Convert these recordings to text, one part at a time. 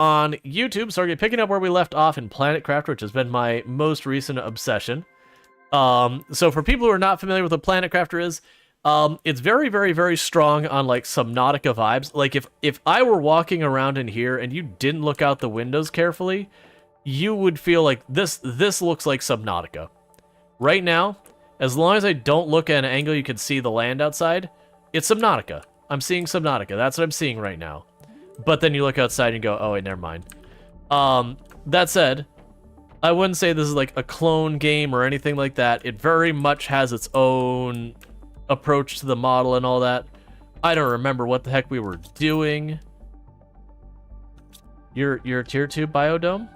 on YouTube, Storge, picking up where we left off in Planet Craft, which has been my most recent obsession. So for people who are not familiar with what Planet Crafter is, it's very, very, very strong on like Subnautica vibes. Like if I were walking around in here and you didn't look out the windows carefully, you would feel like this looks like Subnautica. Right now, as long as I don't look at an angle you can see the land outside, it's Subnautica. I'm seeing Subnautica. That's what I'm seeing right now. But then you look outside and go, oh wait, never mind. That said, I wouldn't say this is like a clone game or anything like that. It very much has its own approach to the model and all that. I don't remember what the heck we were doing. You're a tier 2 biodome?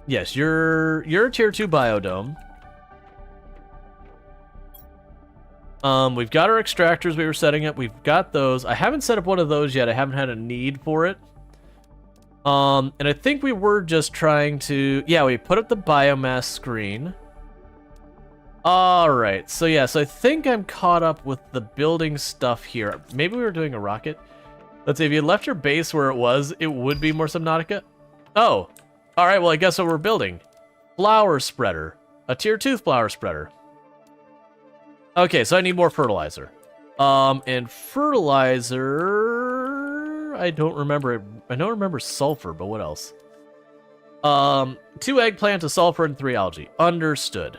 Yes, you're a tier 2 biodome. We've got our extractors we were setting up. We've got those. I haven't set up one of those yet. I haven't had a need for it. And I think we were just trying to... Yeah, we put up the biomass screen. Alright, so yeah, so I think I'm caught up with the building stuff here. Maybe we were doing a rocket? Let's see, if you left your base where it was, it would be more Subnautica. Oh, alright, well I guess what we're building. Flower spreader. A tier 2 flower spreader. Okay, so I need more fertilizer. And fertilizer... I don't remember it. I don't remember sulfur, but what else? 2 eggplant, a sulfur, and 3 algae. Understood.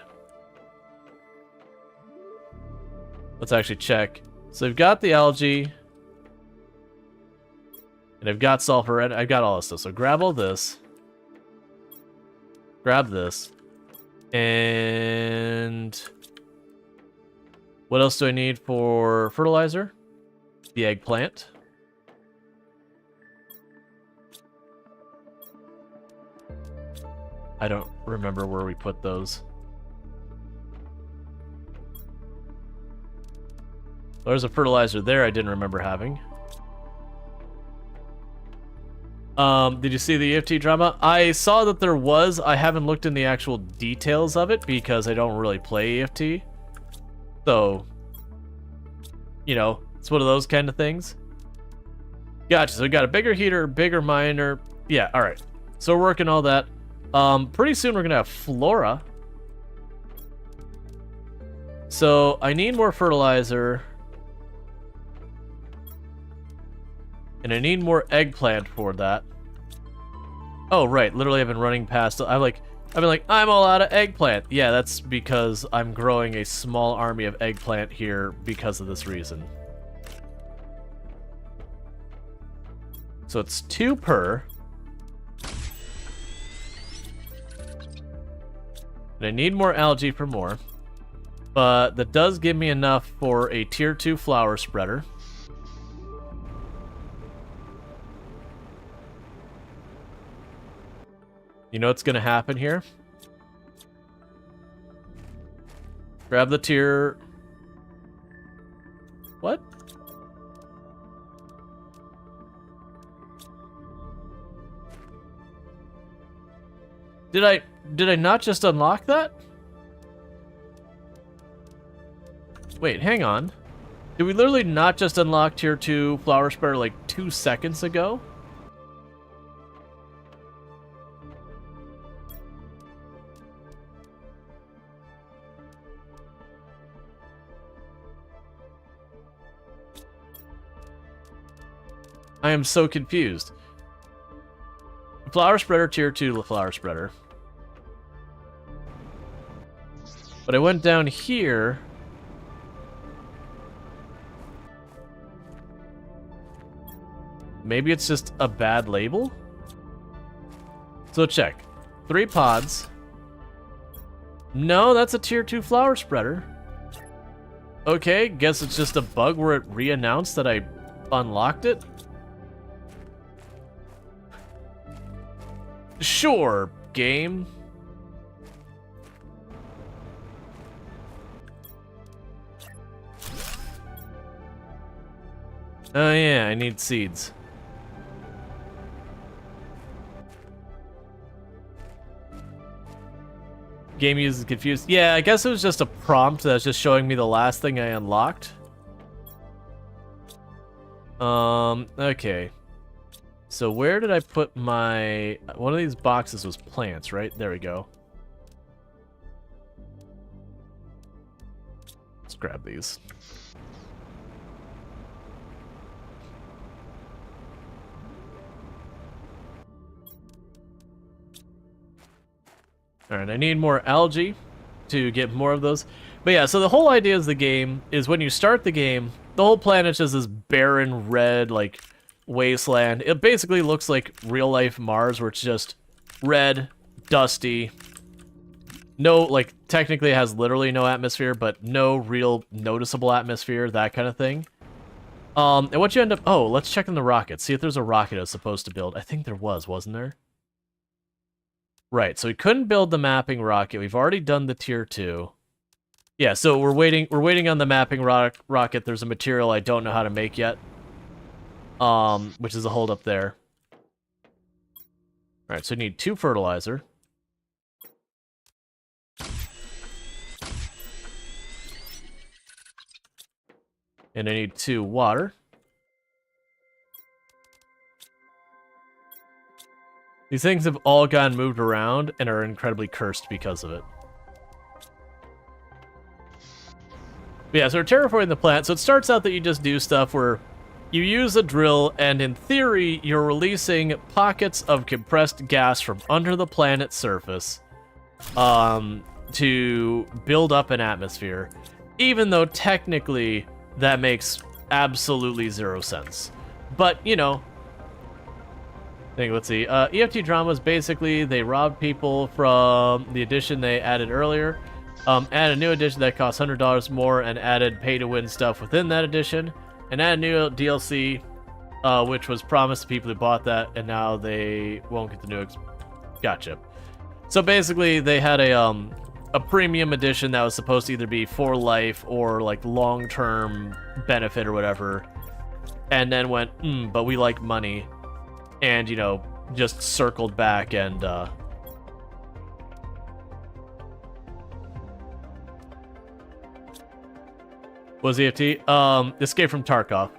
Let's actually check. So I've got the algae. And I've got sulfur, and I've got all this stuff. So grab all this. Grab this. And... what else do I need for fertilizer? The eggplant. I don't remember where we put those. There's a fertilizer there I didn't remember having. Did you see the EFT drama? I saw that there was. I haven't looked in the actual details of it because I don't really play EFT. So, you know, it's one of those kind of things. Gotcha. So we got a bigger heater, bigger miner. Yeah, all right. So we're working all that. Pretty soon we're going to have flora. So I need more fertilizer. And I need more eggplant for that. Oh, right. Literally, I've been running past... I've been like, I'm all out of eggplant. Yeah, that's because I'm growing a small army of eggplant here because of this reason. So it's 2 per. And I need more algae for more. But that does give me enough for a tier 2 flower spreader. You know what's going to happen here? Grab the tier... What? Did I not just unlock that? Wait, hang on. Did we literally not just unlock tier 2 flower spreader like 2 seconds ago? I am so confused. Flower spreader, tier 2 flower spreader. But I went down here. Maybe it's just a bad label? So check. 3 pods. No, that's a tier 2 flower spreader. Okay, guess it's just a bug where it re-announced that I unlocked it. Sure, game. Oh yeah, I need seeds. Game uses confused. Yeah, I guess it was just a prompt that was just showing me the last thing I unlocked. Okay. So where did I put my... One of these boxes was plants, right? There we go. Let's grab these. Alright, I need more algae to get more of those. But yeah, so the whole idea of the game is when you start the game, the whole planet's just this barren red, like, wasteland. It basically looks like real-life Mars, where it's just red, dusty. No, like, technically it has literally no atmosphere, but no real noticeable atmosphere, that kind of thing. And what you end up... Oh, let's check in the rocket, see if there's a rocket I was supposed to build. I think there was, wasn't there? Right, so we couldn't build the mapping rocket. We've already done the tier 2. Yeah, so we're waiting on the mapping rocket. There's a material I don't know how to make yet. Which is a hold up there. Alright, so you need 2 fertilizer. And I need 2 water. These things have all gotten moved around and are incredibly cursed because of it. But yeah, so we're terraforming the planet. So it starts out that you just do stuff where you use a drill, and in theory, you're releasing pockets of compressed gas from under the planet's surface to build up an atmosphere, even though technically that makes absolutely 0 sense. But, you know, let's see. EFT dramas, basically, they robbed people from the edition they added earlier. Add a new edition that costs $100 more and added pay-to-win stuff within that edition. And add a new DLC, which was promised to people who bought that, and now they won't get the new... Gotcha. So basically, they had a premium edition that was supposed to either be for life or, like, long-term benefit or whatever. And then went, but we like money. And, you know, just circled back and, What was EFT? Escape from Tarkov.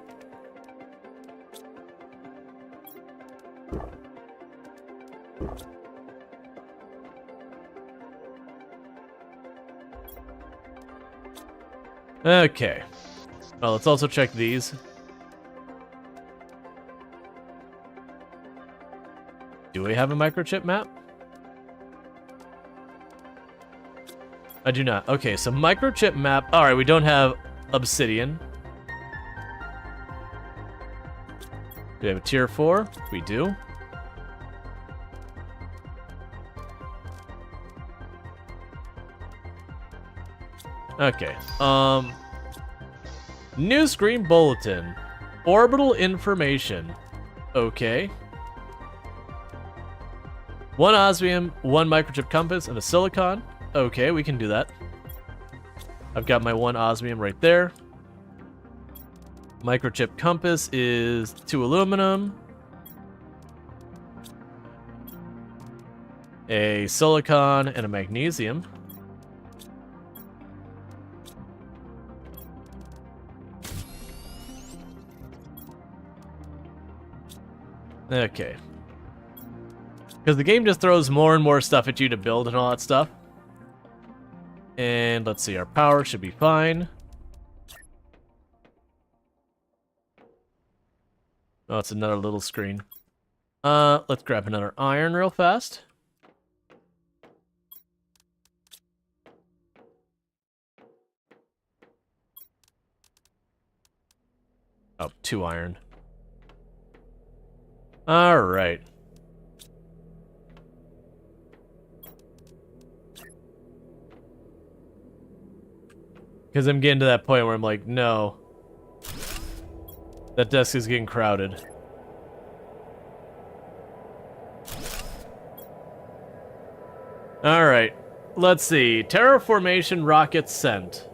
Okay. Well, let's also check these. Do we have a microchip map? I do not. Okay, so microchip map. Alright, we don't have obsidian. Do we have a tier 4? We do. Okay. New screen bulletin. Orbital information. Okay. 1 osmium, 1 microchip compass, and a silicon. Okay, we can do that. I've got my 1 osmium right there. Microchip compass is 2 aluminum. A silicon and a magnesium. Okay. Because the game just throws more and more stuff at you to build and all that stuff. And let's see, our power should be fine. Oh, it's another little screen. Let's grab another iron real fast. Oh, 2 iron. All right. Because I'm getting to that point where I'm like, no. That desk is getting crowded. Alright. Let's see. Terraformation rockets sent.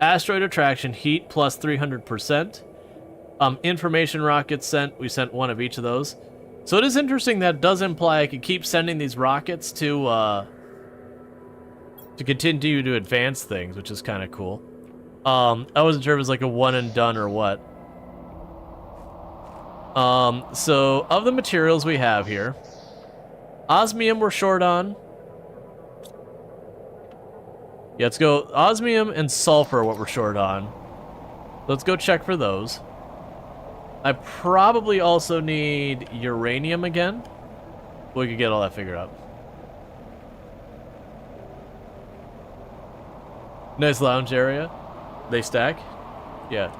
Asteroid attraction, heat plus 300%. Information rockets sent. We sent 1 of each of those. So it is interesting that does imply I could keep sending these rockets to continue to advance things, which is kind of cool. I wasn't sure if it was like a one and done or what. So of the materials we have here, osmium we're short on. Yeah, let's go osmium and sulfur are what we're short on. Let's go check for those. I probably also need uranium again. We could get all that figured out. Nice lounge area. They stack? Yeah.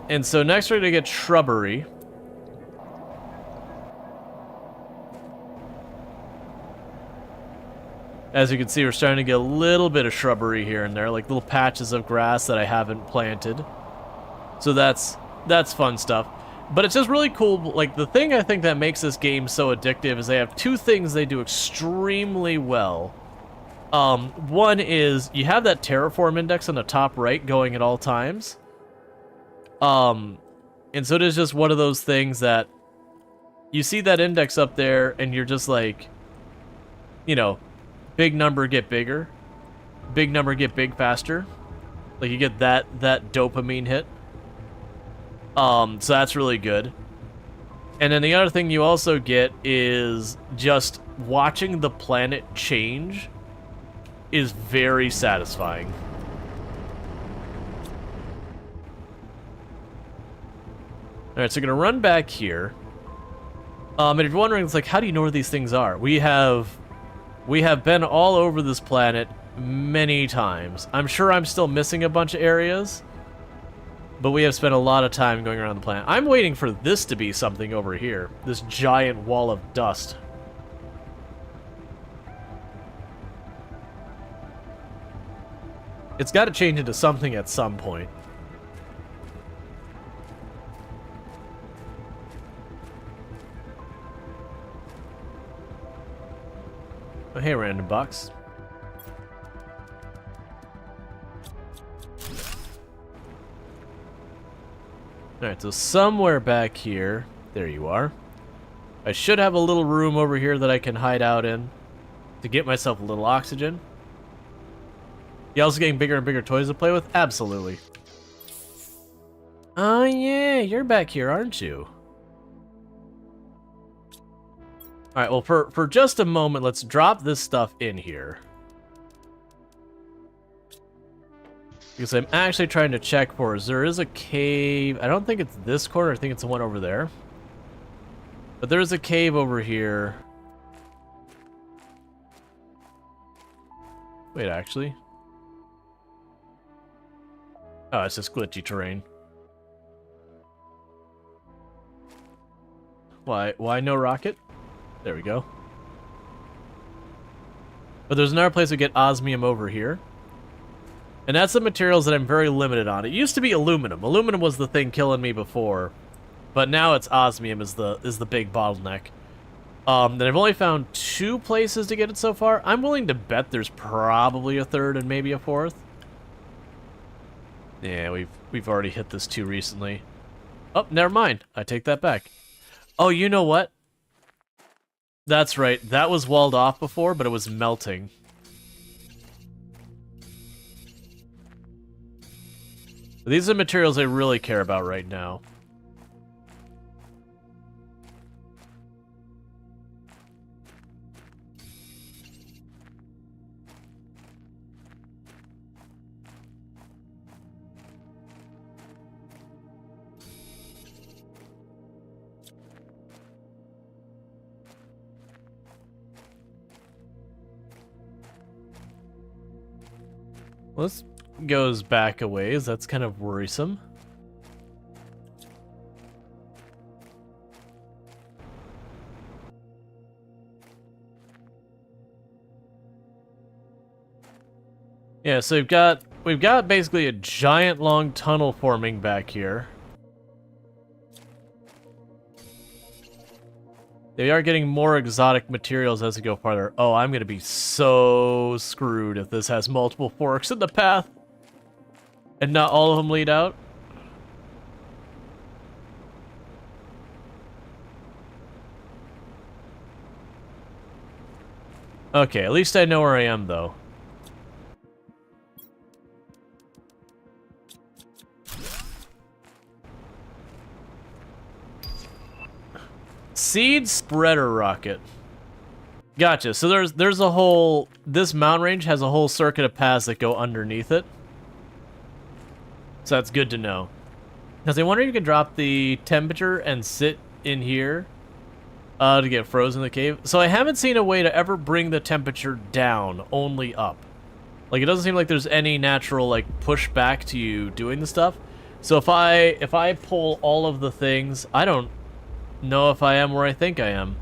And so next we're gonna get shrubbery. As you can see, we're starting to get a little bit of shrubbery here and there, like little patches of grass that I haven't planted. So that's fun stuff. But it's just really cool. Like, the thing I think that makes this game so addictive is they have two things they do extremely well. One is you have that terraform index on the top right going at all times. And so it is just one of those things that you see that index up there and you're just like, you know, big number get bigger, big number get big faster. Like, you get that dopamine hit. So that's really good. And then the other thing you also get is just watching the planet change is very satisfying. Alright, so we're gonna run back here. And if you're wondering, it's like, how do you know where these things are? We have been all over this planet many times. I'm sure I'm still missing a bunch of areas, but we have spent a lot of time going around the planet. I'm waiting for this to be something over here. This giant wall of dust. It's got to change into something at some point. Oh, hey, random box. Alright, so somewhere back here, there you are. I should have a little room over here that I can hide out in to get myself a little oxygen. You also getting bigger and bigger toys to play with? Absolutely. Oh yeah, you're back here, aren't you? Alright, well, for just a moment, let's drop this stuff in here. Because I'm actually trying to check for us. There is a cave. I don't think it's this corner. I think it's the one over there. But there is a cave over here. Wait, actually. Oh, it's just glitchy terrain. Why no rocket? There we go. But there's another place to get osmium over here. And that's the materials that I'm very limited on. It used to be aluminum. Aluminum was the thing killing me before. But now it's osmium is the big bottleneck. Then I've only found 2 places to get it so far. I'm willing to bet there's probably a third and maybe a fourth. Yeah, we've already hit this too recently. Oh, never mind. I take that back. Oh, you know what? That's right. That was walled off before, but it was melting. These are the materials I really care about right now. Well, this goes back a ways. That's kind of worrisome. Yeah, so we've got basically a giant long tunnel forming back here. They are getting more exotic materials as we go farther. Oh, I'm gonna be so screwed if this has multiple forks in the path. And not all of them lead out. Okay, at least I know where I am, though. Seed spreader rocket. Gotcha. So there's a whole... This mountain range has a whole circuit of paths that go underneath it. So that's good to know. Because I wonder if you can drop the temperature and sit in here to get frozen in the cave. So I haven't seen a way to ever bring the temperature down, only up. Like, it doesn't seem like there's any natural, like, push back to you doing the stuff. So if I pull all of the things, I don't know if I am where I think I am.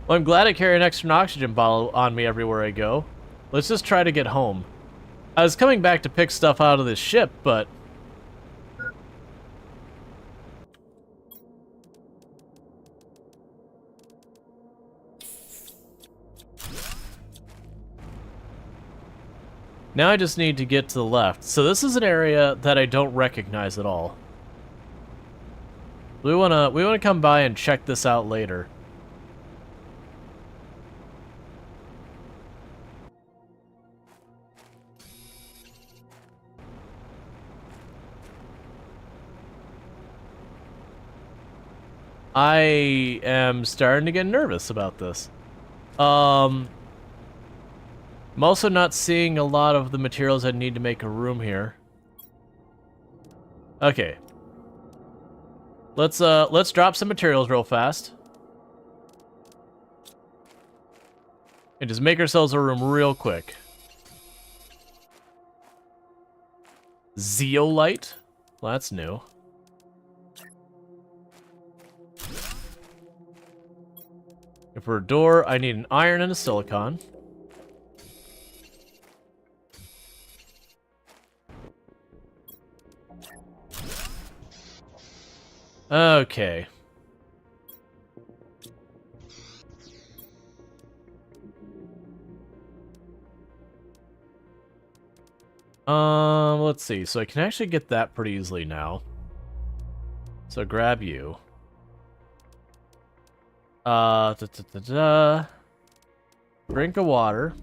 Well, I'm glad I carry an extra oxygen bottle on me everywhere I go. Let's just try to get home. I was coming back to pick stuff out of this ship, but... Now I just need to get to the left. So this is an area that I don't recognize at all. We wanna come by and check this out later. I am starting to get nervous about this. I'm also not seeing a lot of the materials I need to make a room here. Okay. Let's drop some materials real fast. And just make ourselves a room real quick. Zeolite? Well, that's new. And for a door, I need an iron and a silicon. Okay. Let's see. So I can actually get that pretty easily now. So grab you. Drink of water.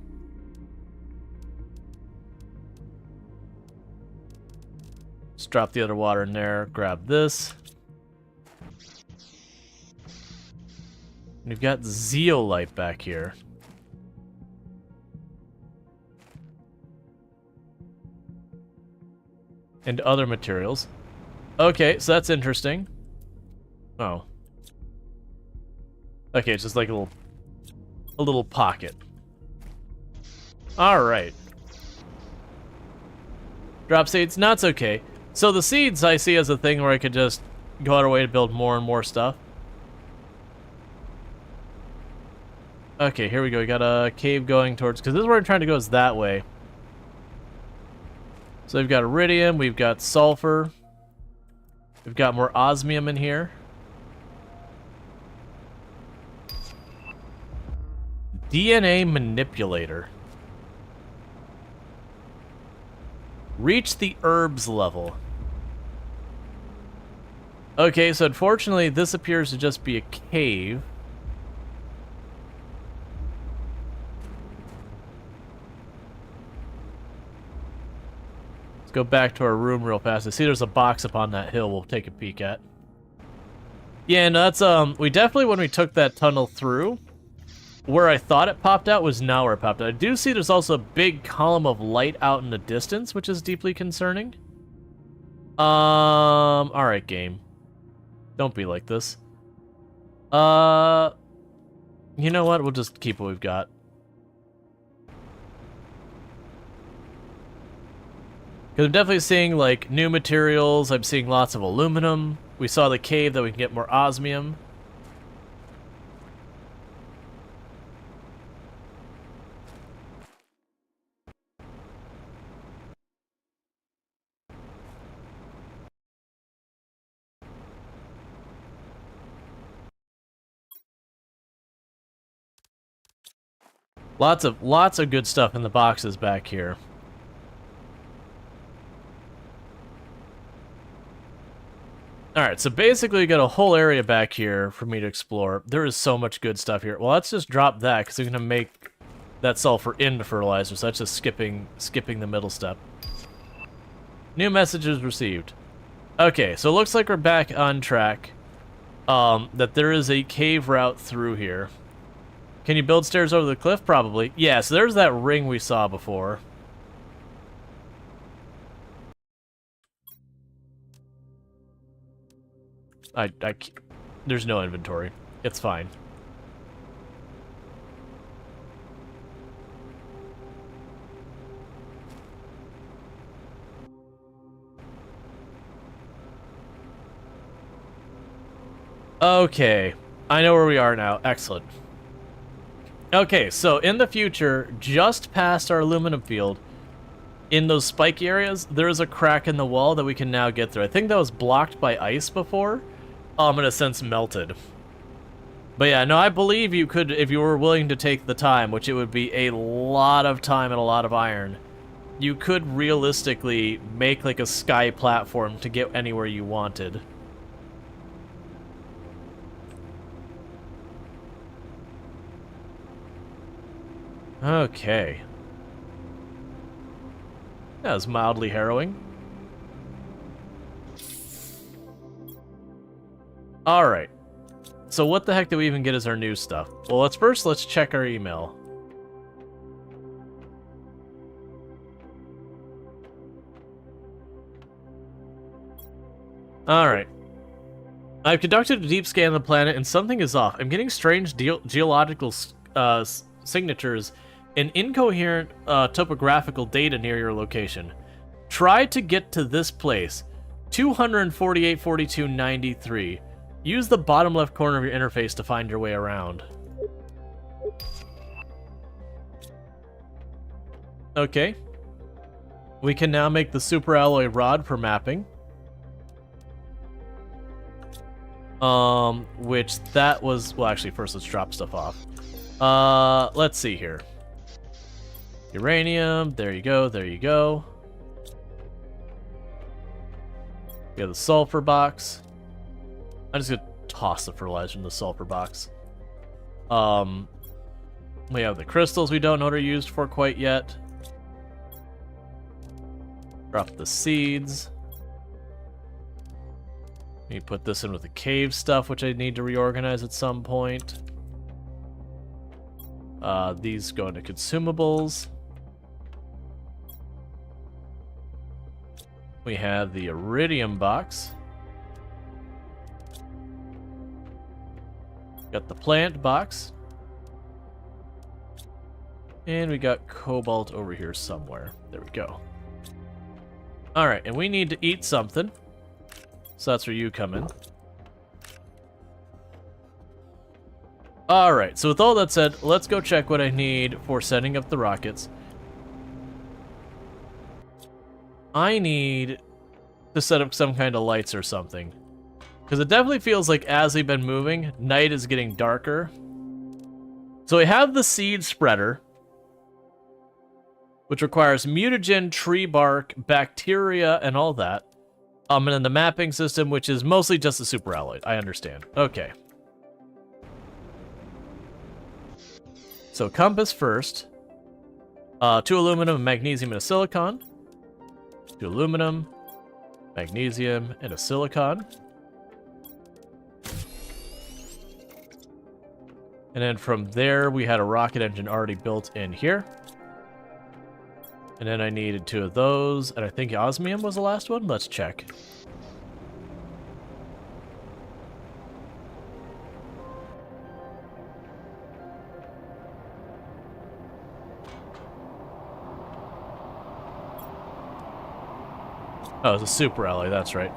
Just drop the other water in there. Grab this. We've got zeolite back here. And other materials. Okay, so that's interesting. Oh. Okay, it's just like a little pocket. Alright. Drop seeds? No, it's okay. So the seeds I see as a thing where I could just go out of way to build more and more stuff. Okay, here we go. We got a cave going towards... Because this is where I'm trying to go, is that way. So we've got iridium, we've got sulfur. We've got more osmium in here. DNA manipulator. Reach the herbs level. Okay, so unfortunately this appears to just be a cave. Let's go back to our room real fast. I see there's a box up on that hill we'll take a peek at. Yeah, no, that's, we definitely, when we took that tunnel through, where I thought it popped out was not where it popped out. I do see there's also a big column of light out in the distance, which is deeply concerning. Alright, game. Don't be like this. You know what? We'll just keep what we've got. Because I'm definitely seeing, like, new materials. I'm seeing lots of aluminum. We saw the cave that we can get more osmium. Lots of good stuff in the boxes back here. Alright, so basically we got a whole area back here for me to explore. There is so much good stuff here. Well, let's just drop that, because we're going to make that sulfur into fertilizer, so that's just skipping the middle step. New messages received. Okay, so it looks like we're back on track. That there is a cave route through here. Can you build stairs over the cliff? Probably. Yeah, so there's that ring we saw before. There's no inventory. It's fine. Okay, I know where we are now. Excellent. Okay, so in the future, just past our aluminum field, in those spiky areas, there is a crack in the wall that we can now get through. I think that was blocked by ice before. In a sense, melted. But yeah, no, I believe you could, if you were willing to take the time, which it would be a lot of time and a lot of iron, you could realistically make like a sky platform to get anywhere you wanted. Okay. That was mildly harrowing. Alright. So what the heck do we even get as our new stuff? Well, let's check our email. Alright. I've conducted a deep scan of the planet and something is off. I'm getting strange geological signatures and incoherent topographical data near your location. Try to get to this place. 248-42-93. Use the bottom left corner of your interface to find your way around. Okay. We can now make the super alloy rod for mapping. Which that was... Well, actually, first let's drop stuff off. Let's see here. Uranium, there you go, there you go. We have the sulfur box. I'm just gonna toss the fertilizer in the sulfur box. We have the crystals we don't know what are used for quite yet. Drop the seeds. Let me put this in with the cave stuff, which I need to reorganize at some point. These go into consumables. We have the iridium box. Got the plant box. And we got cobalt over here somewhere. There we go. Alright, and we need to eat something. So that's where you come in. Alright, so with all that said, let's go check what I need for setting up the rockets. I need to set up some kind of lights or something. Because it definitely feels like as we've been moving, night is getting darker. So we have the seed spreader, which requires mutagen, tree bark, bacteria, and all that. And then the mapping system, which is mostly just a super alloy. I understand. Okay. So compass first. 2 aluminum, magnesium, and a silicon. 2 aluminum, magnesium, and a silicon. And then from there, we had a rocket engine already built in here. And then I needed 2 of those, and I think osmium was the last one. Let's check. Oh, it's a super alloy, that's right.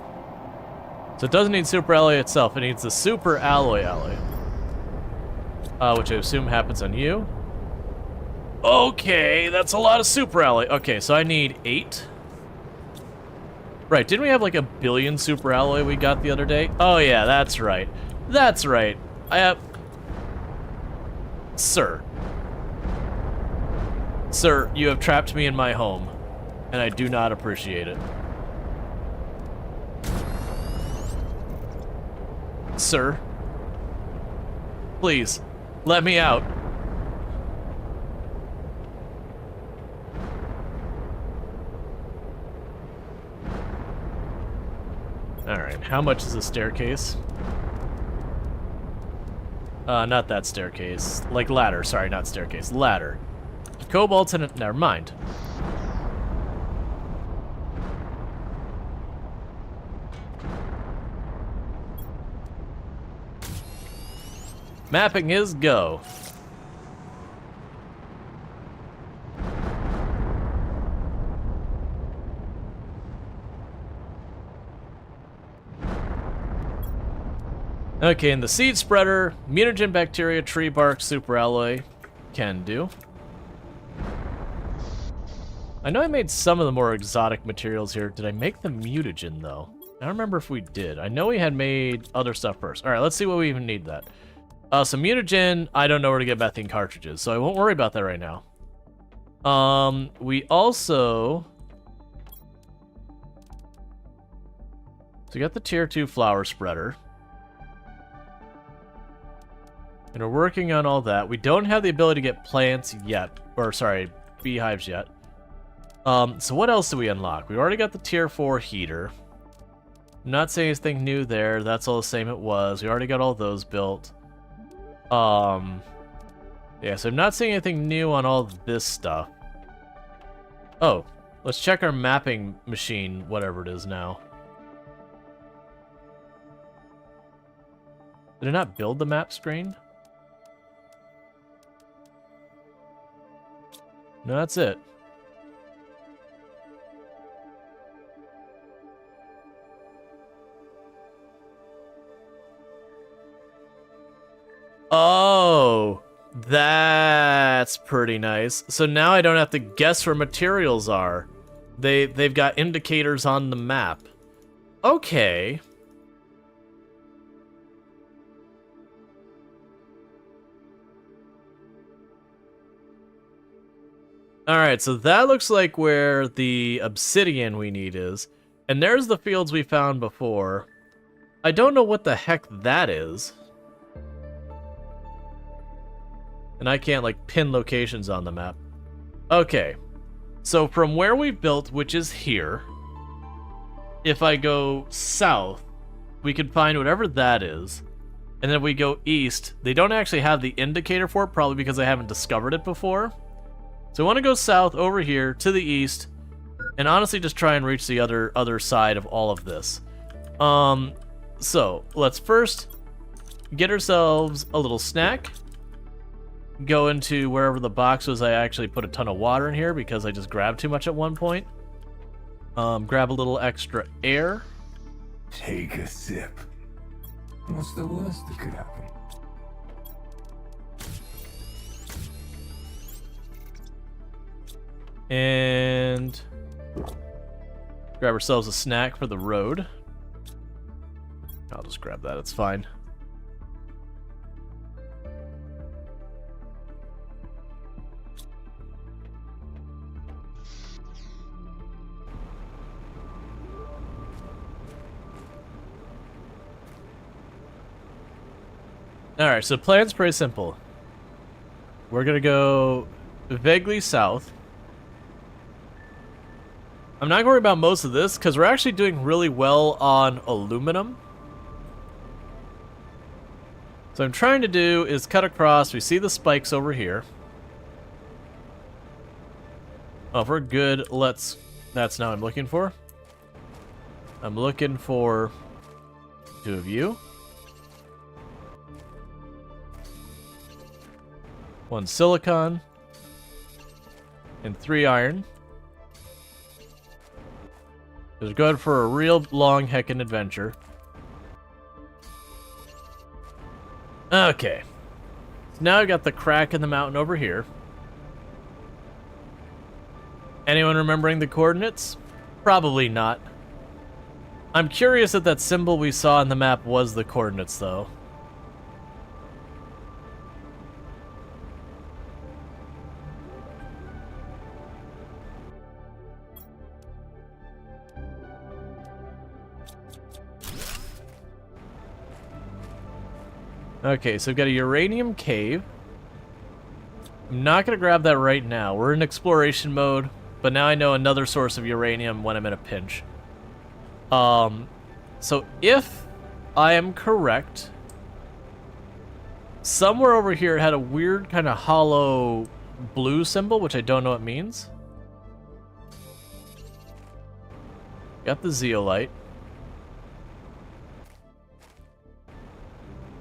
So it doesn't need super alloy itself, it needs the super alloy. Which I assume happens on you. Okay, that's a lot of super alloy. Okay, so I need 8. Right, didn't we have like 1 billion super alloy we got the other day? Oh yeah, that's right. That's right. I have... Sir. Sir, you have trapped me in my home, and I do not appreciate it. Sir. Please, let me out. Alright, how much is the staircase? Not that staircase. Like ladder, sorry, not staircase. Ladder. Cobalt's in it. Never mind. Mapping is go. Okay, and the seed spreader, mutagen bacteria, tree bark, superalloy, can do. I know I made some of the more exotic materials here. Did I make the mutagen, though? I don't remember if we did. I know we had made other stuff first. All right, let's see what we even need that. So mutagen, I don't know where to get methane cartridges, so I won't worry about that right now. We also... So we got the tier 2 flower spreader. And we're working on all that. We don't have the ability to get plants yet. Or, sorry, beehives yet. So what else do we unlock? We already got the tier 4 heater. I'm not saying anything new there. That's all the same it was. We already got all those built. Yeah, so I'm not seeing anything new on all this stuff. Oh, let's check our mapping machine, whatever it is now. Did it not build the map screen? No, that's it. Oh, that's pretty nice. So now I don't have to guess where materials are. They've got indicators on the map. Okay. Alright, so that looks like where the obsidian we need is. And there's the fields we found before. I don't know what the heck that is. And I can't, like, pin locations on the map. Okay. So from where we built, which is here, if I go south, we can find whatever that is. And then if we go east, they don't actually have the indicator for it, probably because I haven't discovered it before. So I want to go south over here to the east, and honestly just try and reach the other side of all of this. So let's first get ourselves a little snack. Go into wherever the box was. I actually put a ton of water in here because I just grabbed too much at one point. Grab a little extra air. Take a sip. What's the worst that could happen? And grab ourselves a snack for the road. I'll just grab that, it's fine. Alright, so plan's pretty simple. We're gonna go vaguely south. I'm not going to worry about most of this, because we're actually doing really well on aluminum. So what I'm trying to do is cut across. We see the spikes over here. Oh, if we're good, let's... That's not what I'm looking for. I'm looking for 2 of you. 1 silicon. And 3 iron. It's good for a real long heckin' adventure. Okay. So now I got the crack in the mountain over here. Anyone remembering the coordinates? Probably not. I'm curious if that symbol we saw on the map was the coordinates, though. Okay, so we've got a uranium cave. I'm not going to grab that right now. We're in exploration mode, but now I know another source of uranium when I'm in a pinch. So if I am correct, somewhere over here it had a weird kind of hollow blue symbol, which I don't know what it means. Got the zeolite.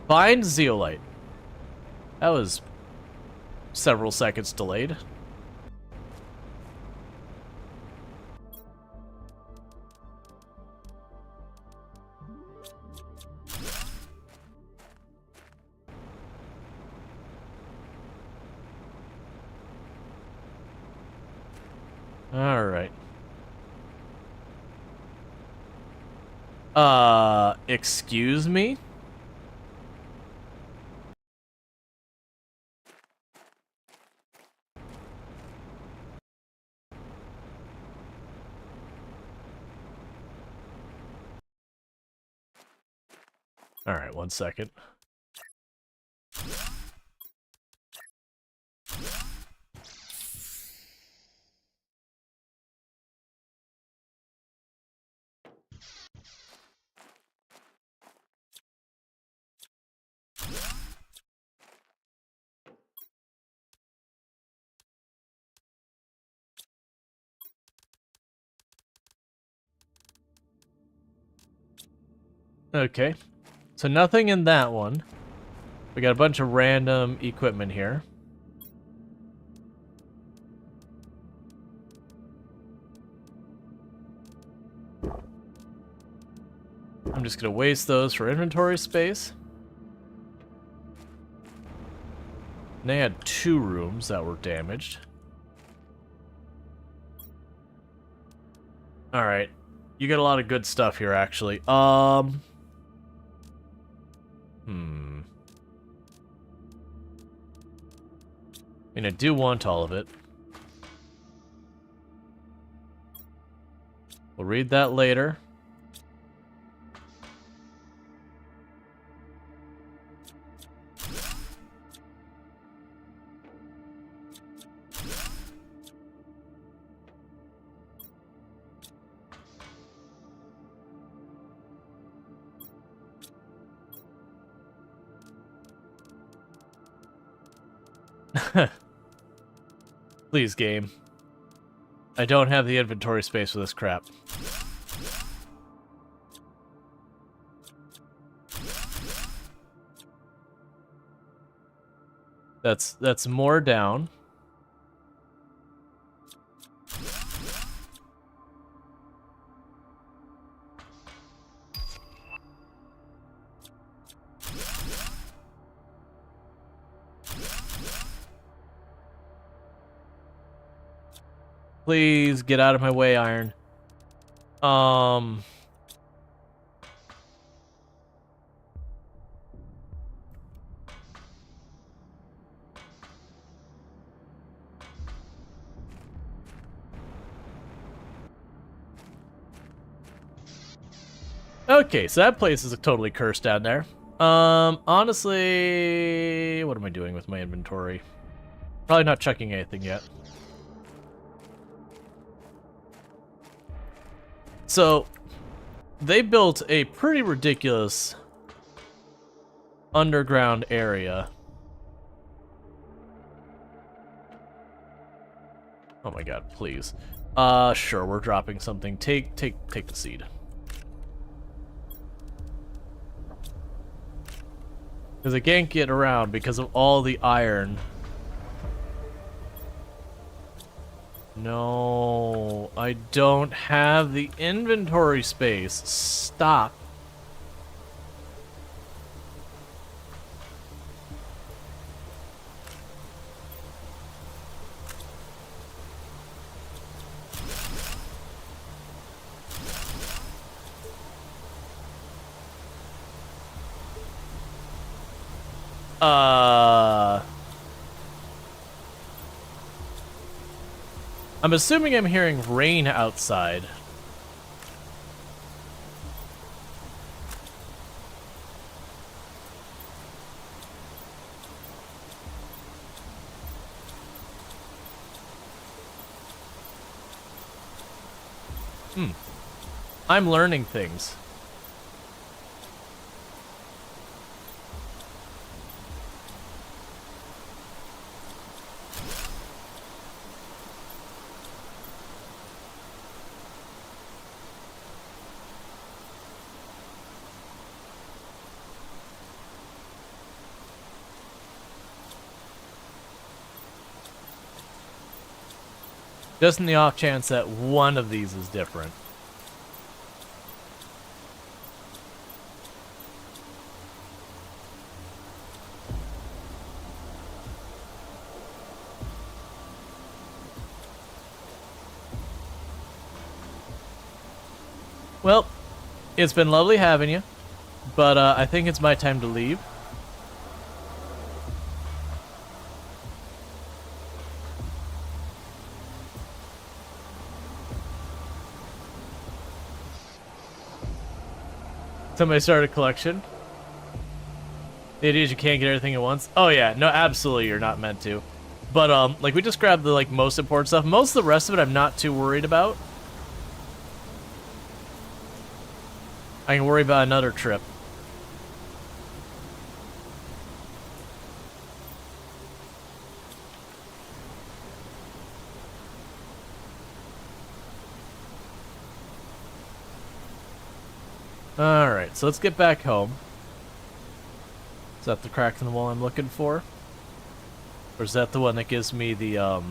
Find zeolite. That was several seconds delayed. All right. Excuse me? All right, 1 second. Okay. So nothing in that one. We got a bunch of random equipment here. I'm just gonna waste those for inventory space. And they had 2 rooms that were damaged. Alright. You got a lot of good stuff here, actually. I mean, I do want all of it. We'll read that later. Please, game. I don't have the inventory space for this crap. That's more down. Please get out of my way, iron. Okay, so that place is totally cursed down there. Honestly, what am I doing with my inventory? Probably not checking anything yet. So, they built a pretty ridiculous underground area. Oh my god, please. Sure, we're dropping something. Take the seed. Because I can't get around because of all the iron. No, I don't have the inventory space. Stop. I'm assuming I'm hearing rain outside. I'm learning things. Just in the off chance that one of these is different. Well, it's been lovely having you, but I think it's my time to leave. Somebody started a collection. The idea is you can't get everything at once. Oh yeah, no, absolutely you're not meant to. But like we just grabbed the like most important stuff. Most of the rest of it I'm not too worried about. I can worry about another trip. Alright, so let's get back home. Is that the crack in the wall I'm looking for? Or is that the one that gives me the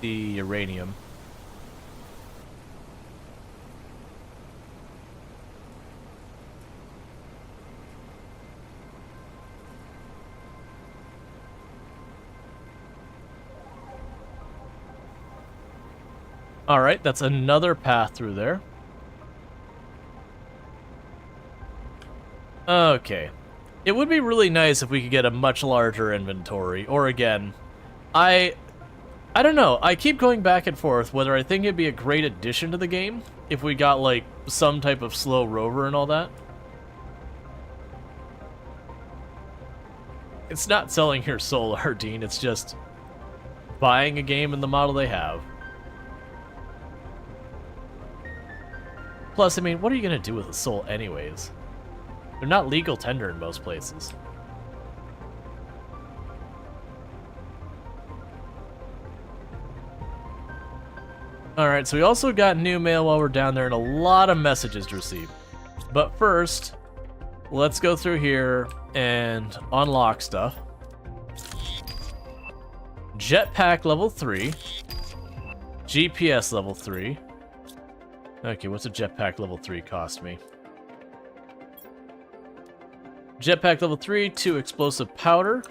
uranium? Alright, that's another path through there. Okay. It would be really nice if we could get a much larger inventory. Or again, I don't know. I keep going back and forth whether I think it'd be a great addition to the game if we got, like, some type of slow rover and all that. It's not selling your soul, Ardeen. It's just buying a game in the model they have. Plus, I mean, what are you going to do with a soul anyways? They're not legal tender in most places. Alright, so we also got new mail while we're down there and a lot of messages to receive. But first, let's go through here and unlock stuff. Jetpack level 3. GPS level 3. Okay, what's a jetpack level 3 cost me? Jetpack level 3, 2 explosive powder.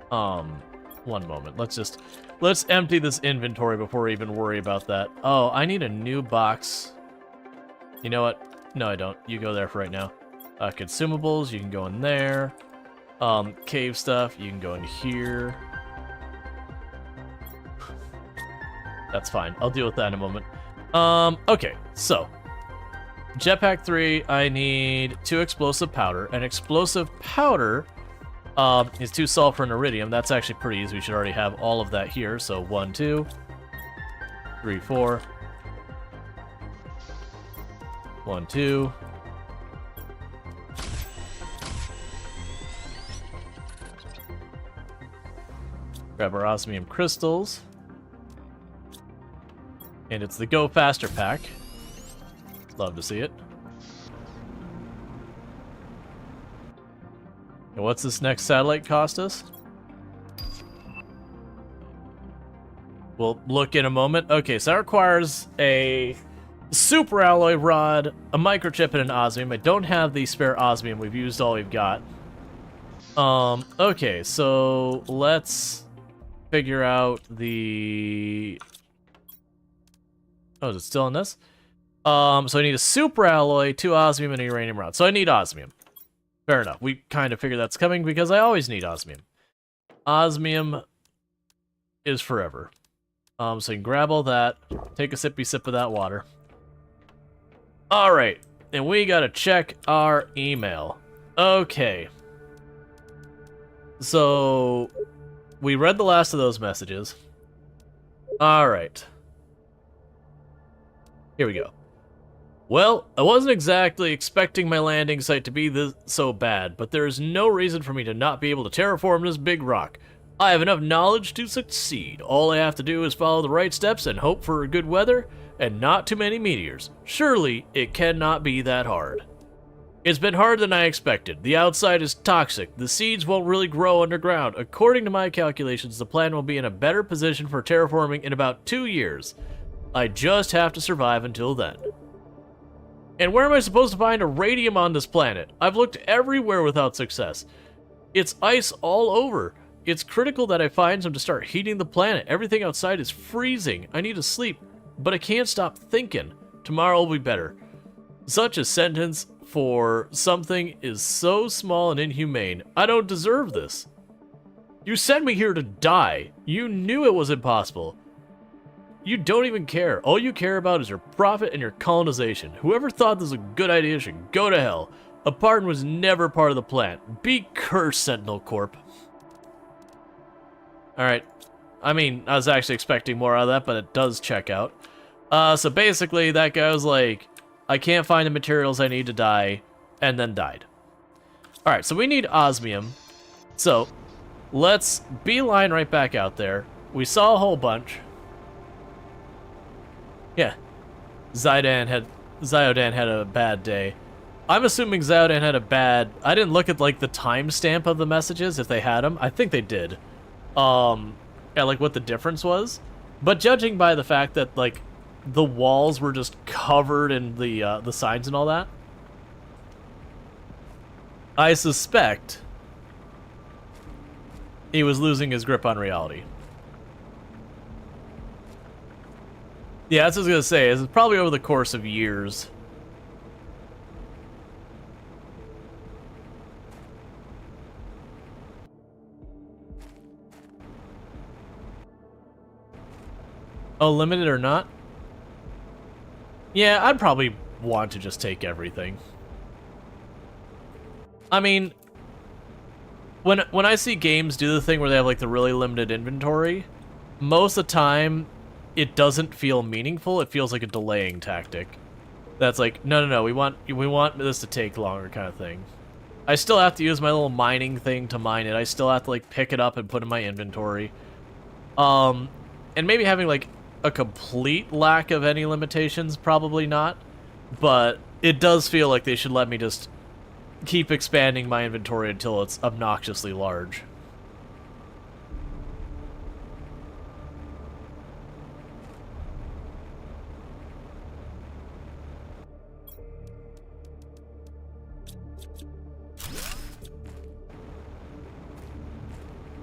One moment. Let's empty this inventory before we even worry about that. Oh, I need a new box. You know what? No, I don't. You go there for right now. Consumables, you can go in there. Cave stuff, you can go in here. That's fine. I'll deal with that in a moment. Okay, so Jetpack 3, I need 2 explosive powder. And explosive powder is 2 sulfur and iridium. That's actually pretty easy. We should already have all of that here. So 1, 2, 3, 4. 1, 2. Grab our osmium crystals. And it's the Go Faster pack. Love to see it. And what's this next satellite cost us? We'll look in a moment. Okay, so that requires a super alloy rod, a microchip, and an osmium. I don't have the spare osmium. We've used all we've got. Okay, so let's figure out the... Oh, is it still in this? So I need a super alloy, 2 osmium, and a uranium rod. So I need osmium. Fair enough. We kind of figured that's coming because I always need osmium. Osmium is forever. So you can grab all that, take a sippy sip of that water. Alright, and we gotta check our email. Okay. So, we read the last of those messages. Alright. Here we go. Well, I wasn't exactly expecting my landing site to be this so bad, but there is no reason for me to not be able to terraform this big rock. I have enough knowledge to succeed. All I have to do is follow the right steps and hope for good weather and not too many meteors. Surely, it cannot be that hard. It's been harder than I expected. The outside is toxic. The seeds won't really grow underground. According to my calculations, the plant will be in a better position for terraforming in about 2 years. I just have to survive until then. And where am I supposed to find iridium on this planet? I've looked everywhere without success. It's ice all over. It's critical that I find some to start heating the planet. Everything outside is freezing. I need to sleep, but I can't stop thinking. Tomorrow will be better. Such a sentence for something is so small and inhumane. I don't deserve this. You sent me here to die. You knew it was impossible. You don't even care. All you care about is your profit and your colonization. Whoever thought this was a good idea should go to hell. A pardon was never part of the plan. Be cursed, Sentinel Corp. Alright. I mean, I was actually expecting more out of that, but it does check out. So basically, that guy was like, I can't find the materials I need to die, and then died. Alright, so we need osmium. So, let's beeline right back out there. We saw a whole bunch. Yeah, Ziodan had a bad day. I'm assuming Ziodan had a bad... I didn't look at, like, the timestamp of the messages, if they had them. I think they did. Yeah, like, what the difference was. But judging by the fact that, like, the walls were just covered in the signs and all that, I suspect he was losing his grip on reality. Yeah, that's what I was gonna say. It's probably over the course of years. Oh, limited or not? Yeah, I'd probably want to just take everything. I mean, when I see games do the thing where they have like the really limited inventory, most of the time it doesn't feel meaningful. It feels like a delaying tactic. That's like, no, we want this to take longer kind of thing. I still have to use my little mining thing to mine it. I still have to like pick it up and put in my inventory. And maybe having like a complete lack of any limitations, probably not. But it does feel like they should let me just keep expanding my inventory until it's obnoxiously large.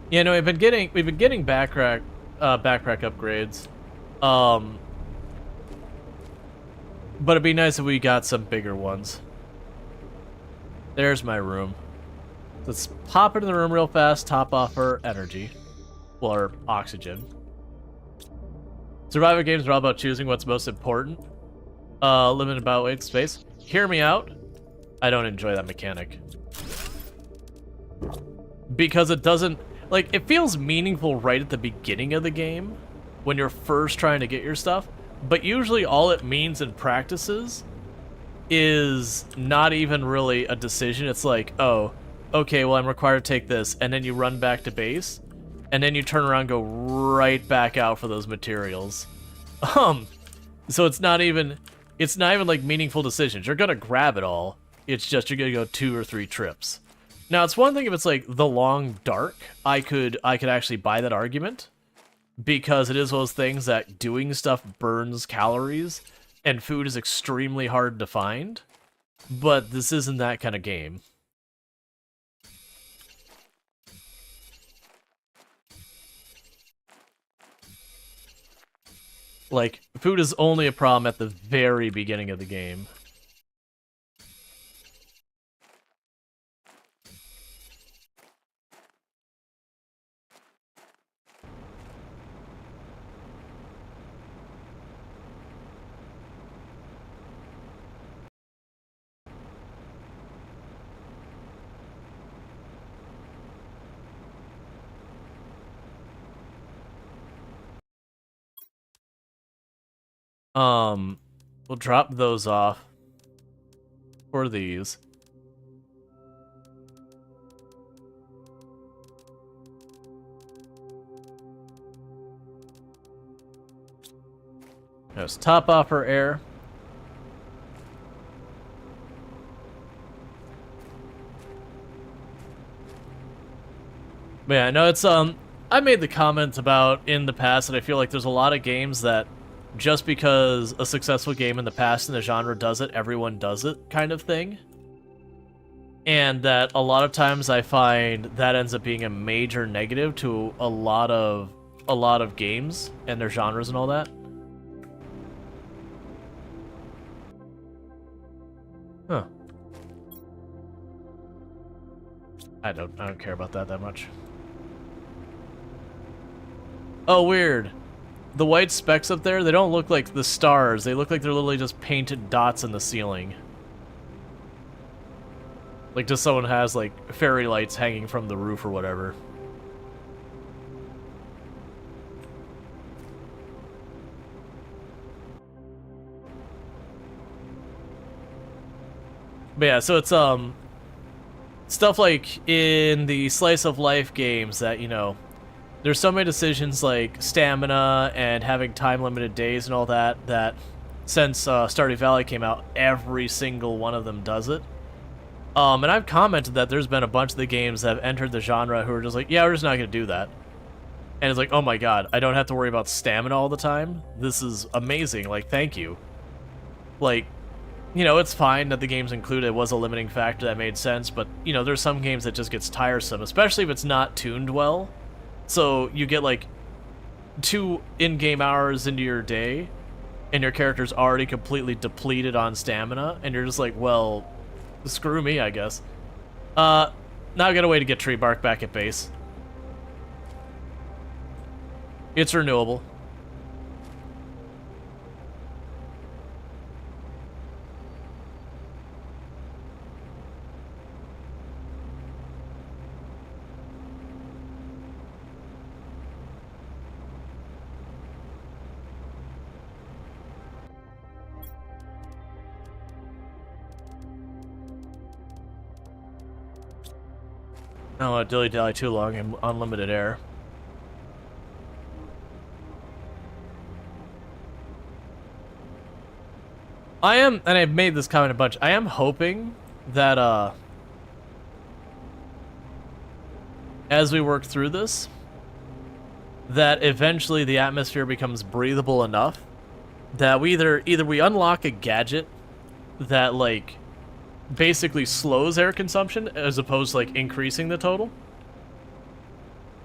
Yeah, no, we've been getting backpack upgrades. But it'd be nice if we got some bigger ones. There's my room. Let's pop into the room real fast, top off our energy. Well, our oxygen. Survivor games are all about choosing what's most important. Limited about weight space. Hear me out. I don't enjoy that mechanic. Because it doesn't... Like, it feels meaningful right at the beginning of the game, when you're first trying to get your stuff, but usually all it means in practices is not even really a decision. It's like, oh, okay, well, I'm required to take this, and then you run back to base, and then you turn around and go right back out for those materials. So it's not even like meaningful decisions. You're gonna grab it all. It's just you're gonna go 2 or 3 trips. Now, it's one thing if it's like the long dark, I could actually buy that argument, because it is those things that doing stuff burns calories, and food is extremely hard to find, but this isn't that kind of game. Like, food is only a problem at the very beginning of the game. We'll drop those off for these. Let's top off our air. But yeah, no, it's I made the comment about in the past that I feel like there's a lot of games that just because a successful game in the past in the genre does it, everyone does it kind of thing. And that a lot of times I find that ends up being a major negative to a lot of games and their genres and all that. Huh. I don't care about that much. Oh, weird. The white specks up there, they don't look like the stars. They look like they're literally just painted dots in the ceiling. Like just someone has like fairy lights hanging from the roof or whatever. But yeah, so it's stuff like in the slice of life games that, you know, there's so many decisions like stamina and having time limited days and all that since Stardew Valley came out, every single one of them does it. And I've commented that there's been a bunch of the games that have entered the genre who are just like, yeah, we're just not going to do that. And it's like, oh my god, I don't have to worry about stamina all the time. This is amazing. Like, thank you. Like, you know, it's fine that the games included was a limiting factor that made sense, but, you know, there's some games that just gets tiresome, especially if it's not tuned well. So you get, like, 2 in-game hours into your day, and your character's already completely depleted on stamina, and you're just like, well, screw me, I guess. Now I got a way to get tree bark back at base. It's renewable. I don't want to dilly-dally too long in unlimited air. I am, and I've made this comment a bunch, I am hoping that, as we work through this, that eventually the atmosphere becomes breathable enough that we either we unlock a gadget that, like, basically slows air consumption as opposed to, like, increasing the total.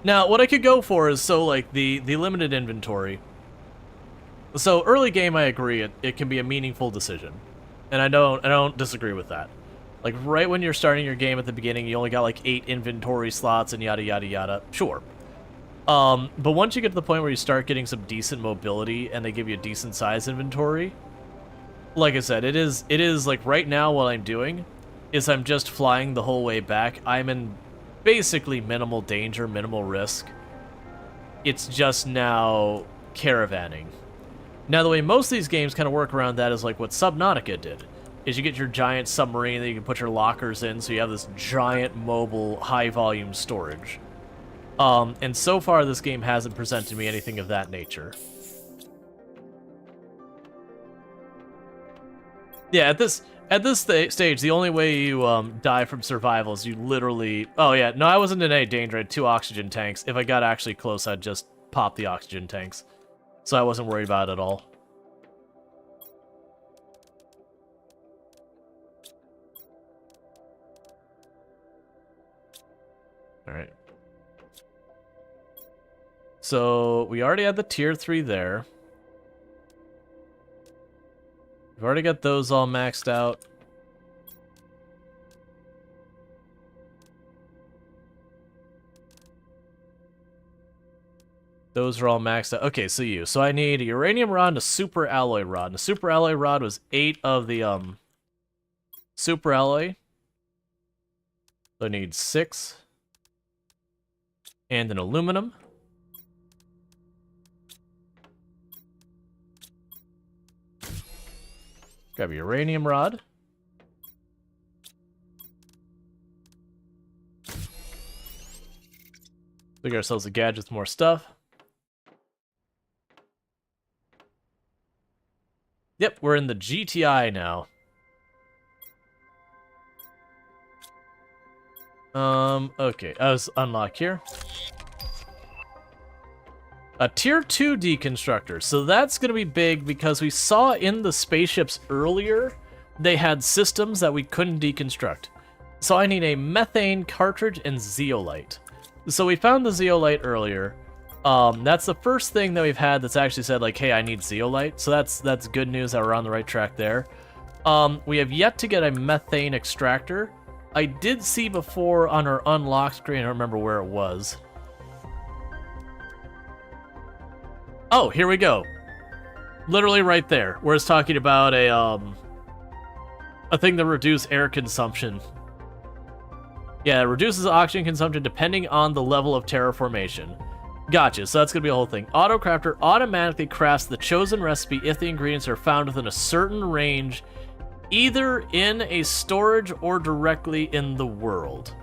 Now, what I could go for is, so, like, the limited inventory. So, early game, I agree, it can be a meaningful decision. And I don't disagree with that. Like, right when you're starting your game at the beginning, you only got, like, 8 inventory slots and yada yada yada. Sure. But once you get to the point where you start getting some decent mobility and they give you a decent size inventory, like I said, it is like right now what I'm doing is I'm just flying the whole way back. I'm in basically minimal danger, minimal risk. It's just now caravanning. Now, the way most of these games kind of work around that is like what Subnautica did, is you get your giant submarine that you can put your lockers in, so you have this giant mobile high-volume storage. And so far this game hasn't presented me anything of that nature. Yeah, at this stage, the only way you die from survival is you literally... Oh yeah, no, I wasn't in any danger. I had 2 oxygen tanks. If I got actually close, I'd just pop the oxygen tanks. So I wasn't worried about it at all. Alright. So, we already had the tier 3 there. We've already got those all maxed out. Those are all maxed out. Okay, so I need a uranium rod and a super alloy rod. And the super alloy rod was 8 of the, super alloy. So I need 6. And an aluminum. Grab a uranium rod. Get ourselves a gadget with more stuff. Yep, we're in the GTI now. Okay, I was unlocked here. A tier 2 deconstructor. So that's going to be big because we saw in the spaceships earlier, they had systems that we couldn't deconstruct. So I need a methane cartridge and zeolite. So we found the zeolite earlier. That's the first thing that we've had that's actually said, like, hey, I need zeolite. So that's good news that we're on the right track there. We have yet to get a methane extractor. I did see before on our unlock screen, I don't remember where it was. Oh, here we go. Literally right there, where it's talking about a thing that reduces air consumption. Yeah, it reduces oxygen consumption depending on the level of terraformation. Gotcha, so that's going to be a whole thing. Autocrafter automatically crafts the chosen recipe if the ingredients are found within a certain range, either in a storage or directly in the world.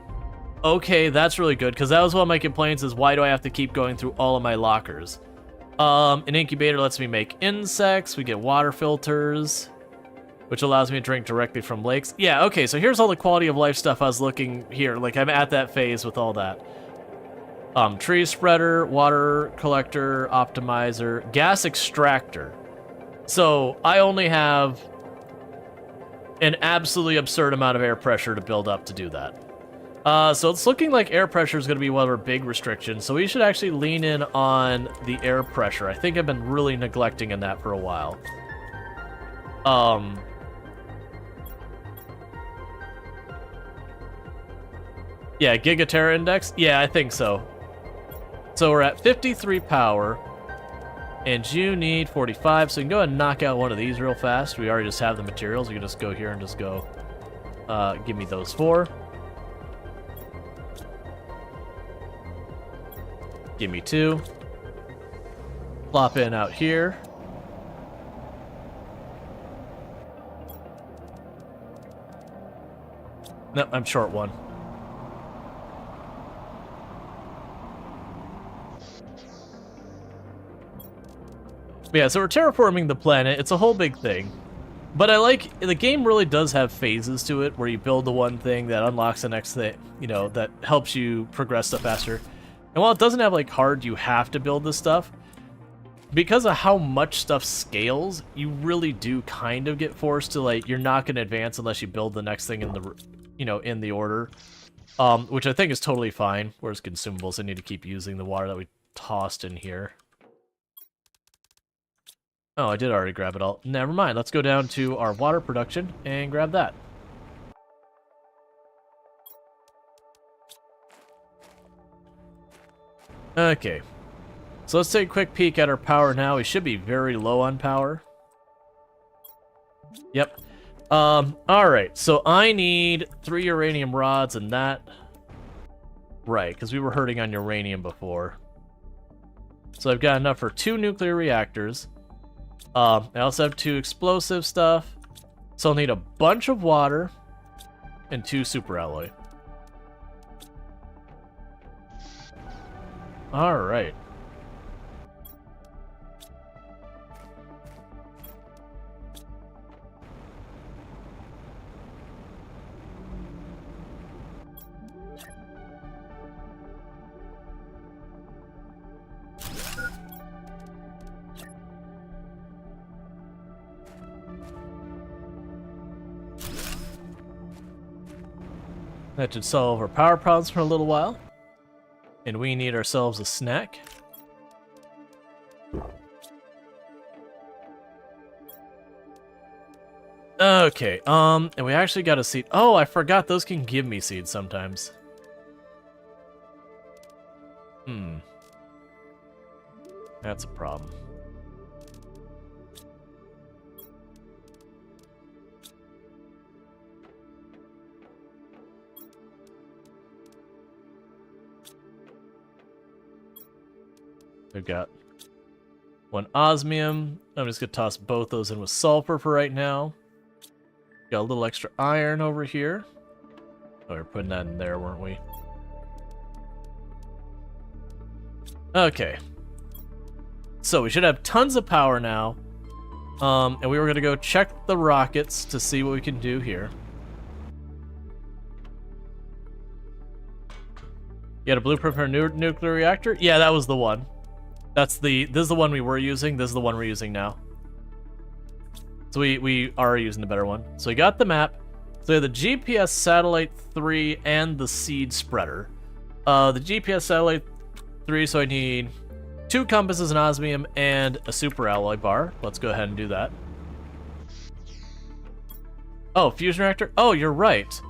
Okay, that's really good, because that was one of my complaints is why do I have to keep going through all of my lockers? An incubator lets me make insects, we get water filters, which allows me to drink directly from lakes. Yeah, okay, so here's all the quality of life stuff I was looking here. Like, I'm at that phase with all that. Tree spreader, water collector, optimizer, gas extractor. So, I only have an absolutely absurd amount of air pressure to build up to do that. So it's looking like air pressure is going to be one of our big restrictions, so we should actually lean in on the air pressure. I think I've been really neglecting in that for a while. Yeah, Gigaterra Index? Yeah, I think so. So we're at 53 power, and you need 45, so you can go ahead and knock out one of these real fast. We already just have the materials. We can just go here and just go, give me those 4. Give me 2. Plop in out here. Nope, I'm short 1. Yeah, so we're terraforming the planet. It's a whole big thing. But I like, the game really does have phases to it, where you build the one thing that unlocks the next thing, you know, that helps you progress stuff faster. And while it doesn't have, like, hard, you have to build this stuff, because of how much stuff scales, you really do kind of get forced to, like, you're not going to advance unless you build the next thing in the, you know, in the order. Which I think is totally fine. Whereas consumables, I need to keep using the water that we tossed in here. Oh, I did already grab it all. Never mind, let's go down to our water production and grab that. Okay, so let's take a quick peek at our power now. We should be very low on power. Yep. Alright, so I need 3 uranium rods and that. Right, because we were hurting on uranium before. So I've got enough for 2 nuclear reactors. I also have 2 explosive stuff. So I'll need a bunch of water and 2 super alloy. Alright. That should solve our power problems for a little while. And we need ourselves a snack. Okay, and we actually got a seed. Oh, I forgot those can give me seeds sometimes. That's a problem. We've got 1 osmium. I'm just gonna toss both those in with sulfur for right now. Got a little extra iron over here. Oh, we were putting that in there, weren't we? Okay. So we should have tons of power now. And we were gonna go check the rockets to see what we can do here. You had a blueprint for a new nuclear reactor? Yeah, that was the one. This is the one we were using. This is the one we're using now. So we are using the better one. So we got the map. So we have the GPS Satellite 3 and the Seed Spreader. The GPS Satellite 3, so I need 2 compasses, an osmium, and a super alloy bar. Let's go ahead and do that. Oh, fusion reactor? Oh, you're right.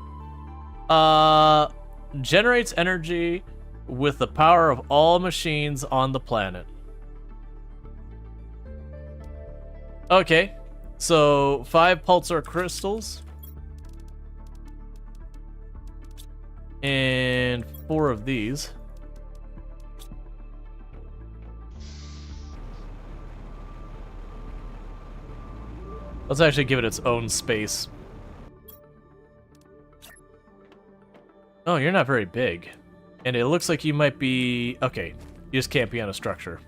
Generates energy with the power of all machines on the planet. Okay, so 5 pulsar crystals. And 4 of these. Let's actually give it its own space. Oh, you're not very big. And it looks like you might be... Okay, you just can't be on a structure.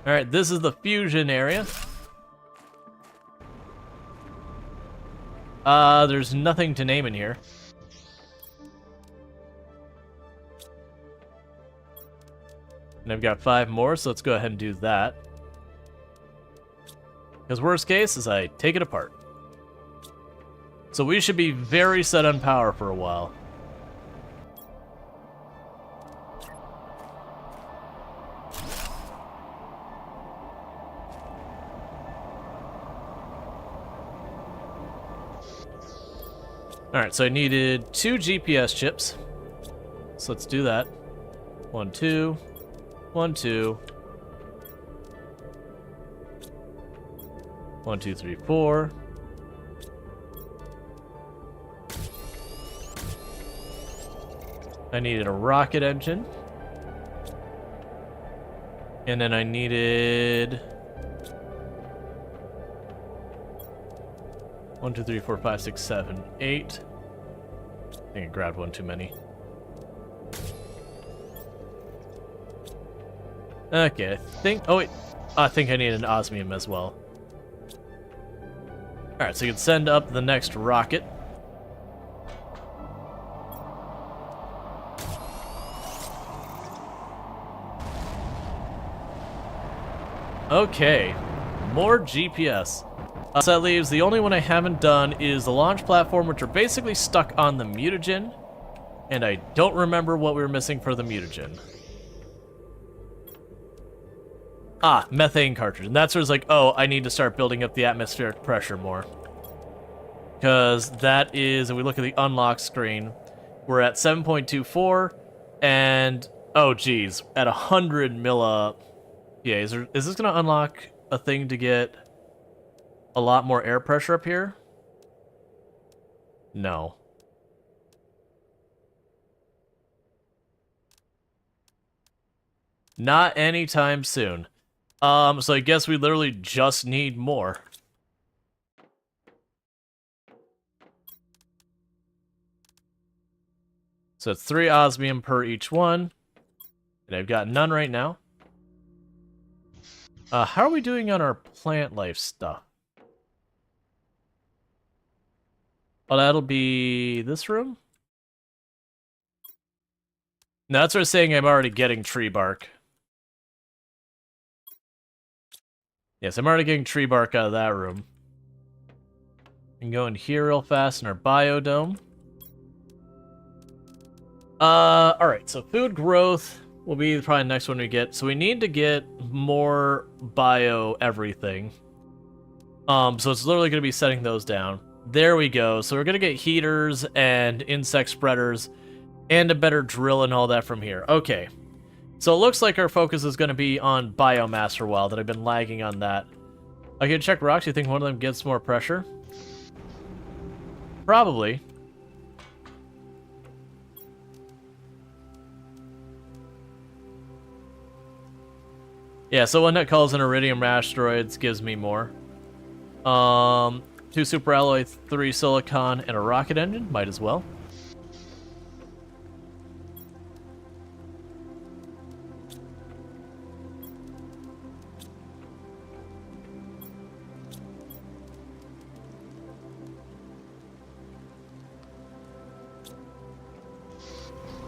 Alright, this is the fusion area. There's nothing to name in here. And I've got 5 more, so let's go ahead and do that. Because worst case is I take it apart. So we should be very set on power for a while. Alright, so I needed 2 GPS chips. So let's do that. 1, 2. 1, 2. 1, 2, 3, 4. I needed a rocket engine. And then I needed... 1, 2, 3, 4, 5, 6, 7, 8. I think I grabbed one too many. Okay, I think... Oh, wait. I think I need an osmium as well. Alright, so you can send up the next rocket. Okay, more GPS. So that leaves the only one I haven't done is the launch platform, which are basically stuck on the mutagen. And I don't remember what we were missing for the mutagen. Ah, methane cartridge. And that's where it's like, oh, I need to start building up the atmospheric pressure more. Because that is, if we look at the unlock screen, we're at 7.24, and, oh geez, at 100 milli... Yeah, is this going to unlock a thing to get a lot more air pressure up here? No. Not anytime soon. So I guess we literally just need more. So it's 3 osmium per each one. And I've got none right now. How are we doing on our plant life stuff? Oh, that'll be this room? No, that's what I'm saying. I'm already getting tree bark. Yes, I'm already getting tree bark out of that room. And go in here real fast in our biodome. Alright, so food growth will be probably the next one we get. So we need to get more bio everything. So it's literally going to be setting those down. There we go. So we're going to get heaters and insect spreaders and a better drill and all that from here. Okay. So it looks like our focus is going to be on biomass for a while, that I've been lagging on that. I can check rocks. You think one of them gets more pressure? Probably. Yeah, so one that calls in iridium asteroids gives me more. 2 super alloy, 3 silicon, and a rocket engine. Might as well.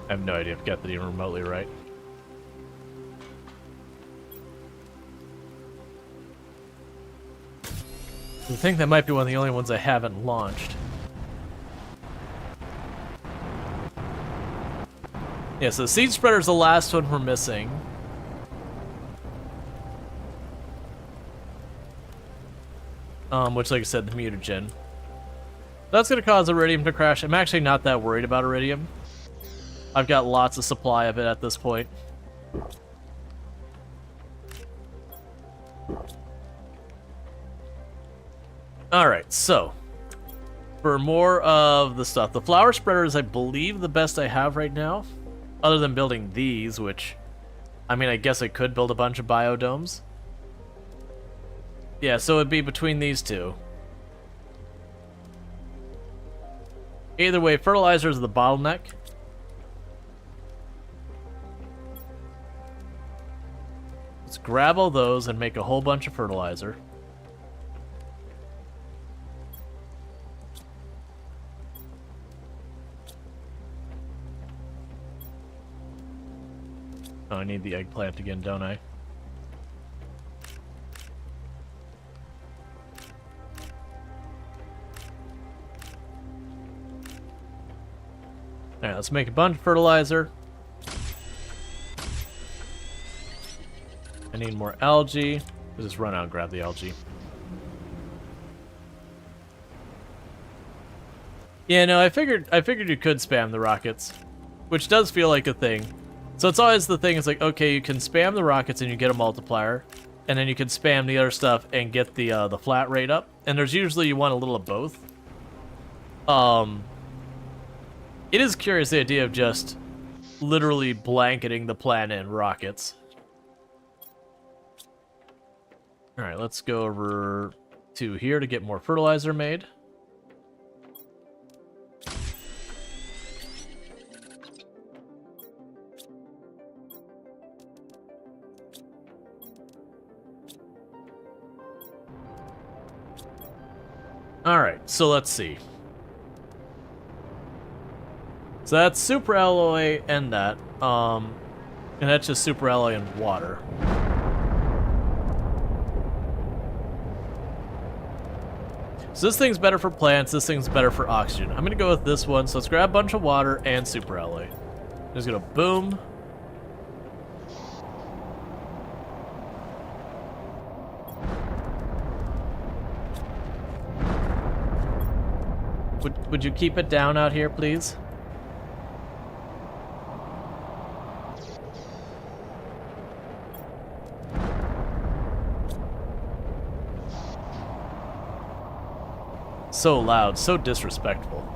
I have no idea if I got that even remotely right. I think that might be one of the only ones I haven't launched. Yeah, so the seed spreader is the last one we're missing. Which, like I said, the mutagen. That's going to cause iridium to crash. I'm actually not that worried about iridium. I've got lots of supply of it at this point. Alright, so for more of the stuff, the flower spreader is, I believe, the best I have right now. Other than building these, which, I mean, I guess I could build a bunch of biodomes. Yeah, so it'd be between these two. Either way, fertilizer is the bottleneck. Let's grab all those and make a whole bunch of fertilizer. Oh, I need the eggplant again, don't I? Alright, let's make a bunch of fertilizer. I need more algae. We'll just run out and grab the algae. Yeah, no, I figured you could spam the rockets, which does feel like a thing. So it's always the thing, it's like, okay, you can spam the rockets and you get a multiplier, and then you can spam the other stuff and get the flat rate up. And there's usually, you want a little of both. It is curious, the idea of just literally blanketing the planet in rockets. Alright, let's go over to here to get more fertilizer made. Alright, so let's see. So that's super alloy and that. And that's just super alloy and water. So this thing's better for plants, this thing's better for oxygen. I'm gonna go with this one, so let's grab a bunch of water and super alloy. Just gonna boom. Would you keep it down out here, please? So loud, so disrespectful.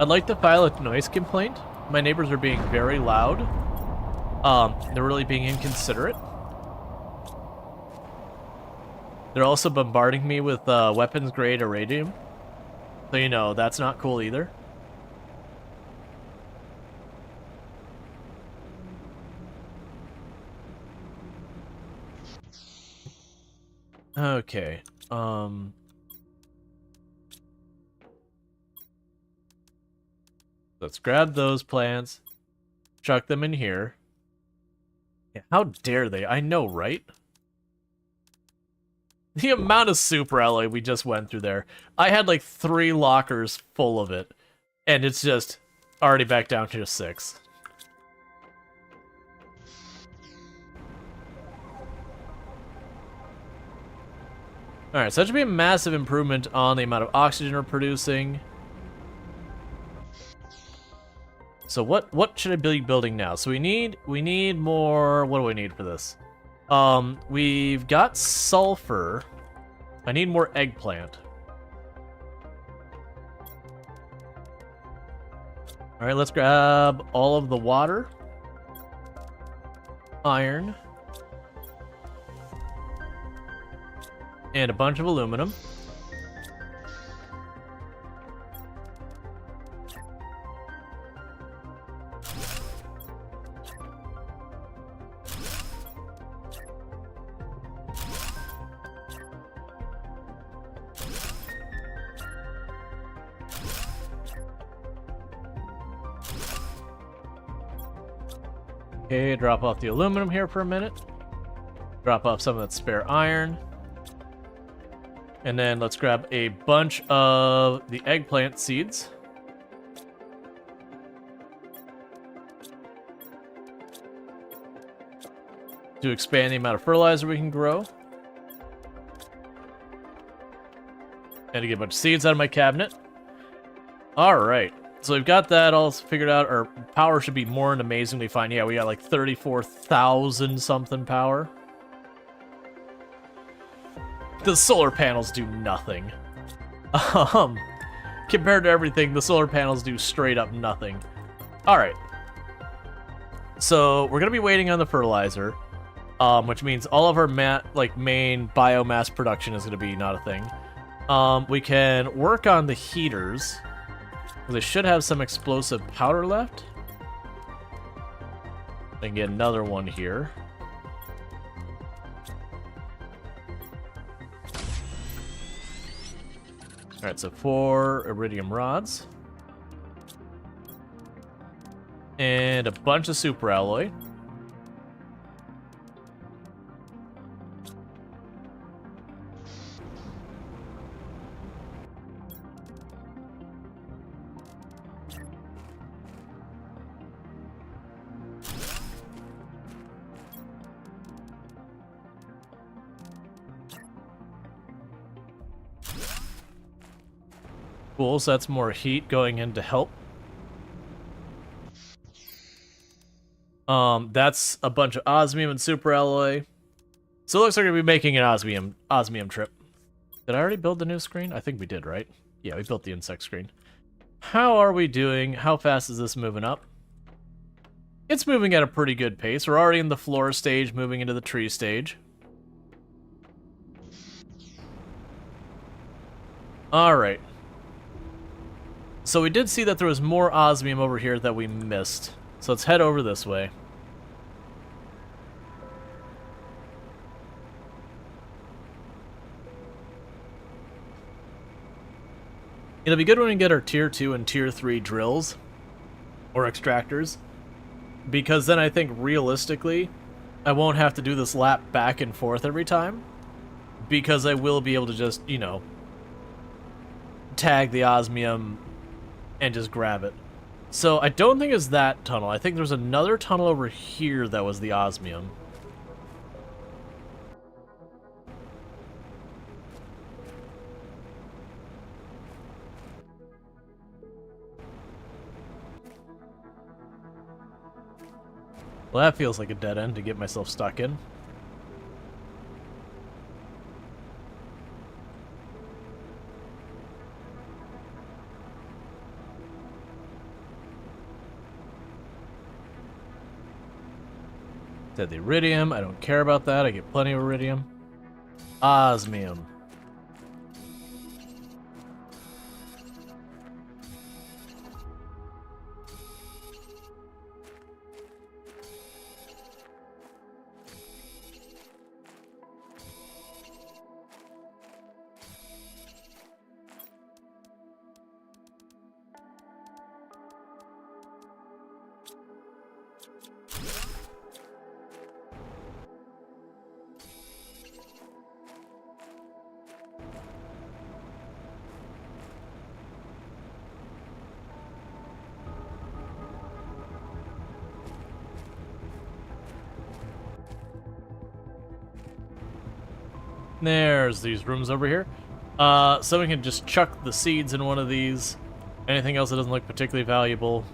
I'd like to file a noise complaint. My neighbors are being very loud. They're really being inconsiderate. They're also bombarding me with weapons-grade iridium. So, you know, that's not cool either. Okay, let's grab those plants, chuck them in here. Yeah, how dare they? I know, right? The amount of super alloy we just went through there. I had like 3 lockers full of it, and it's just already back down to just 6. Alright, so that should be a massive improvement on the amount of oxygen we're producing. So what should I be building now? So we need more. What do we need for this? We've got sulfur. I need more eggplant. All right, let's grab all of the water, iron, and a bunch of aluminum. Okay, drop off the aluminum here for a minute. Drop off some of that spare iron. And then let's grab a bunch of the eggplant seeds. To expand the amount of fertilizer we can grow. And to get a bunch of seeds out of my cabinet. Alright. So we've got that all figured out. Our power should be more than amazingly fine. Yeah, we got like 34,000 something power. The solar panels do nothing. Compared to everything, the solar panels do straight up nothing. Alright. So we're going to be waiting on the fertilizer. Which means all of our main biomass production is going to be not a thing. We can work on the heaters. They should have some explosive powder left. And get another one here. Alright, so 4 iridium rods. And a bunch of super alloy. Cool, so that's more heat going in to help. That's a bunch of osmium and super alloy. So it looks like we're going to be making an osmium trip. Did I already build the new screen? I think we did, right? Yeah, we built the insect screen. How are we doing? How fast is this moving up? It's moving at a pretty good pace. We're already in the floor stage, moving into the tree stage. Alright. So we did see that there was more osmium over here that we missed. So let's head over this way. It'll be good when we get our tier 2 and tier 3 drills. Or extractors. Because then I think realistically, I won't have to do this lap back and forth every time. Because I will be able to just, you know, tag the osmium and just grab it. So I don't think it's that tunnel. I think there's another tunnel over here that was the osmium. Well, that feels like a dead end to get myself stuck in. Said the iridium. I don't care about that. I get plenty of iridium. Osmium. There's these rooms over here. So we can just chuck the seeds in one of these. Anything else that doesn't look particularly valuable.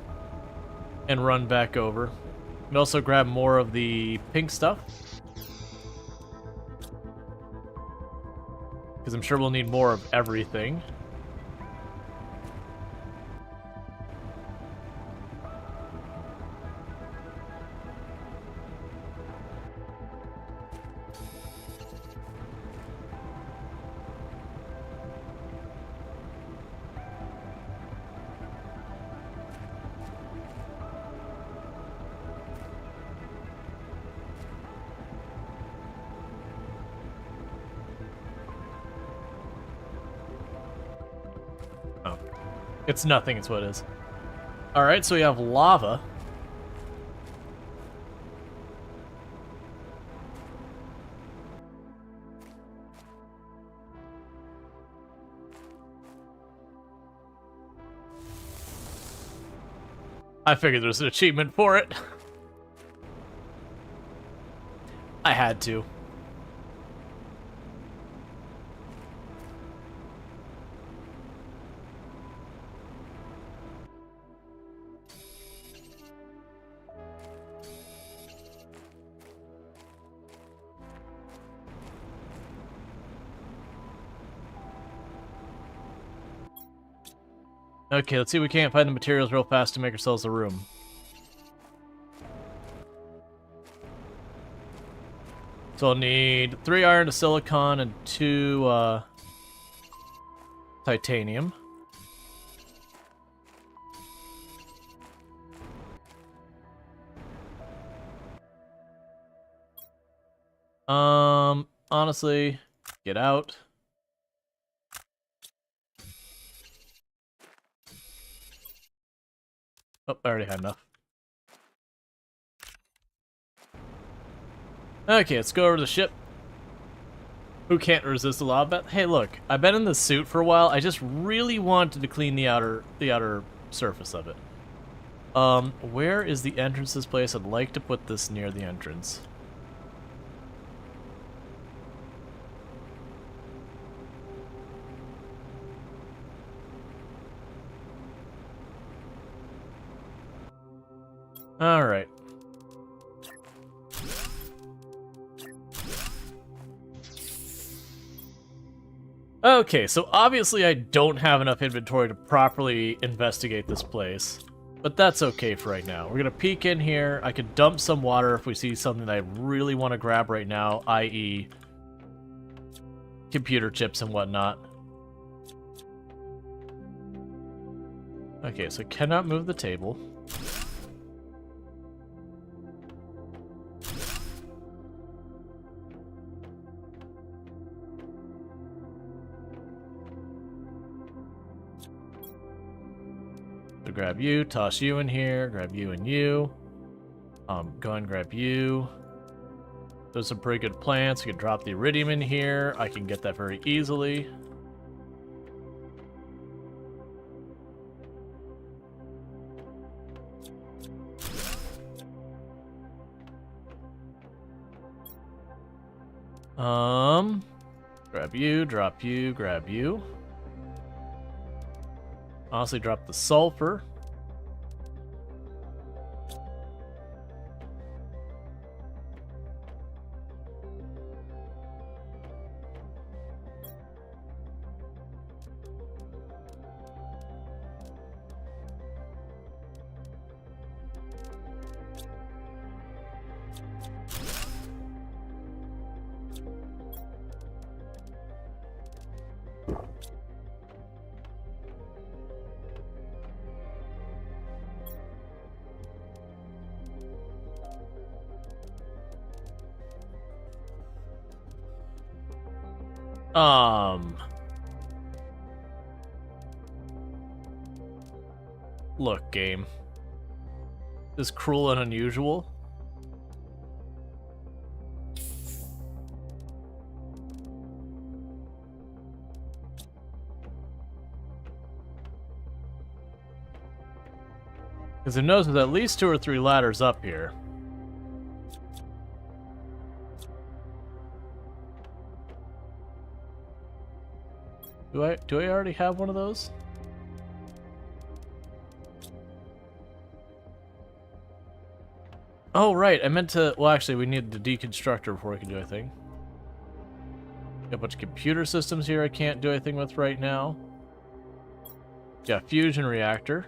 And run back over. And also grab more of the pink stuff. Because I'm sure we'll need more of everything. It's nothing, it's what it is. Alright, so we have lava. I figured there was an achievement for it. I had to. Okay, let's see if we can't find the materials real fast to make ourselves a room. So I'll need 3 iron, a silicon, and 2 titanium. Honestly, get out. Oh, I already had enough. Okay, let's go over to the ship. Who can't resist the lava? Hey, look, I've been in this suit for a while. I just really wanted to clean the outer surface of it. Where is the entrance to this place? I'd like to put this near the entrance. All right. Okay, so obviously I don't have enough inventory to properly investigate this place, but that's okay for right now. We're gonna peek in here. I could dump some water if we see something that I really want to grab right now, i.e. computer chips and whatnot. Okay, so cannot move the table. So grab you, toss you in here, grab you and you. Go and grab you. Those are pretty good plants. You can drop the iridium in here. I can get that very easily. Grab you, drop you, grab you. Honestly, drop the sulfur. Look, game. This is cruel and unusual. Because it knows there's at least 2 or 3 ladders up here. Do I already have one of those? Oh, right. I meant to... Well, actually, we need the deconstructor before we can do anything. Got a bunch of computer systems here I can't do anything with right now. Got fusion reactor.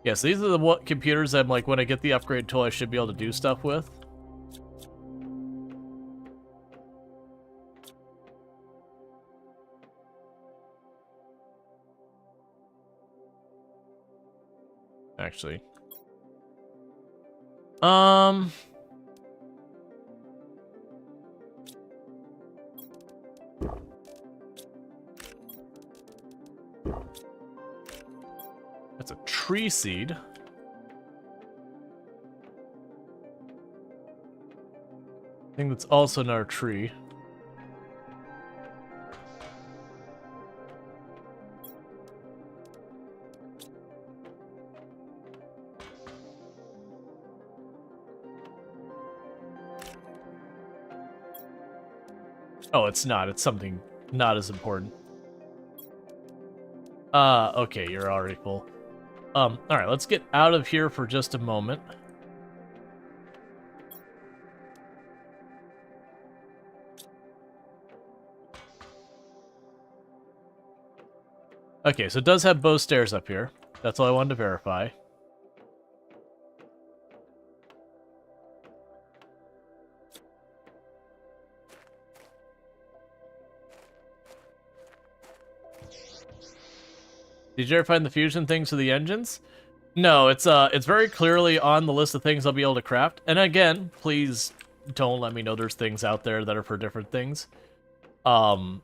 Yes, these are the computers I'm like, when I get the upgrade tool, I should be able to do stuff with. Actually. That's a tree seed. I think that's also another tree. Oh, it's not. It's something not as important. Okay, you're already full. Alright, let's get out of here for just a moment. Okay, so it does have both stairs up here. That's all I wanted to verify. Did you ever find the fusion things for the engines? No, it's very clearly on the list of things I'll be able to craft. And again, please don't let me know there's things out there that are for different things. Like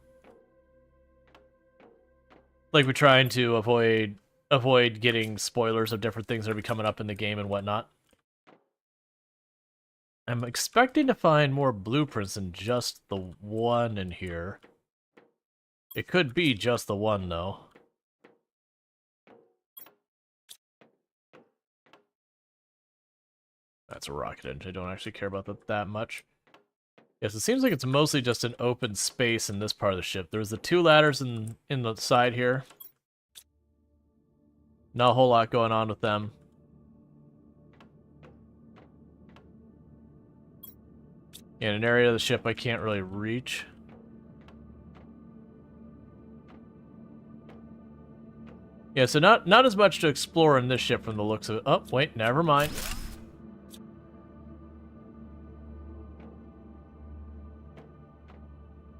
we're trying to avoid getting spoilers of different things that are be coming up in the game and whatnot. I'm expecting to find more blueprints than just the one in here. It could be just the one, though. That's a rocket engine. I don't actually care about that much. Yes, it seems like it's mostly just an open space in this part of the ship. There's the 2 ladders in the side here. Not a whole lot going on with them. In an area of the ship I can't really reach. Yeah, so not as much to explore in this ship from the looks of it. Oh, wait, never mind.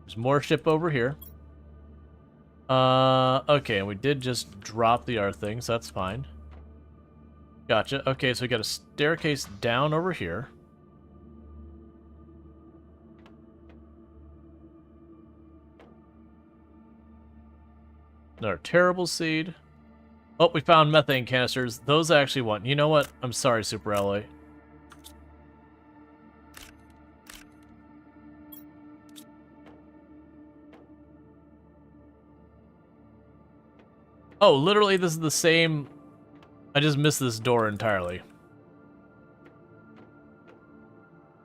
There's more ship over here. Okay, and we did just drop the R thing, so that's fine. Gotcha. Okay, so we got a staircase down over here. Another terrible seed. Oh, we found methane canisters. Those I actually want. You know what? I'm sorry, Super Alloy. Oh, literally, this is the same... I just missed this door entirely.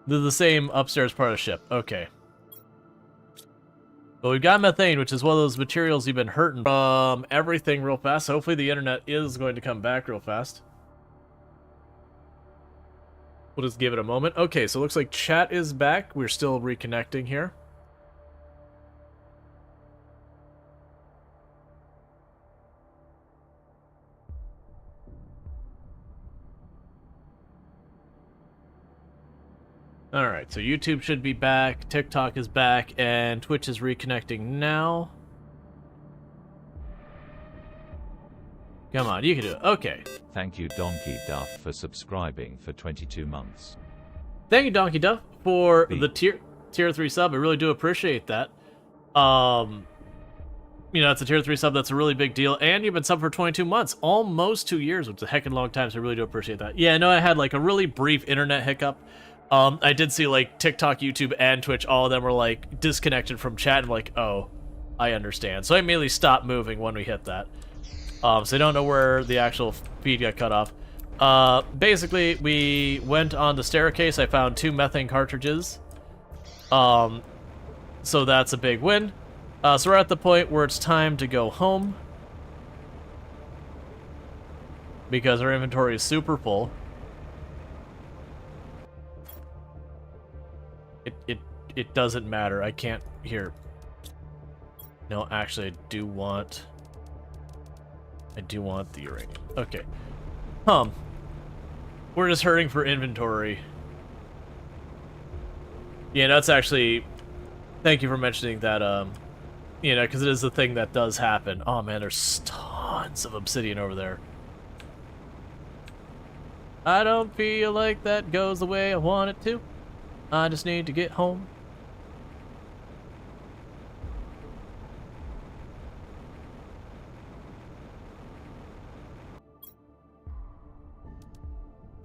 This is the same upstairs part of the ship. Okay. But we've got methane, which is one of those materials you've been hurting from everything real fast. Hopefully the internet is going to come back real fast. We'll just give it a moment. Okay, so it looks like chat is back. We're still reconnecting here. Alright, so YouTube should be back, TikTok is back, and Twitch is reconnecting now. Come on, you can do it. Okay. Thank you, Donkey Duff, for subscribing for 22 months. Thank you, Donkey Duff, for the tier 3 sub. I really do appreciate that. You know, it's a tier 3 sub. That's a really big deal. And you've been sub for 22 months, almost 2 years, which is a heckin' long time, so I really do appreciate that. Yeah, no, I had like a really brief internet hiccup. I did see like TikTok, YouTube, and Twitch, all of them were like disconnected from chat. I'm like, oh, I understand. So I immediately stopped moving when we hit that. So I don't know where the actual feed got cut off. Basically, we went on the staircase. I found 2 methane cartridges. So that's a big win. So we're at the point where it's time to go home. Because our inventory is super full. It doesn't matter. I can't hear. No, actually, I do want the uranium. Okay. We're just hurting for inventory. Yeah, that's actually... Thank you for mentioning that, you know, because it is a thing that does happen. Oh, man, there's tons of obsidian over there. I don't feel like that goes the way I want it to. I just need to get home.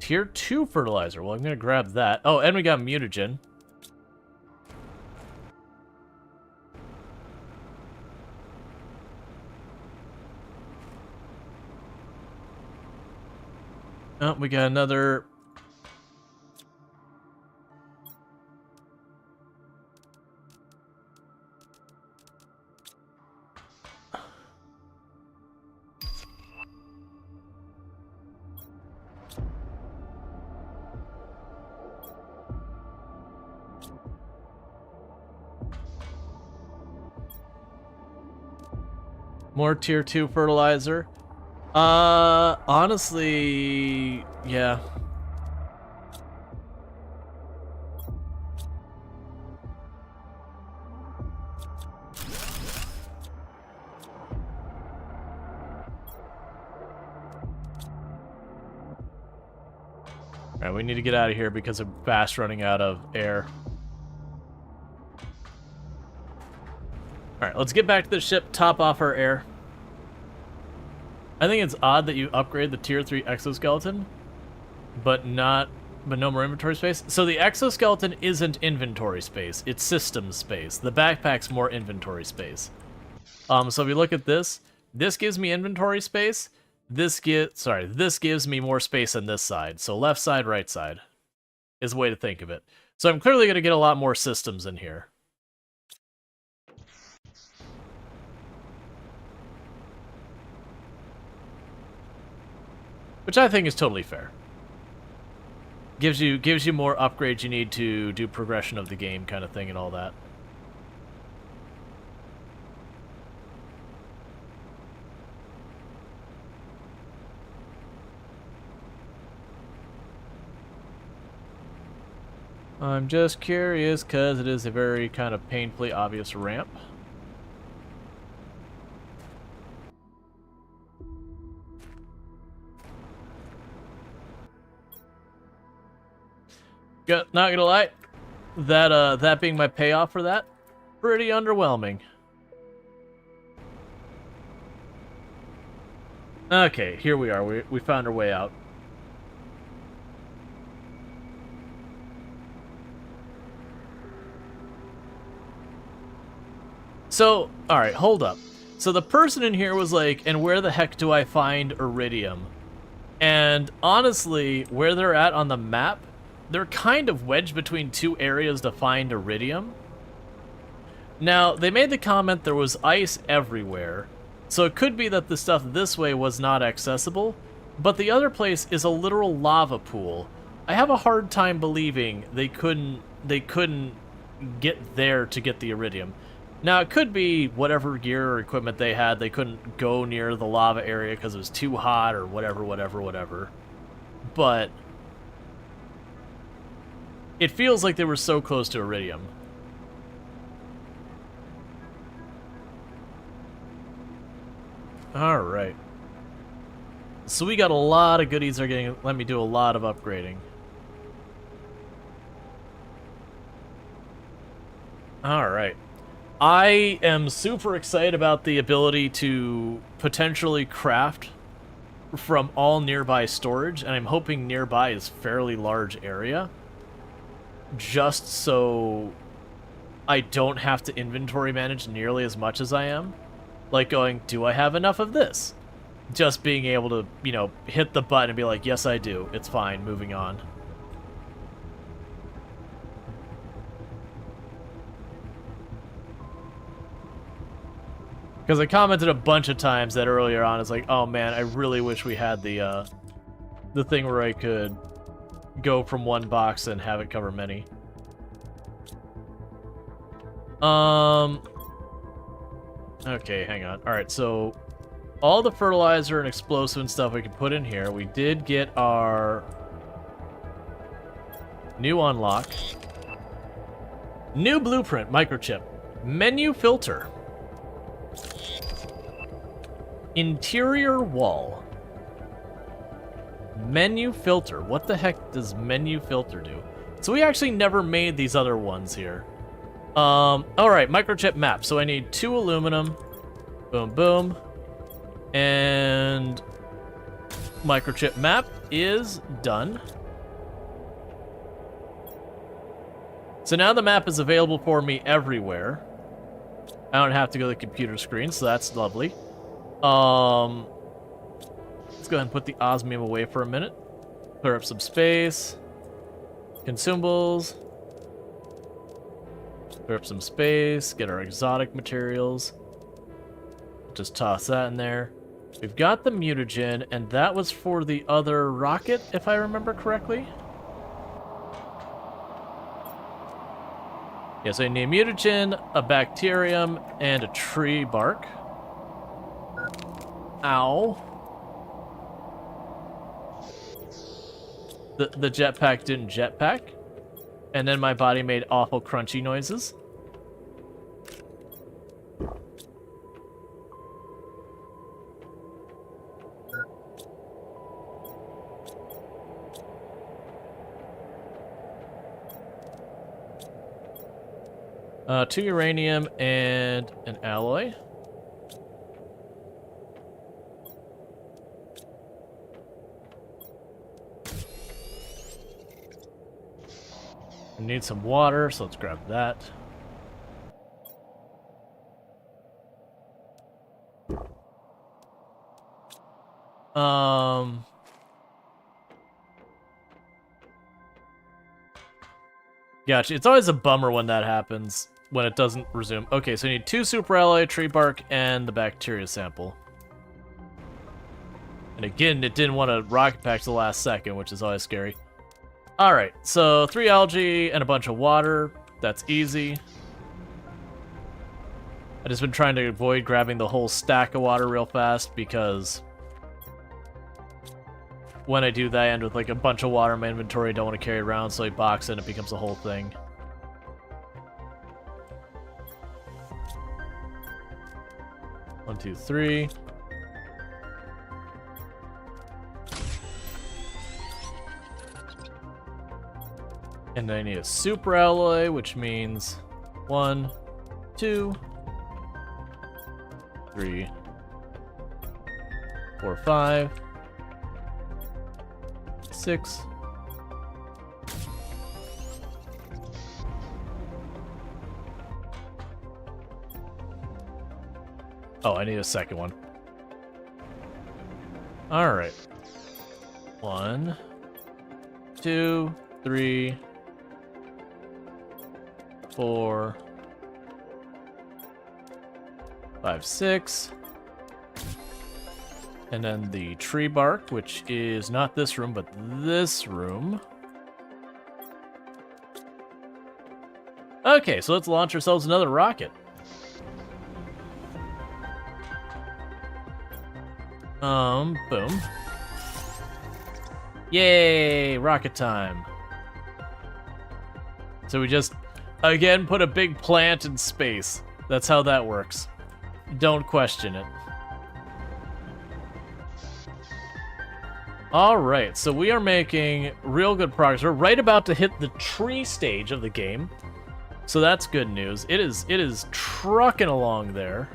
Tier 2 fertilizer. Well, I'm going to grab that. Oh, and we got mutagen. Oh, we got another... More tier 2 fertilizer. Honestly, yeah. Alright, we need to get out of here because of fast running out of air. Alright, let's get back to the ship, top off our air. I think it's odd that you upgrade the tier 3 exoskeleton, but no more inventory space. So the exoskeleton isn't inventory space, it's system space. The backpack's more inventory space. So if you look at this gives me inventory space. This gives me more space on this side. So left side, right side is the way to think of it. So I'm clearly going to get a lot more systems in here. Which I think is totally fair. Gives you more upgrades you need to do progression of the game kind of thing and all that. I'm just curious because it is a very kind of painfully obvious ramp. Not gonna lie, that being my payoff for that, pretty underwhelming. Okay, here we are. We found our way out. So, alright, hold up. So the person in here was like, and where the heck do I find iridium? And honestly, where they're at on the map, they're kind of wedged between two areas to find iridium. Now, they made the comment there was ice everywhere, so it could be that the stuff this way was not accessible, but the other place is a literal lava pool. I have a hard time believing they couldn't get there to get the iridium. Now, it could be whatever gear or equipment they had, they couldn't go near the lava area because it was too hot or whatever. But it feels like they were so close to iridium. Alright. So we got a lot of goodies that are getting, let me do a lot of upgrading. Alright. I am super excited about the ability to potentially craft from all nearby storage, and I'm hoping nearby is fairly large area. Just so I don't have to inventory manage nearly as much as I am. Like going, do I have enough of this? Just being able to, you know, hit the button and be like, yes I do, it's fine, moving on. Because I commented a bunch of times that earlier on, it's like, oh man, I really wish we had the thing where I could go from one box and have it cover many. Okay, hang on. Alright, so all the fertilizer and explosive and stuff we can put in here. We did get our new unlock. New blueprint, microchip. Menu filter. Interior wall. Menu filter. What the heck does menu filter do? So we actually never made these other ones here. Alright, microchip map. So I need 2 aluminum. Boom, boom. And microchip map is done. So now the map is available for me everywhere. I don't have to go to the computer screen, so that's lovely. Let's go ahead and put the osmium away for a minute. Clear up some space. Consumables. Clear up some space. Get our exotic materials. Just toss that in there. We've got the mutagen, and that was for the other rocket, if I remember correctly. Yes, I need a mutagen, a bacterium, and a tree bark. Ow. The jetpack didn't jetpack. And then my body made awful crunchy noises. Two uranium and an alloy. We need some water, so let's grab that. Gotcha. It's always a bummer when that happens, when it doesn't resume. Okay, so I need 2 super alloy, tree bark, and the bacteria sample. And again, it didn't want to rocket pack to the last second, which is always scary. Alright, so 3 algae and a bunch of water. That's easy. I've just been trying to avoid grabbing the whole stack of water real fast, because when I do that, I end with like a bunch of water in my inventory I don't want to carry around, so I box it and it becomes a whole thing. One, two, three. And I need a super alloy, which means 1, 2, 3, 4, 5, 6. Oh, I need a second one. All right. 1, 2, 3, 4, 5, 6. And then the tree bark, which is not this room, but this room. Okay, so let's launch ourselves another rocket. Boom. Yay, rocket time. So we just, again, put a big plant in space. That's how that works. Don't question it. Alright, so we are making real good progress. We're right about to hit the tree stage of the game. So that's good news. It is trucking along there.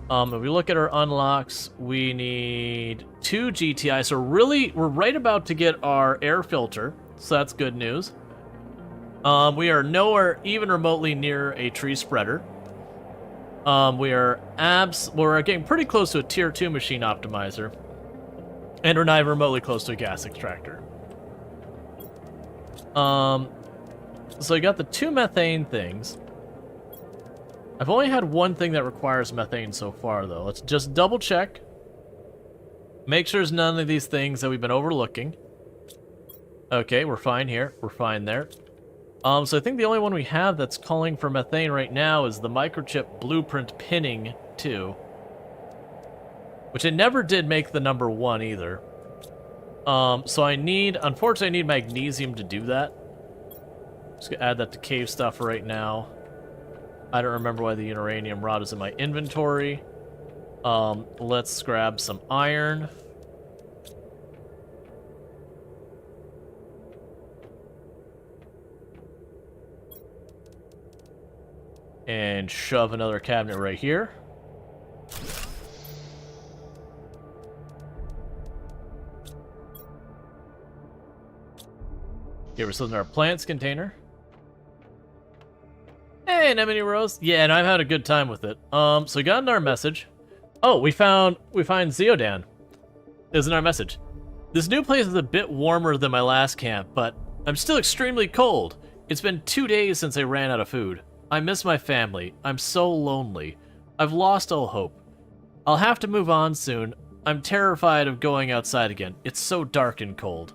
If we look at our unlocks, we need 2 GTI. So really, we're right about to get our air filter. So that's good news. We are nowhere even remotely near a tree spreader. We're getting pretty close to a tier 2 machine optimizer. And we're not even remotely close to a gas extractor. So I got the 2 methane things. I've only had 1 thing that requires methane so far, though. Let's just double check. Make sure there's none of these things that we've been overlooking. Okay, we're fine here. We're fine there. So I think the only one we have that's calling for methane right now is the microchip blueprint pinning 2. Which it never did make the number 1 either. So unfortunately I need magnesium to do that. Just gonna add that to cave stuff right now. I don't remember why the uranium rod is in my inventory. Let's grab some iron. And shove another cabinet right here. Okay, we're still in our plants container. Hey, Anemone Rose. Yeah, and I've had a good time with it. So we got another message. Oh, we find Zeodan. Is in our message. This new place is a bit warmer than my last camp, but I'm still extremely cold. It's been 2 days since I ran out of food. I miss my family. I'm so lonely. I've lost all hope. I'll have to move on soon. I'm terrified of going outside again. It's so dark and cold.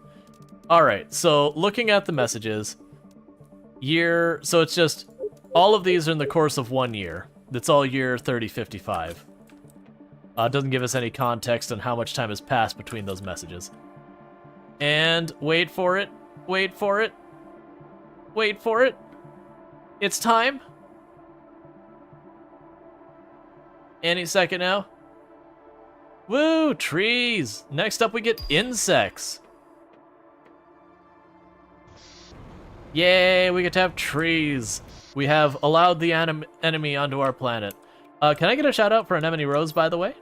Alright, so looking at the messages, so it's just, all of these are in the course of 1 year. That's all year 3055. Doesn't give us any context on how much time has passed between those messages. And wait for it, wait for it, wait for it. It's time. Any second now. Woo, trees. Next up we get insects. Yay, we get to have trees. We have allowed the enemy onto our planet. Can I get a shout out for Anemone Rose, by the way?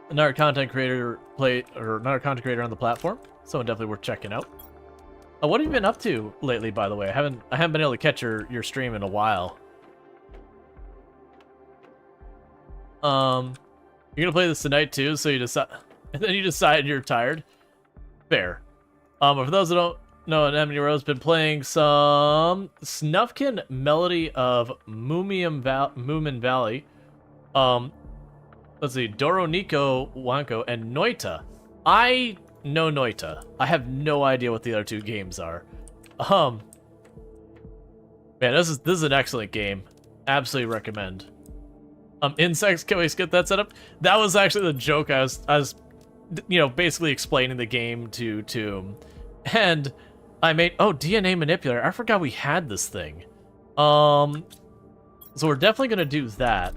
Another content creator on the platform. Someone definitely worth checking out. What have you been up to lately, by the way? I haven't been able to catch your stream in a while. You're gonna play this tonight too, so you decide, and then you decide you're tired. Fair. For those that don't know, Anemone Rose been playing some Snufkin Melody of Moomin Valley. Let's see, Doronico Wanko and Noita. I know Noita. I have no idea what the other two games are. Man, this is an excellent game. Absolutely recommend. Insects, can we skip that setup? That was actually the joke I was basically explaining the game to and I made, DNA manipulator. I forgot we had this thing. So we're definitely gonna do that.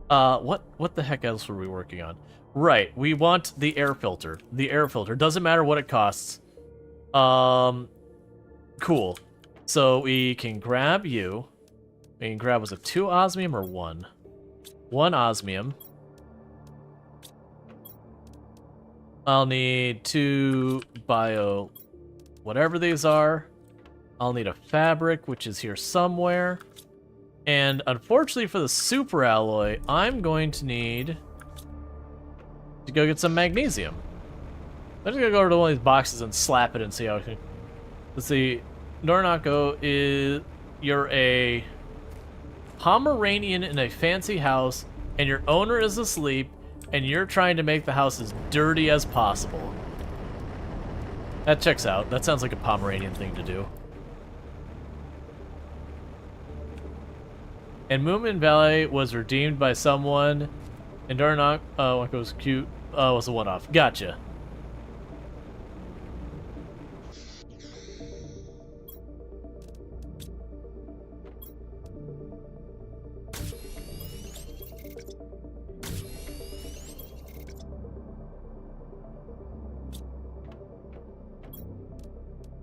What the heck else were we working on? Right, we want the air filter. The air filter, doesn't matter what it costs. Cool. So we can grab you. We can grab, was it 2 osmium or 1? 1 osmium. I'll need 2 bio, whatever these are. I'll need a fabric, which is here somewhere. And unfortunately for the super alloy, I'm going to need to go get some magnesium. I'm just gonna go over to one of these boxes and slap it and see how it can. Let's see. Nornako, you're a Pomeranian in a fancy house, and your owner is asleep, and you're trying to make the house as dirty as possible. That checks out. That sounds like a Pomeranian thing to do. And Moomin Valley was redeemed by someone, and Darnak, it was cute, was a one-off. Gotcha.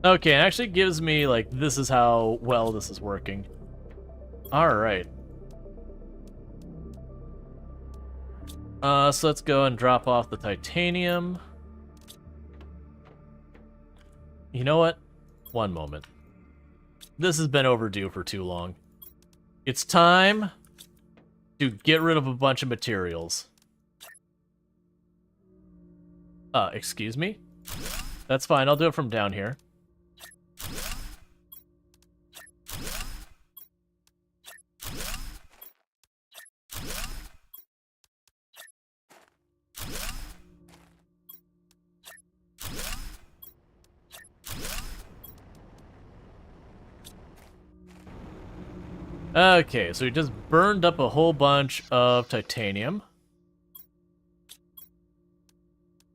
Okay, it actually gives me, like, this is how well this is working. Alright. So let's go and drop off the titanium. You know what? One moment. This has been overdue for too long. It's time to get rid of a bunch of materials. Excuse me? That's fine, I'll do it from down here. Okay, so we just burned up a whole bunch of titanium.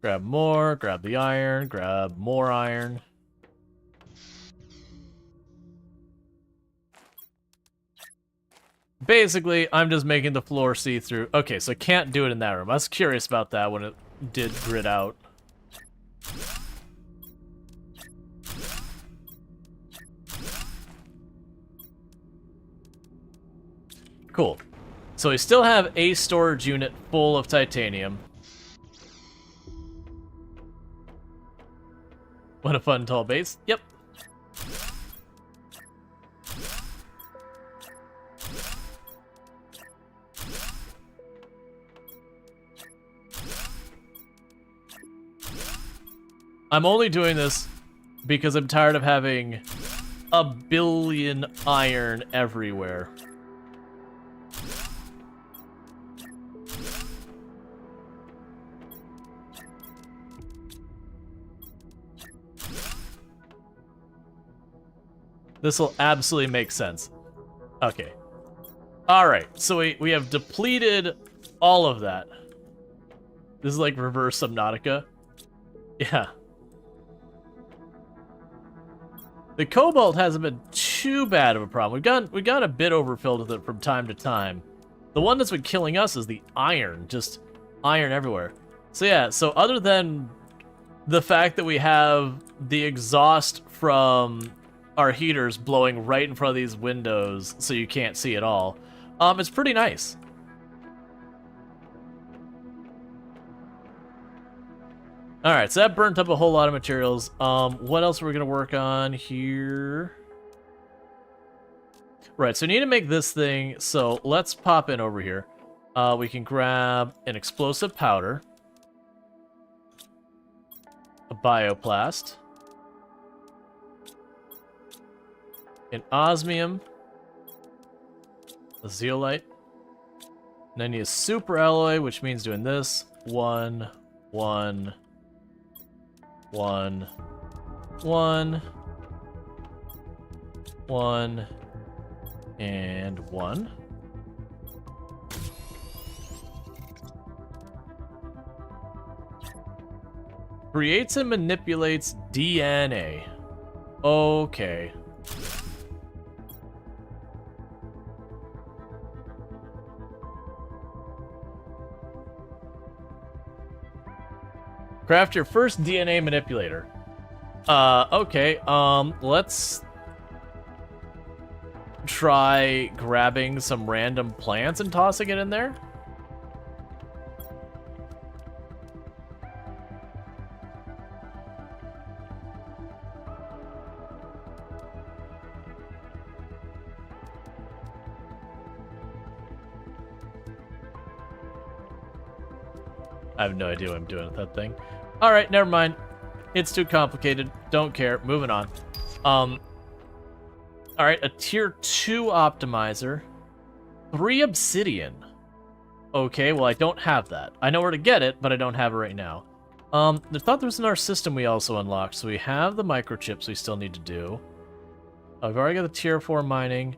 Grab more, grab the iron, grab more iron. Basically, I'm just making the floor see-through. Okay, so I can't do it in that room. I was curious about that when it did grid out. Cool. So we still have a storage unit full of titanium. What a fun tall base. Yep. I'm only doing this because I'm tired of having a billion iron everywhere. This will absolutely make sense. Okay. Alright, so we have depleted all of that. This is like reverse Subnautica. Yeah. The cobalt hasn't been too bad of a problem. We've got a bit overfilled with it from time to time. The one that's been killing us is the iron. Just iron everywhere. So yeah, so other than the fact that we have the exhaust from our heaters blowing right in front of these windows so you can't see it all, it's pretty nice. Alright, so that burnt up a whole lot of materials. What else are we going to work on here? Right, so we need to make this thing, so let's pop in over here. We can grab an explosive powder, a bioplast, an osmium, a zeolite, and then you need a super alloy, which means doing this. 1, 1, 1, 1, 1, and 1. Creates and manipulates DNA. Okay. Craft your first DNA manipulator. Okay, let's try grabbing some random plants and tossing it in there. I have no idea what I'm doing with that thing. Alright, never mind. It's too complicated. Don't care. Moving on. Alright, a tier 2 optimizer. 3 obsidian. Okay, well I don't have that. I know where to get it, but I don't have it right now. I thought there was in our system we also unlocked. So we have the microchips we still need to do. I've already got the tier 4 mining.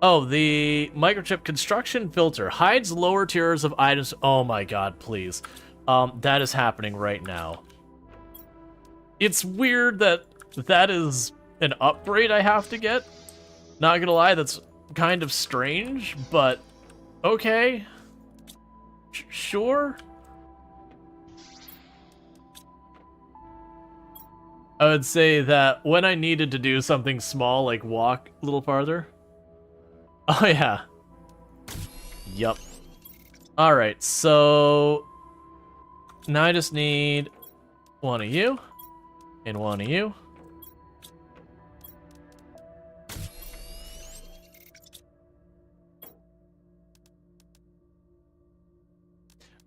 Oh, the microchip construction filter hides lower tiers of items. Oh my god, please. That is happening right now. It's weird that that is an upgrade I have to get. Not gonna lie, that's kind of strange, but okay. Sure. I would say that when I needed to do something small, like walk a little farther. Oh yeah. Yup. Alright, so now I just need one of you and one of you.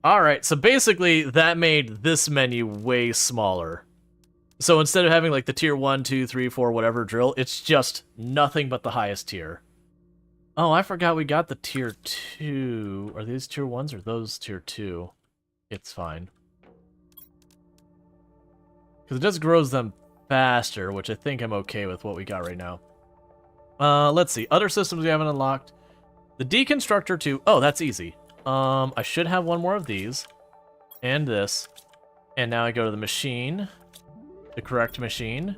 Alright, so basically that made this menu way smaller. So instead of having like the tier 1, 2, 3, 4, whatever drill, it's just nothing but the highest tier. Oh, I forgot we got the tier 2. Are these tier 1s or those tier 2? It's fine. Because it just grows them faster, which I think I'm okay with what we got right now. Let's see. Other systems we haven't unlocked. The Deconstructor 2. Oh, that's easy. I should have one more of these. And this. And now I go to the machine. The correct machine.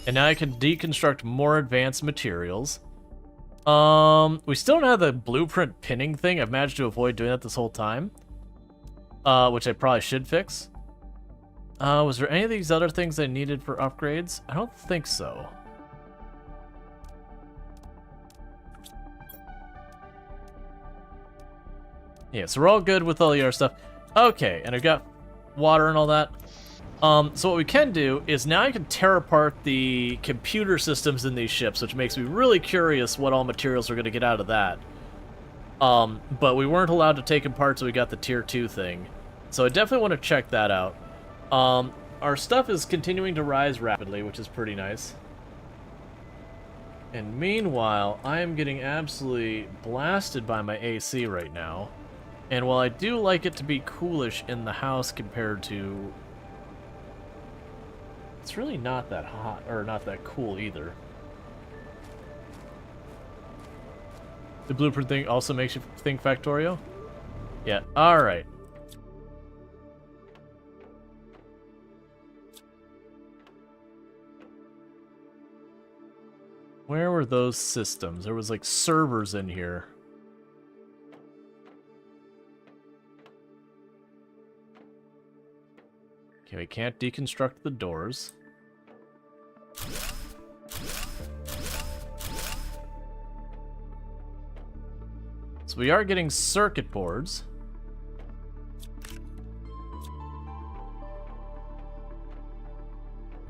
And now I can deconstruct more advanced materials. We still don't have the blueprint pinning thing. I've managed to avoid doing that this whole time. Which I probably should fix. Was there any of these other things I needed for upgrades? I don't think so. Yeah, so we're all good with all the other stuff. Okay, and I've got water and all that. So what we can do is now I can tear apart the computer systems in these ships, which makes me really curious what all materials we're going to get out of that. But we weren't allowed to take them apart, so we got the tier 2 thing. So I definitely want to check that out. our stuff is continuing to rise rapidly, which is pretty nice. And meanwhile, I am getting absolutely blasted by my AC right now. And while I do like it to be coolish in the house compared to... It's really not that hot, or not that cool either. The blueprint thing also makes you think Factorio? Yeah, alright. Where were those systems? There was like servers in here. Okay, we can't deconstruct the doors. So we are getting circuit boards.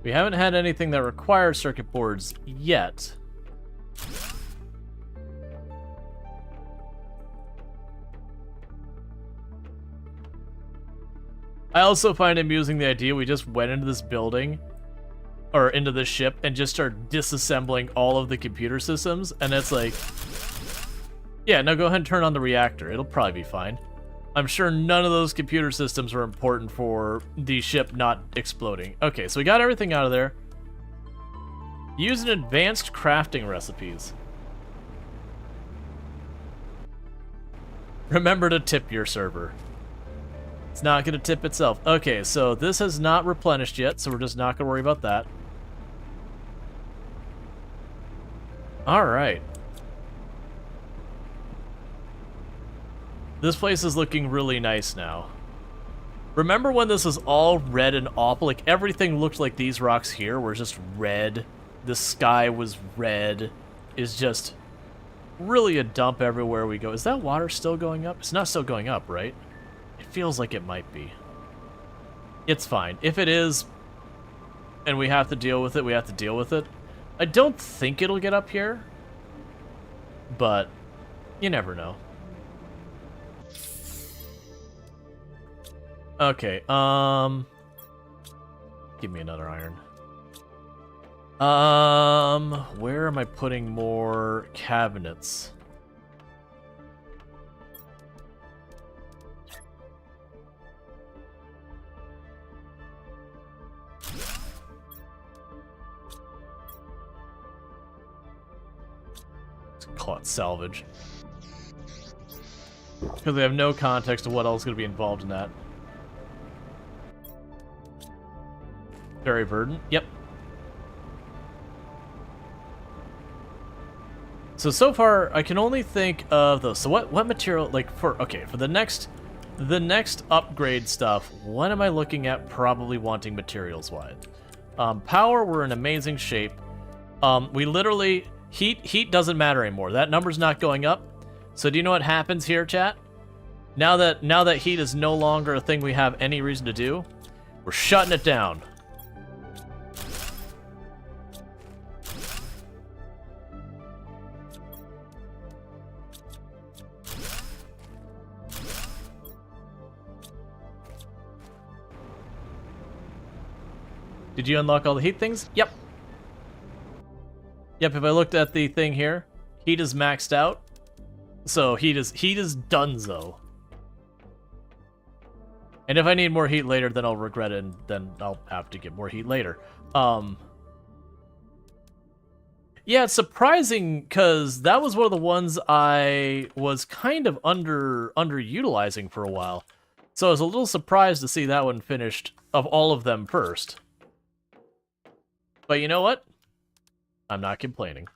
We haven't had anything that requires circuit boards yet. I also find amusing the idea we just went into this building, or into this ship, and just started disassembling all of the computer systems, and it's like, yeah, no, go ahead and turn on the reactor. It'll probably be fine. I'm sure none of those computer systems are important for the ship not exploding. Okay, so we got everything out of there. Use an advanced crafting recipes. Remember to tip your server. It's not going to tip itself. Okay, so this has not replenished yet, so we're just not going to worry about that. Alright. This place is looking really nice now. Remember when this was all red and awful? Like, everything looked like these rocks here were just red. The sky was red. It's just really a dump everywhere we go. Is that water still going up? It's not still going up, right? It feels like it might be. It's fine. If it is, and we have to deal with it, we have to deal with it. I don't think it'll get up here, but you never know. Okay, give me another iron. Where am I putting more cabinets? Let's call it salvage. Because we have no context of what else is going to be involved in that. Very verdant. Yep. So far, I can only think of those. So what material, like, for the next upgrade stuff, what am I looking at probably wanting materials-wise? Power, we're in amazing shape. We literally, heat doesn't matter anymore. That number's not going up. So do you know what happens here, chat? Now that heat is no longer a thing we have any reason to do, we're shutting it down. Did you unlock all the heat things? Yep. Yep, if I looked at the thing here, heat is maxed out. So heat is donezo. And if I need more heat later, then I'll regret it, and then I'll have to get more heat later. Yeah, it's surprising, because that was one of the ones I was kind of underutilizing for a while. So I was a little surprised to see that one finished, of all of them, first. But you know what? I'm not complaining.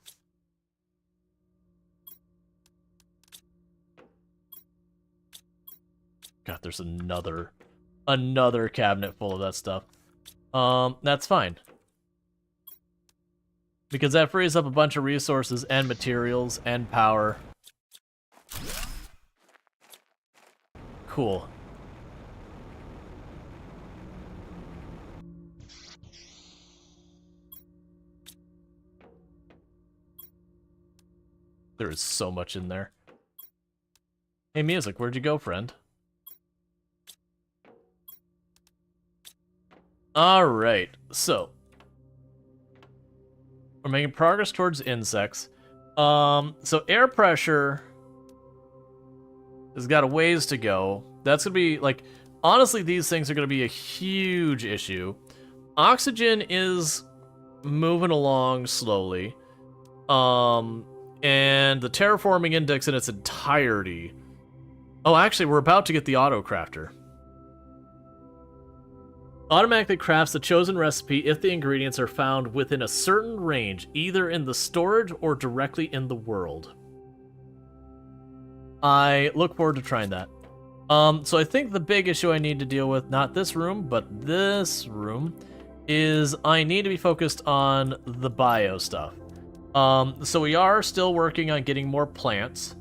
God, there's another cabinet full of that stuff. That's fine. Because that frees up a bunch of resources and materials and power. Cool. There is so much in there. Hey, music, where'd you go, friend? Alright, so. We're making progress towards insects. So air pressure has got a ways to go. That's going to be, like, honestly, these things are going to be a huge issue. Oxygen is moving along slowly. And the terraforming index in its entirety. Oh, actually, we're about to get the auto crafter. Automatically crafts the chosen recipe if the ingredients are found within a certain range, either in the storage or directly in the world. I look forward to trying that. So I think the big issue I need to deal with, not this room, but this room, is I need to be focused on the bio stuff. So we are still working on getting more plants.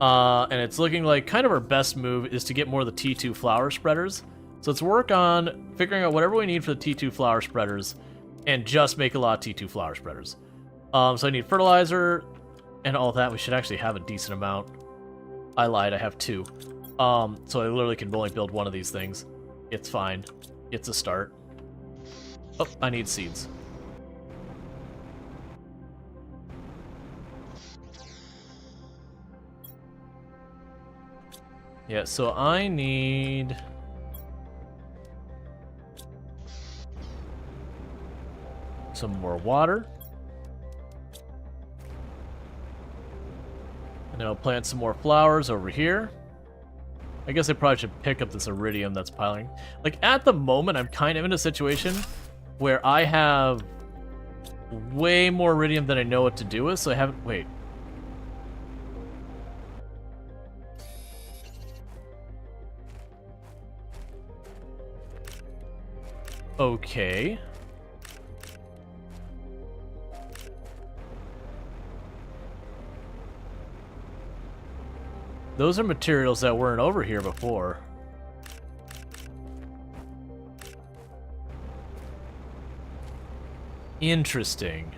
And it's looking like kind of our best move is to get more of the T2 flower spreaders. So let's work on figuring out whatever we need for the T2 flower spreaders and just make a lot of T2 flower spreaders. So I need fertilizer and all that. We should actually have a decent amount. I lied, I have 2. So I literally can only build one of these things. It's fine. It's a start. Oh, I need seeds. Yeah, so I need... some more water. And then I'll plant some more flowers over here. I guess I probably should pick up this iridium that's piling. Like, at the moment, I'm kind of in a situation where I have way more iridium than I know what to do with, so I haven't... Wait. Okay. Those are materials that weren't over here before. Interesting.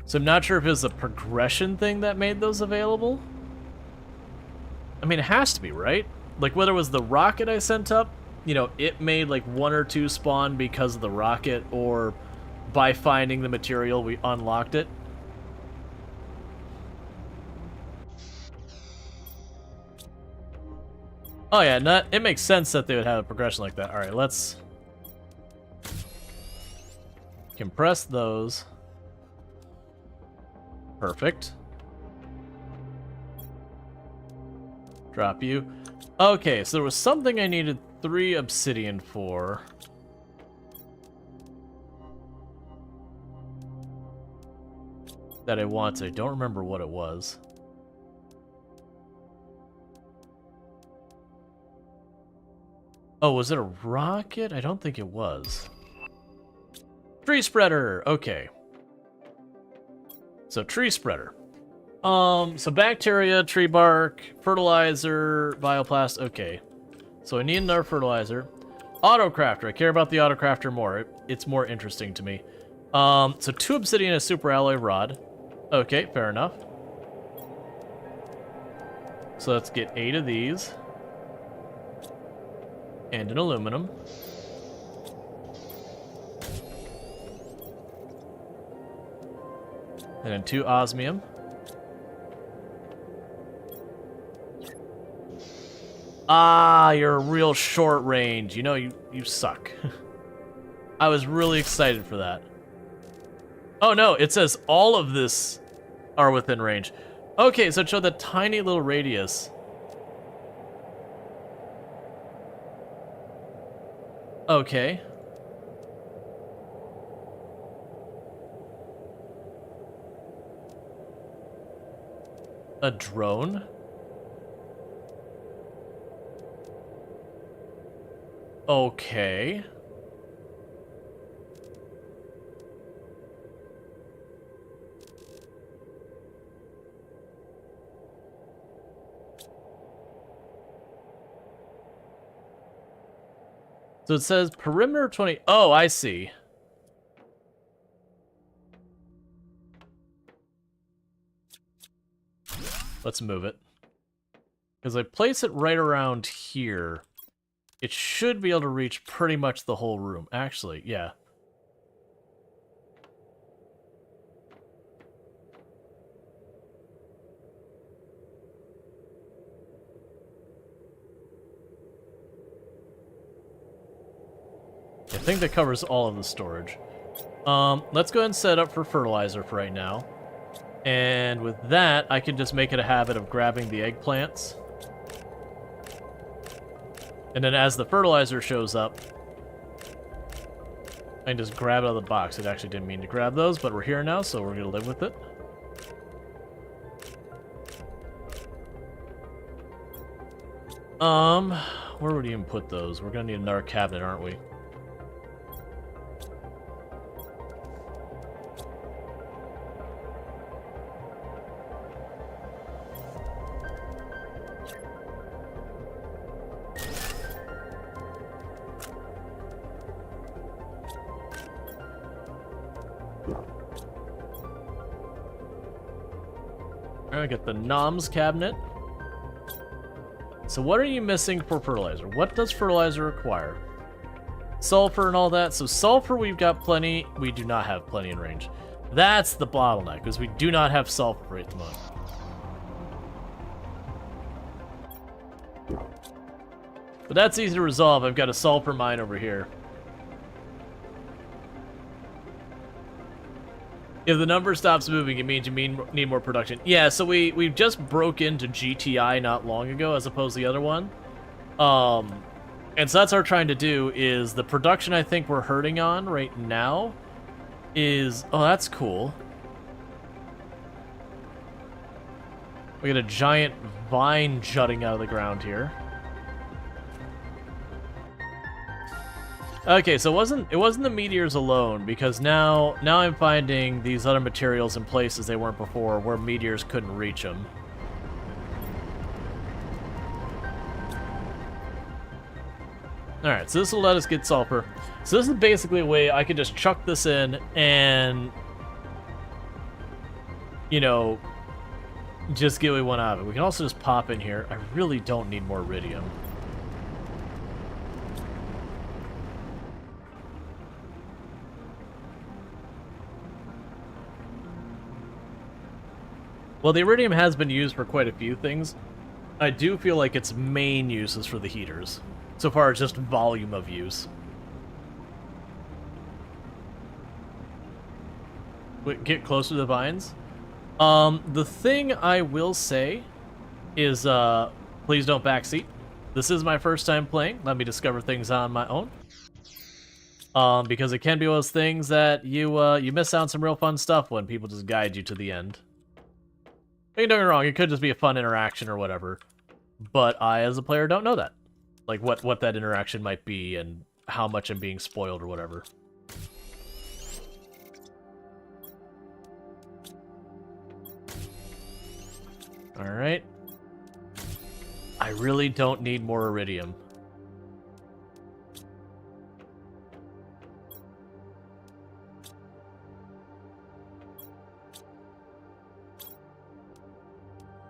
So I'm not sure if it was a progression thing that made those available. I mean, it has to be, right? Like, whether it was the rocket I sent up, you know, it made like 1 or 2 spawn because of the rocket, or by finding the material we unlocked it. Oh yeah, it makes sense that they would have a progression like that. Alright, let's compress those. Perfect. Drop you. Okay, so there was something I needed 3 obsidian for. That I wanted. I don't remember what it was. Oh, was it a rocket? I don't think it was. Tree spreader! Okay. So, tree spreader. So bacteria, tree bark, fertilizer, bioplast, okay. So I need another fertilizer. Autocrafter, I care about the autocrafter more. It's more interesting to me. So 2 obsidian, a super alloy rod. Okay, fair enough. So let's get 8 of these. And an aluminum. And then 2 osmium. Ah, you're a real short range. You know, you suck. I was really excited for that. Oh no, it says all of this are within range. Okay, so it showed that tiny little radius. Okay. A drone? Okay. So it says perimeter 20. Oh, I see. Let's move it. Because I place it right around here. it should be able to reach pretty much the whole room. Actually, yeah. I think that covers all of the storage. Let's go ahead and set up for fertilizer for right now. And with that, I can just make it a habit of grabbing the eggplants. And then as the fertilizer shows up, I can just grab it out of the box. It actually didn't mean to grab those, but we're here now, so we're going to live with it. Where would you even put those? We're going to need another cabinet, aren't we? I get the noms cabinet. So what are you missing for fertilizer? What does fertilizer require? Sulfur and all that. So sulfur we've got plenty. We do not have plenty in range. That's the bottleneck, because we do not have sulfur right at the moment. But that's easy to resolve. I've got a sulfur mine over here. If the number stops moving, it means you need more production. Yeah, so we just broke into GTI not long ago as opposed to the other one. And so that's what we're trying to do is the production I think we're hurting on right now is... Oh, that's cool. We got a giant vine jutting out of the ground here. Okay, so it wasn't the meteors alone, because now I'm finding these other materials in places they weren't before, where meteors couldn't reach them. Alright, so this will let us get sulfur. So this is basically a way I could just chuck this in and, you know, just get what we want out of it. We can also just pop in here. I really don't need more iridium. Well, the iridium has been used for quite a few things. I do feel like its main use is for the heaters, so far as just volume of use. Wait, get closer to the vines. The thing I will say is, please don't backseat. This is my first time playing. Let me discover things on my own. Because it can be one of those things that you miss out on some real fun stuff when people just guide you to the end. Don't get me wrong, it could just be a fun interaction or whatever, but I, as a player, don't know that. Like, what that interaction might be and how much I'm being spoiled or whatever. Alright. I really don't need more iridium.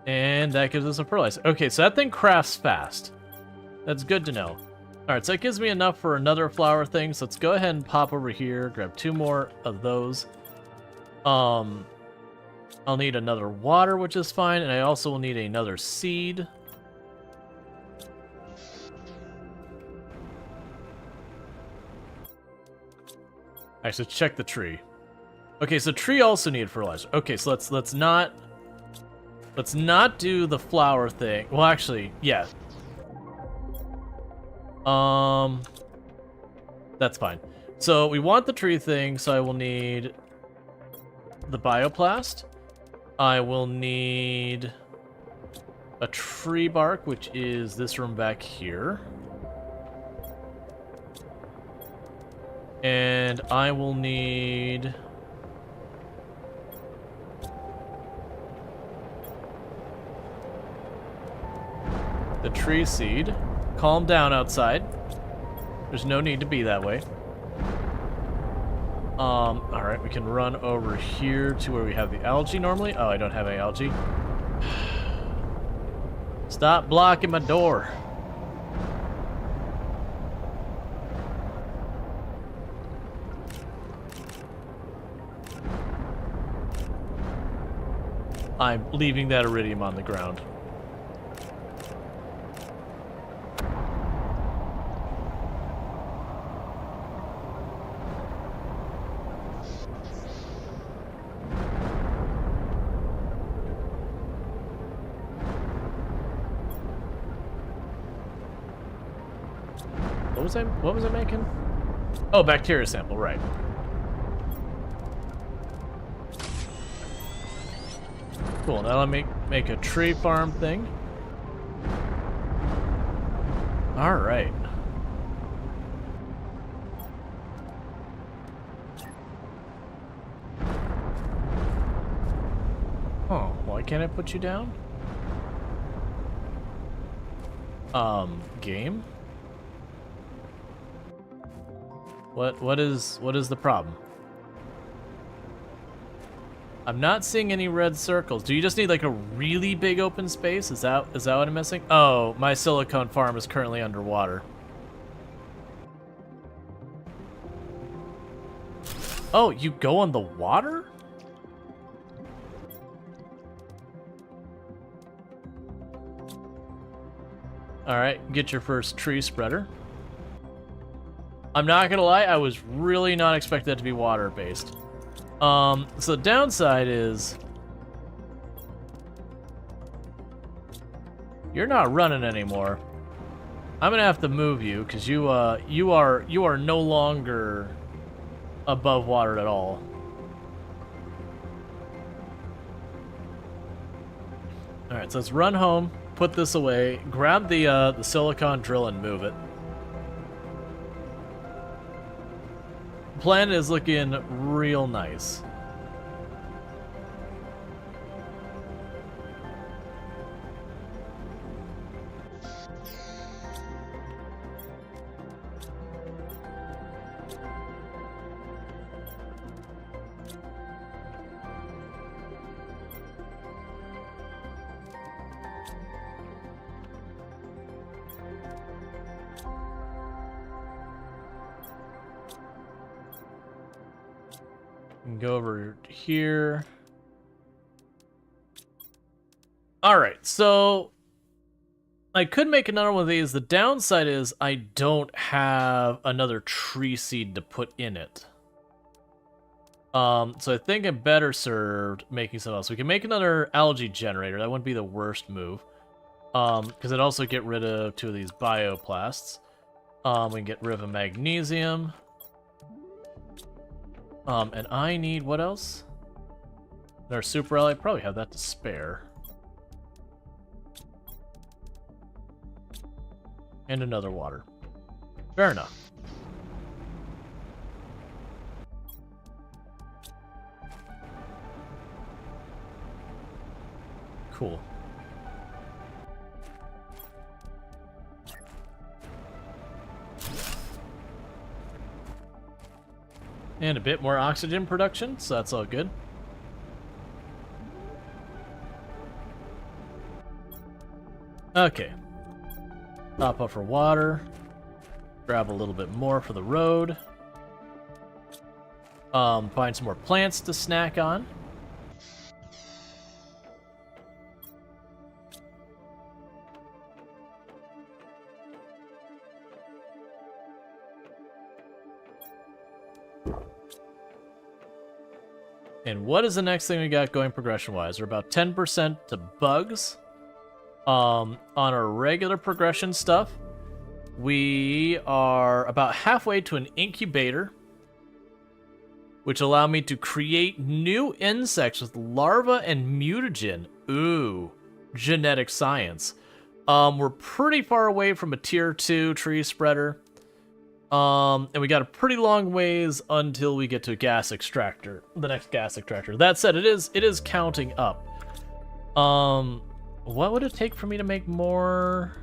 And that gives us a fertilizer. Okay, so that thing crafts fast. That's good to know. Alright, so that gives me enough for another flower thing. So let's go ahead and pop over here, grab 2 more of those. I'll need another water, which is fine, and I also will need another seed. Actually, check the tree. Okay, so tree also needed fertilizer. Okay, so let's not do the flower thing. Well, actually, yeah. That's fine. So we want the tree thing, so I will need the bioplast. I will need a tree bark, which is this room back here. And I will need... the tree seed. Calm down outside. There's no need to be that way. Alright, we can run over here to where we have the algae normally. Oh, I don't have any algae. Stop blocking my door. I'm leaving that iridium on the ground. What was I making? Oh, bacteria sample, right. Cool, now let me make a tree farm thing. Alright. Oh, why can't I put you down? Game? What is the problem? I'm not seeing any red circles. Do you just need like a really big open space? Is that what I'm missing? Oh, my silicone farm is currently underwater. Oh, you go on the water? Alright, get your first tree spreader. I'm not gonna lie, I was really not expecting that to be water-based. So the downside is you're not running anymore. I'm gonna have to move you because you are no longer above water at all. All right, so let's run home, put this away, grab the silicon drill and move it. Planet is looking real nice. Go over here. All right, so I could make another one of these. The downside is I don't have another tree seed to put in it. So I think I'm better served making something else. We can make another algae generator. That wouldn't be the worst move. Because it'd also get rid of 2 of these bioplasts. We can get rid of a magnesium. And I need what else? Our super ally, probably have that to spare. And another water. Fair enough. Cool. And a bit more oxygen production, so that's all good. Okay. Top up for water. Grab a little bit more for the road. Find some more plants to snack on. And what is the next thing we got going progression-wise? We're about 10% to bugs. On our regular progression stuff, we are about halfway to an incubator, which allow me to create new insects with larvae and mutagen. Ooh, genetic science. We're pretty far away from a tier 2 tree spreader. And we got a pretty long ways until we get to a gas extractor, the next gas extractor. That said, it is counting up. What would it take for me to make more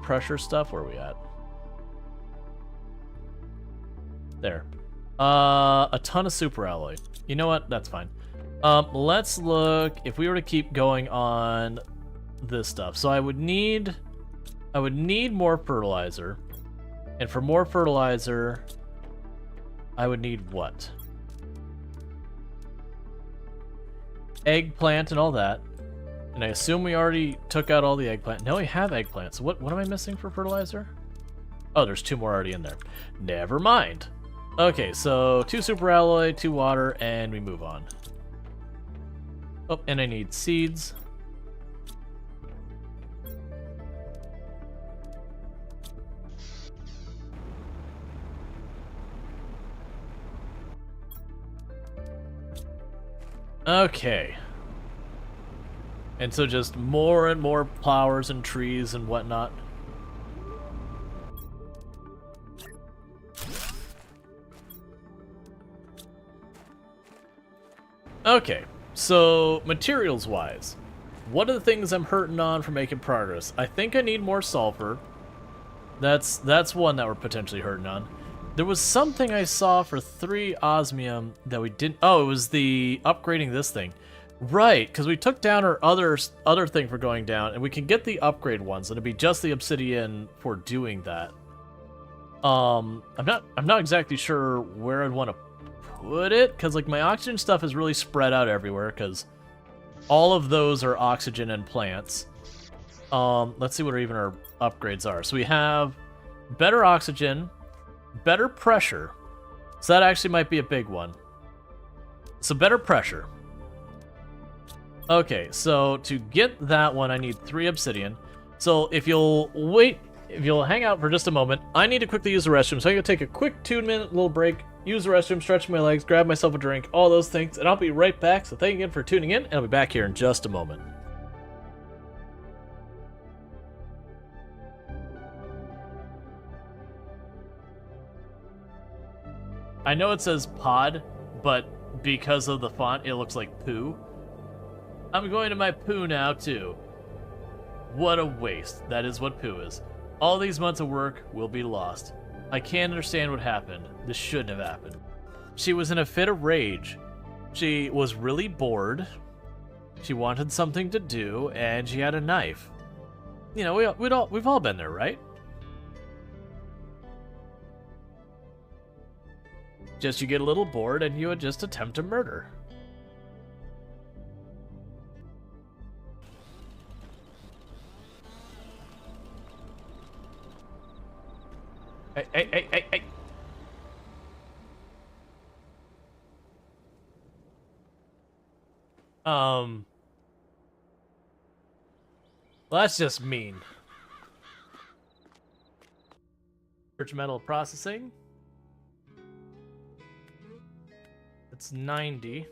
pressure stuff? Where are we at? There. A ton of super alloy. You know what? That's fine. Let's look if we were to keep going on this stuff. So I would need more fertilizer. And for more fertilizer, I would need what? eggplant and all that. And I assume we already took out all the eggplant. Now we have eggplant. So what am I missing for fertilizer? Oh, there's 2 more already in there. Never mind. Okay, so 2 super alloy, 2 water, and we move on. Oh, and I need seeds. Okay. And so just more and more flowers and trees and whatnot. Okay, so materials-wise, what are the things I'm hurting on for making progress? I think I need more sulfur. That's one that we're potentially hurting on. There was something I saw for 3 osmium that we didn't... Oh, it was the upgrading this thing. Right, because we took down our other thing for going down, and we can get the upgrade ones, and it'd be just the obsidian for doing that. I'm not exactly sure where I'd want to put it, because like my oxygen stuff is really spread out everywhere, because all of those are oxygen and plants. Let's see what even our upgrades are. So we have better oxygen, better pressure. So that actually might be a big one. So better pressure. Okay, so to get that one, I need 3 obsidian. So if you'll hang out for just a moment, I need to quickly use the restroom. So I'm gonna take a quick 2-minute little break, use the restroom, stretch my legs, grab myself a drink, all those things, and I'll be right back. So thank you again for tuning in, and I'll be back here in just a moment. I know it says pod, but because of the font, it looks like poo. I'm going to my poo now, too. What a waste. That is what poo is. All these months of work will be lost. I can't understand what happened. This shouldn't have happened. She was in a fit of rage. She was really bored. She wanted something to do, and she had a knife. You know, we've all been there, right? Just you get a little bored, and you would just attempt to murder. Hey. Well, that's just mean. Search metal processing. That's 90.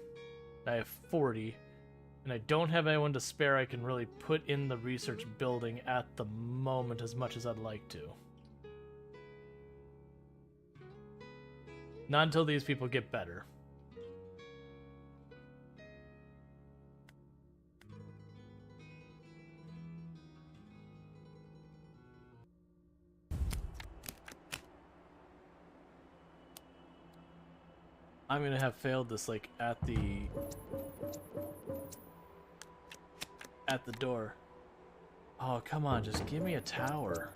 I have 40. And I don't have anyone to spare I can really put in the research building at the moment as much as I'd like to. Not until these people get better. I'm gonna have failed this like at the door. Oh, come on, just give me a tower.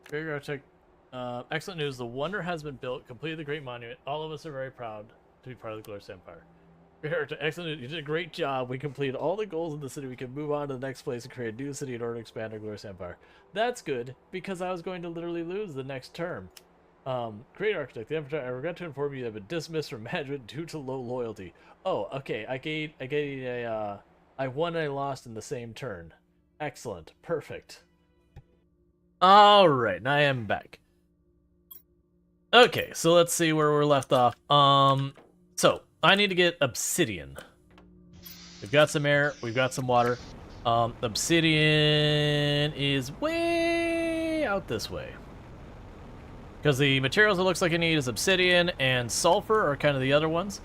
Great architect. Excellent news. The wonder has been built. Completed the great monument. All of us are very proud to be part of the Glorious Empire. Great architect. Excellent news. You did a great job. We completed all the goals in the city. We can move on to the next place and create a new city in order to expand our Glorious Empire. That's good, because I was going to literally lose the next term. Great architect. The Emperor, I regret to inform you that I've been dismissed from management due to low loyalty. Oh, okay. I won and I lost in the same turn. Excellent. Perfect. Alright, now I am back. Okay, so let's see where we're left off. So, I need to get obsidian. We've got some air, we've got some water. Obsidian is way out this way. Because the materials it looks like I need is obsidian and sulfur are kind of the other ones.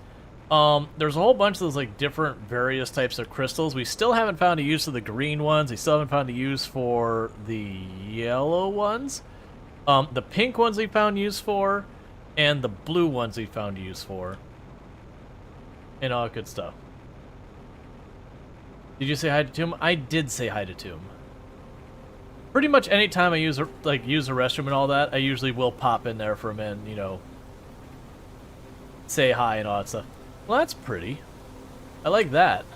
There's a whole bunch of those like different various types of crystals. We still haven't found a use for the green ones. We still haven't found a use for the yellow ones. The pink ones we found use for, and the blue ones we found use for. And all good stuff. Did you say hi to Tomb? I did say hi to Tomb. Pretty much any time I use a restroom and all that, I usually will pop in there for a minute, you know, say hi and all that stuff. Well, that's pretty. I like that.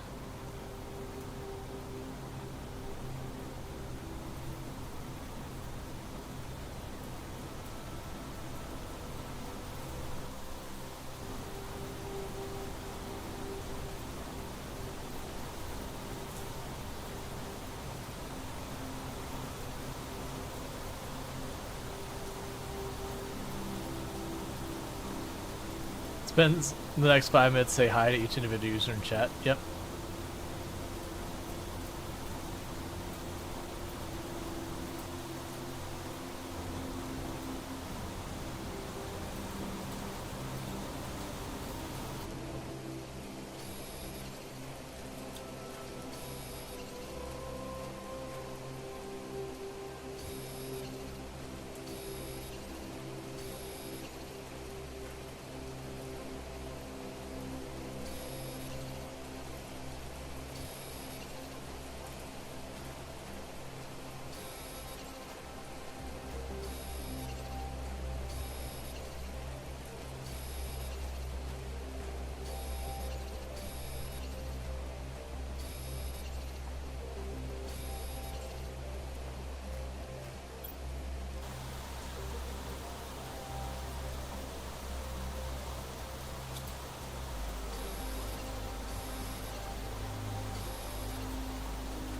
Spends the next 5 minutes say hi to each individual user in chat. Yep.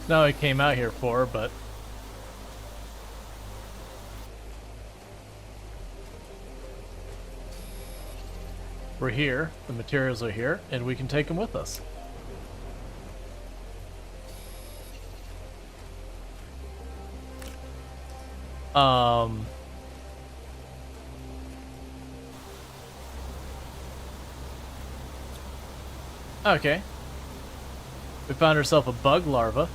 Not what I came out here for, but we're here, the materials are here, and we can take them with us. Okay. We found ourselves a bug larva.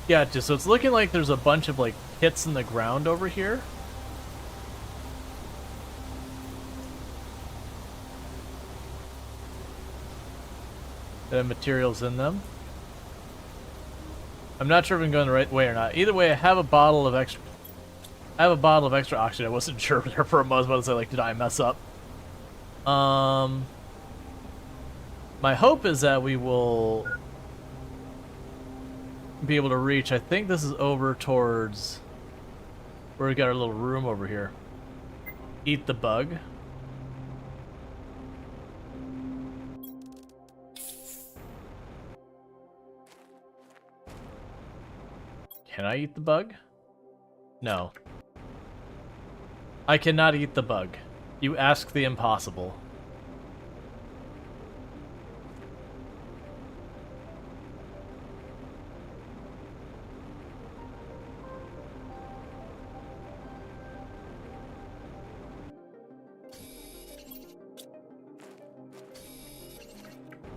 Yeah, just so it's looking like there's a bunch of like pits in the ground over here. That have materials in them. I'm not sure if I'm going the right way or not. Either way, I have a bottle of extra. I have a bottle of extra oxygen. I wasn't sure there for a moment. I was about to say, like, did I mess up? My hope is that we will be able to reach. I think this is over towards where we got our little room over here. Eat the bug. Can I eat the bug? No. I cannot eat the bug. You ask the impossible.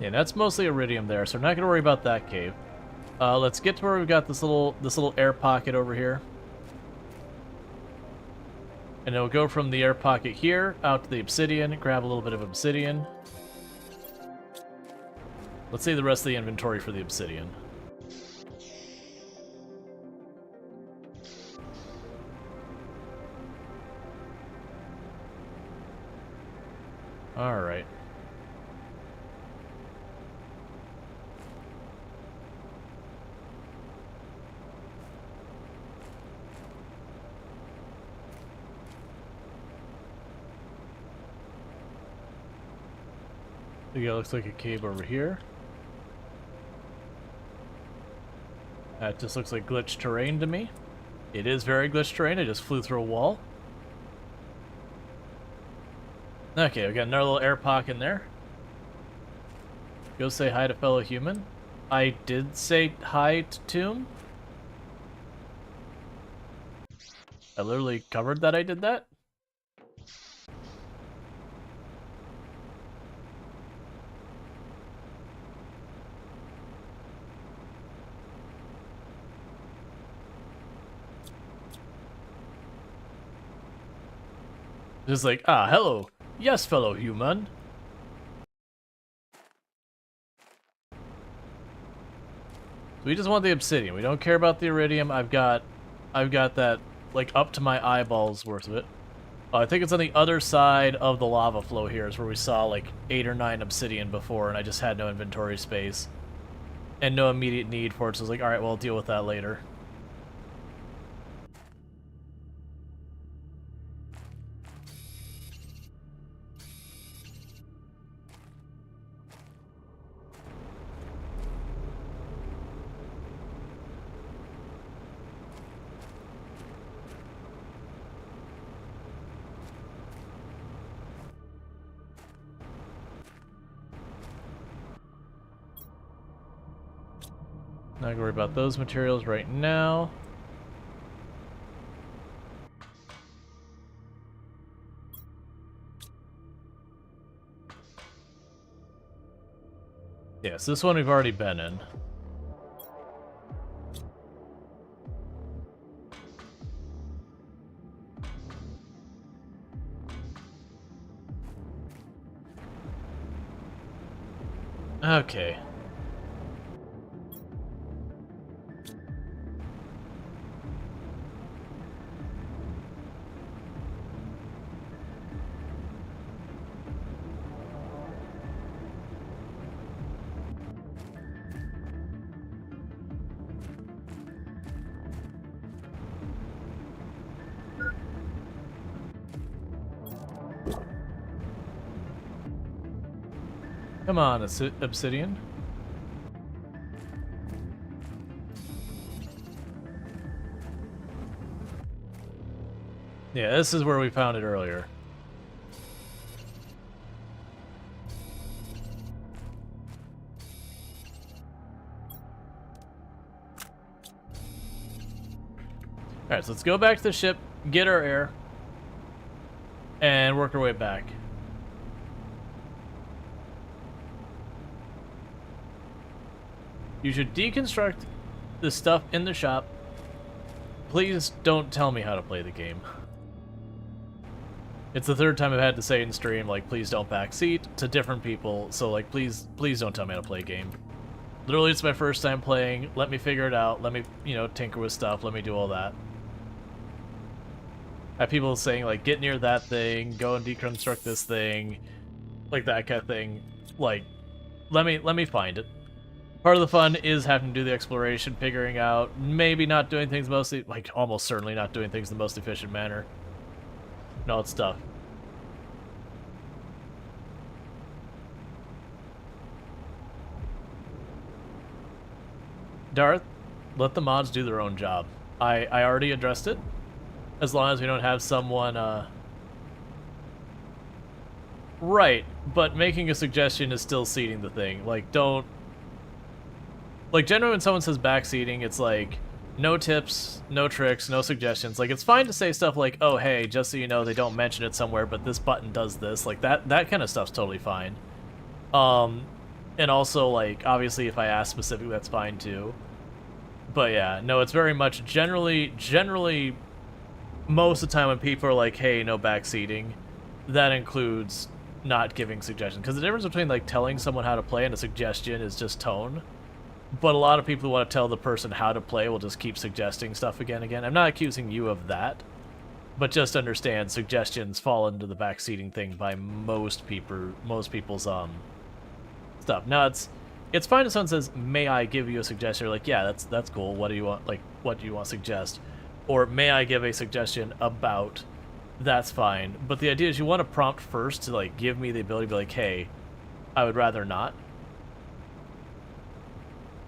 Yeah, that's mostly iridium there, so we're not gonna worry about that cave. Let's get to where we've got this little air pocket over here. And it'll go from the air pocket here out to the obsidian, grab a little bit of obsidian. Let's save the rest of the inventory for the obsidian. Alright. Yeah, looks like a cave over here. That just looks like glitched terrain to me. It is very glitched terrain. I just flew through a wall. Okay, we got another little air pocket in there. Go say hi to fellow human. I did say hi to him. I literally covered that I did that. Just like, ah, hello. Yes, fellow human. We just want the obsidian. We don't care about the iridium. I've got that like up to my eyeballs worth of it. I think it's on the other side of the lava flow here is where we saw like 8 or 9 obsidian before, and I just had no inventory space. And no immediate need for it, so I was like, alright, well, I'll deal with that later. Not gonna worry about those materials right now. Yes, this one we've already been in. Okay. Come on, obsidian. Yeah, this is where we found it earlier. Alright, so let's go back to the ship, get our air, and work our way back. You should deconstruct the stuff in the shop. Please don't tell me how to play the game. It's the third time I've had to say in stream, like, please don't backseat to different people, so, like, please don't tell me how to play a game. Literally, it's my first time playing. Let me figure it out. Let me, you know, tinker with stuff. Let me do all that. I have people saying, like, get near that thing, go and deconstruct this thing, like that kind of thing. Like, let me find it. Part of the fun is having to do the exploration, figuring out, maybe not doing things mostly, like, almost certainly not doing things in the most efficient manner. No, it's tough. Darth, let the mods do their own job. I already addressed it. As long as we don't have someone, Right, but making a suggestion is still seeding the thing. Like, don't... Like, generally when someone says backseating, it's like, no tips, no tricks, no suggestions. Like, it's fine to say stuff like, oh, hey, just so you know, they don't mention it somewhere, but this button does this. Like, that kind of stuff's totally fine. And also, like, obviously, if I ask specifically, that's fine, too. But, yeah, no, it's very much generally, most of the time when people are like, hey, no backseating, that includes not giving suggestions. Because the difference between, like, telling someone how to play and a suggestion is just tone. But a lot of people who want to tell the person how to play will just keep suggesting stuff again and again. I'm not accusing you of that, but just understand suggestions fall into the backseating thing by most people's stuff. Now it's fine if someone says, "May I give you a suggestion?" Or like, yeah, that's cool. What do you want? Like, what do you want to suggest? Or may I give a suggestion about? That's fine. But the idea is you want to prompt first to like give me the ability to be like, hey, I would rather not.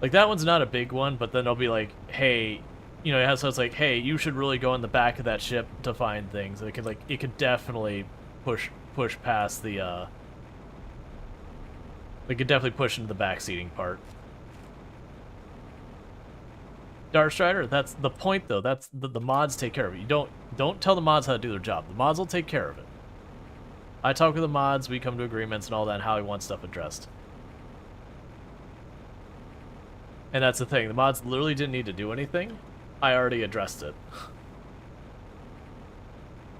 Like, that one's not a big one, but then they'll be like, hey, you know, so it's like, hey, you should really go in the back of that ship to find things. It could definitely push past the, it could definitely push into the backseating part. Darkstrider, that's the point, though. That's the mods take care of it. You don't tell the mods how to do their job. The mods will take care of it. I talk with the mods, we come to agreements and all that, and how we want stuff addressed. And that's the thing, the mods literally didn't need to do anything. I already addressed it.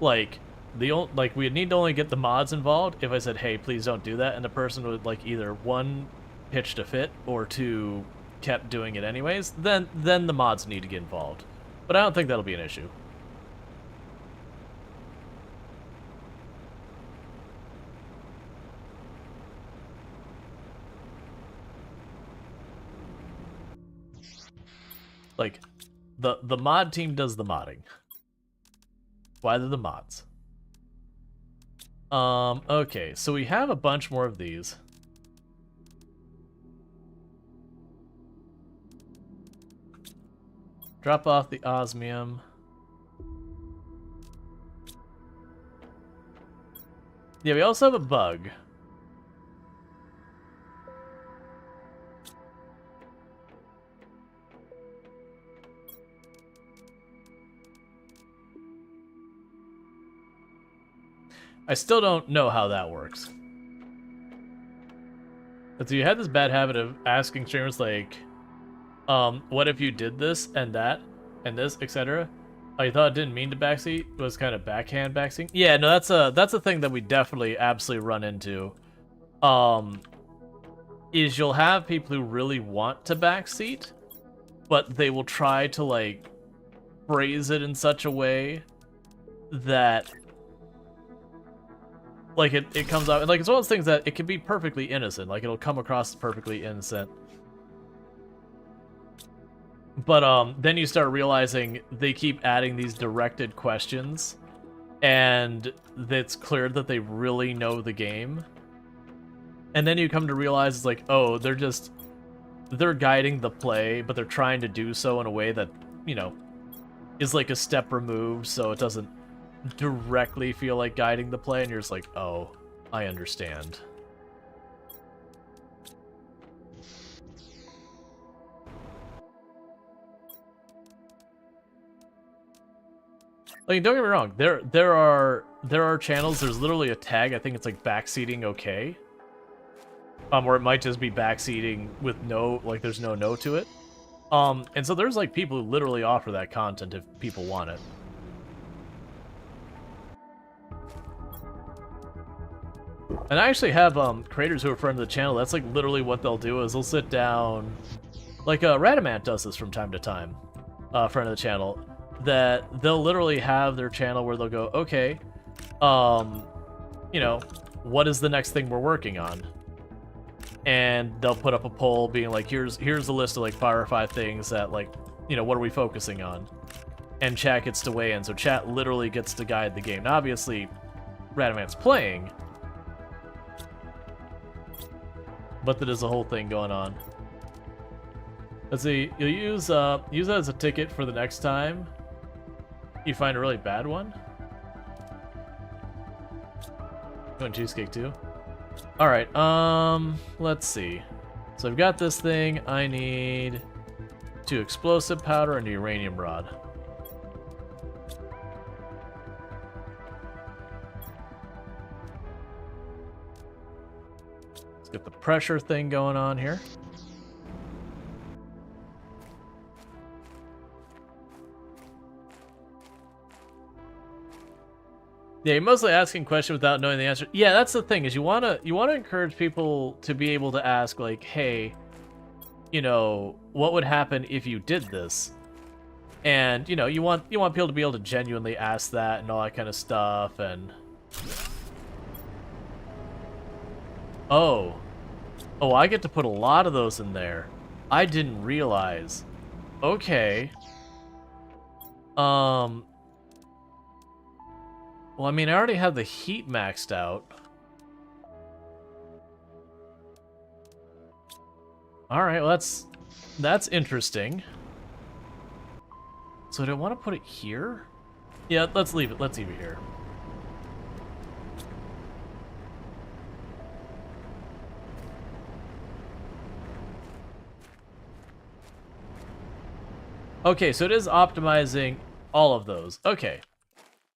Like, we need to only get the mods involved if I said, hey, please don't do that, and the person would, like, either, one, pitched a fit, or two, kept doing it anyways, then the mods need to get involved. But I don't think that'll be an issue. Like, the mod team does the modding. Why they're the mods. Okay, so we have a bunch more of these. Drop off the osmium. Yeah, we also have a bug. I still don't know how that works. But so you had this bad habit of asking streamers like, what if you did this and that and this, etc. Oh, you thought it didn't mean to backseat? It was kind of backhand backseat? Yeah, no, that's a thing that we definitely absolutely run into. Is you'll have people who really want to backseat, but they will try to like phrase it in such a way that like it comes out like it's one of those things that it can be perfectly innocent, like it'll come across as perfectly innocent. But then you start realizing they keep adding these directed questions, and it's clear that they really know the game. And then you come to realize it's like, oh, they're guiding the play, but they're trying to do so in a way that, you know, is like a step removed, so it doesn't directly feel like guiding the play, and you're just like, oh, I understand. Like, don't get me wrong, there are channels, there's literally a tag, I think it's like backseating okay. Or it might just be backseating with no, like there's no to it. And so there's like people who literally offer that content if people want it. And I actually have creators who are friends of the channel, that's like literally what they'll do is they'll sit down, like Radamant does this from time to time, friend of the channel, that they'll literally have their channel where they'll go, okay, you know, what is the next thing we're working on? And they'll put up a poll being like, here's a list of like 5 or 5 things that like, you know, what are we focusing on? And chat gets to weigh in, so chat literally gets to guide the game. Now, obviously, Radamant's playing, but that is a whole thing going on. Let's see, you'll use that as a ticket for the next time you find a really bad one. You want cheesecake too? Alright, let's see. So I've got this thing, I need 2 explosive powder and a uranium rod. Let's get the pressure thing going on here. Yeah, you're mostly asking questions without knowing the answer. Yeah, that's the thing, is you wanna encourage people to be able to ask, like, hey, you know, what would happen if you did this? And, you know, you want people to be able to genuinely ask that and all that kind of stuff, and... Oh, I get to put a lot of those in there. I didn't realize. Okay. Well, I mean, I already have the heat maxed out. Alright, well, that's interesting. So do I want to put it here? Yeah, let's leave it. Let's leave it here. Okay, so it is optimizing all of those. Okay.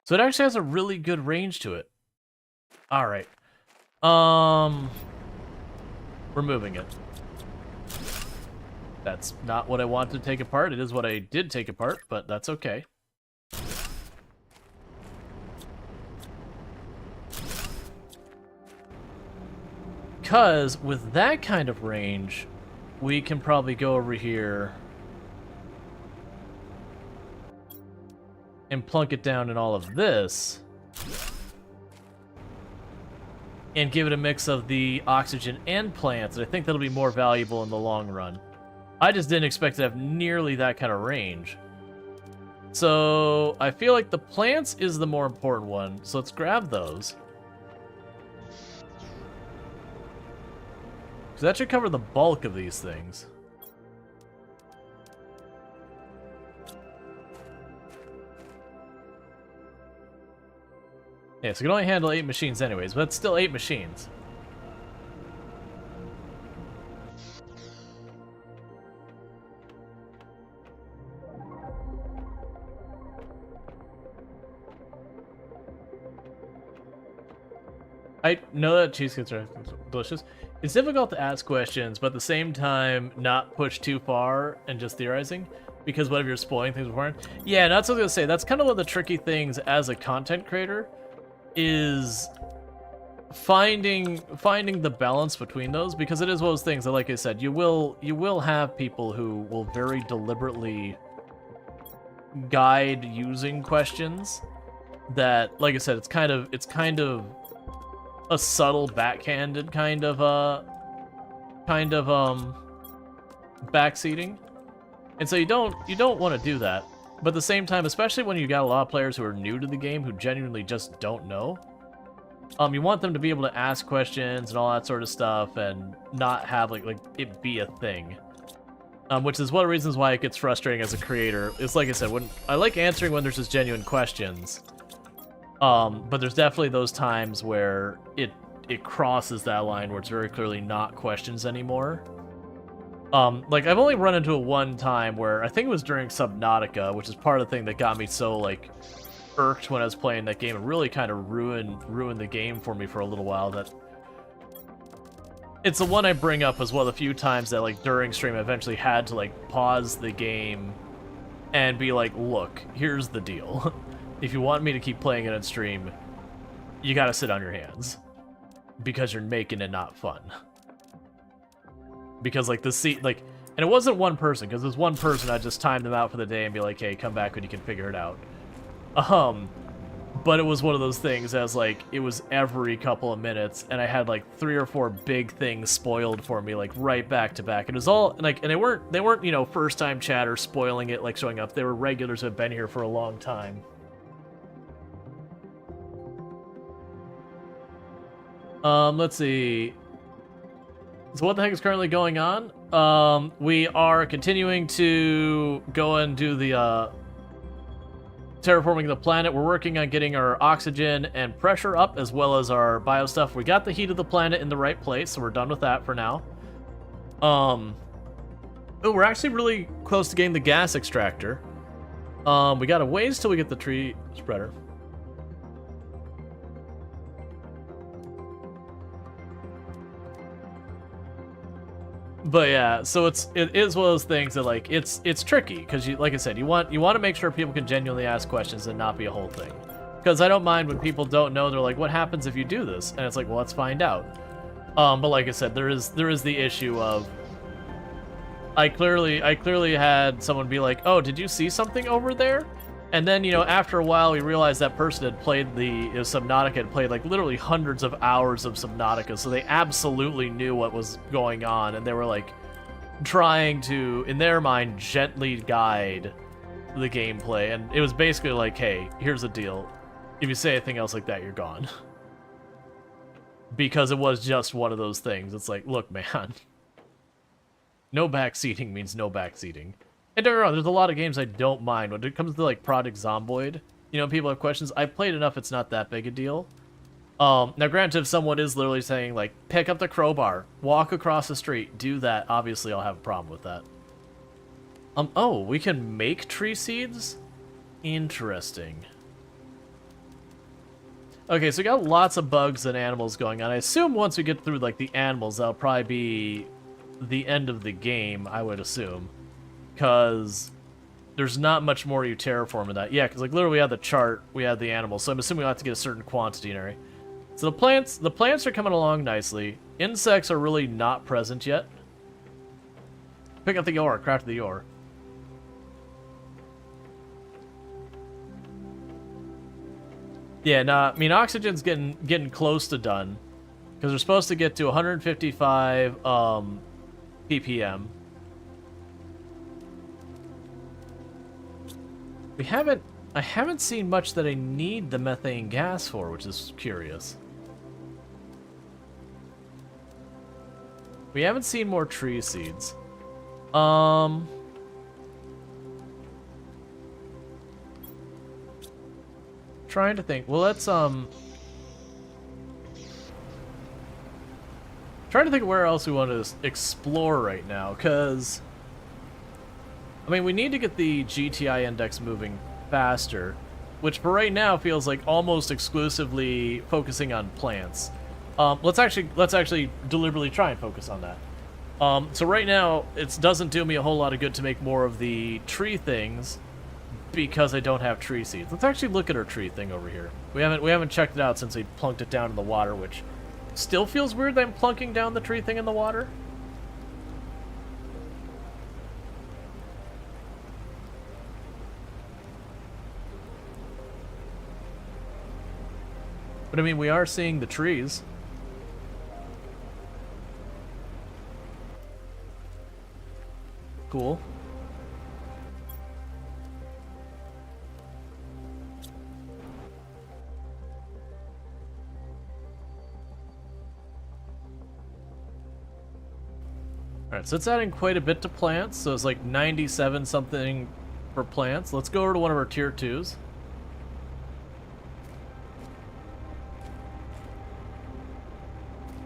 So it actually has a really good range to it. Alright. Removing it. That's not what I wanted to take apart. It is what I did take apart, but that's okay. Because with that kind of range, we can probably go over here and plunk it down in all of this, and give it a mix of the oxygen and plants, and I think that'll be more valuable in the long run. I just didn't expect to have nearly that kind of range. So I feel like the plants is the more important one. So let's grab those. So that should cover the bulk of these things. Yeah, so we can only handle 8 machines anyways, but it's still 8 machines. I know that cheesecakes are delicious. It's difficult to ask questions, but at the same time, not push too far and just theorizing, because what if you're spoiling things beforehand? Yeah, that's what I was gonna say. That's kind of one of the tricky things as a content creator, is finding the balance between those, because it is one of those things that, like I said, you will have people who will very deliberately guide using questions that, like I said, it's kind of a subtle backhanded kind of backseating, and so you don't want to do that. But at the same time, especially when you got a lot of players who are new to the game who genuinely just don't know, you want them to be able to ask questions and all that sort of stuff, and not have like it be a thing. Which is one of the reasons why it gets frustrating as a creator. It's like I said, when I like answering when there's just genuine questions. But there's definitely those times where it crosses that line where it's very clearly not questions anymore. Like I've only run into it one time where I think it was during Subnautica, which is part of the thing that got me so like irked when I was playing that game and really kind of ruined the game for me for a little while. That it's the one I bring up as one of the few times that like during stream I eventually had to like pause the game and be like, look, here's the deal. If you want me to keep playing it on stream, you gotta sit on your hands. Because you're making it not fun. Because, like, and it wasn't one person, because there's one person, I just timed them out for the day and be like, hey, come back when you can figure it out. But it was one of those things as, like, it was every couple of minutes, and I had, like, 3 or 4 big things spoiled for me, like, right back to back. And it was all, like, and they weren't, you know, first-time chatters spoiling it, like, showing up. They were regulars who had been here for a long time. Let's see. So what the heck is currently going on? We are continuing to go and do the, terraforming the planet. We're working on getting our oxygen and pressure up, as well as our bio stuff. We got the heat of the planet in the right place, so we're done with that for now. We're actually really close to getting the gas extractor. We got a ways till we get the tree spreader. But yeah, so it is one of those things that like it's tricky because you, like I said, you want to make sure people can genuinely ask questions and not be a whole thing. Because I don't mind when people don't know. They're like, what happens if you do this? And it's like, well, let's find out. But like I said, there is the issue of I clearly had someone be like, oh, did you see something over there? And then, you know, after a while, we realized that person had played Subnautica, had played, like, literally hundreds of hours of Subnautica, so they absolutely knew what was going on, and they were, like, trying to, in their mind, gently guide the gameplay, and it was basically like, hey, here's the deal. If you say anything else like that, you're gone. Because it was just one of those things. It's like, look, man, no backseating means no backseating. And don't get me wrong, there's a lot of games I don't mind. When it comes to, like, Project Zomboid, you know, people have questions. I've played enough, it's not that big a deal. Now, granted, if someone is literally saying, like, pick up the crowbar, walk across the street, do that, obviously I'll have a problem with that. Oh, we can make tree seeds? Interesting. Okay, so we got lots of bugs and animals going on. I assume once we get through, like, the animals, that'll probably be the end of the game, I would assume. Because there's not much more you terraform in that. Yeah, because like literally we had the chart, we had the animals, so I'm assuming we'll have to get a certain quantity in area. So the plants are coming along nicely. Insects are really not present yet. Pick up the ore, craft the ore. Yeah, nah, I mean oxygen's getting close to done. Because we're supposed to get to 155 ppm. I haven't seen much that I need the methane gas for, which is curious. We haven't seen more tree seeds. Trying to think. Well, let's trying to think where else we want to explore right now, because I mean, we need to get the GTI index moving faster, which for right now feels like almost exclusively focusing on plants. Let's actually deliberately try and focus on that. So right now, it doesn't do me a whole lot of good to make more of the tree things because I don't have tree seeds. Let's actually look at our tree thing over here. We haven't checked it out since we plunked it down in the water, which still feels weird that I'm plunking down the tree thing in the water. But I mean, we are seeing the trees. Cool. Alright, so it's adding quite a bit to plants, so it's like 97 something for plants. Let's go over to one of our tier 2s.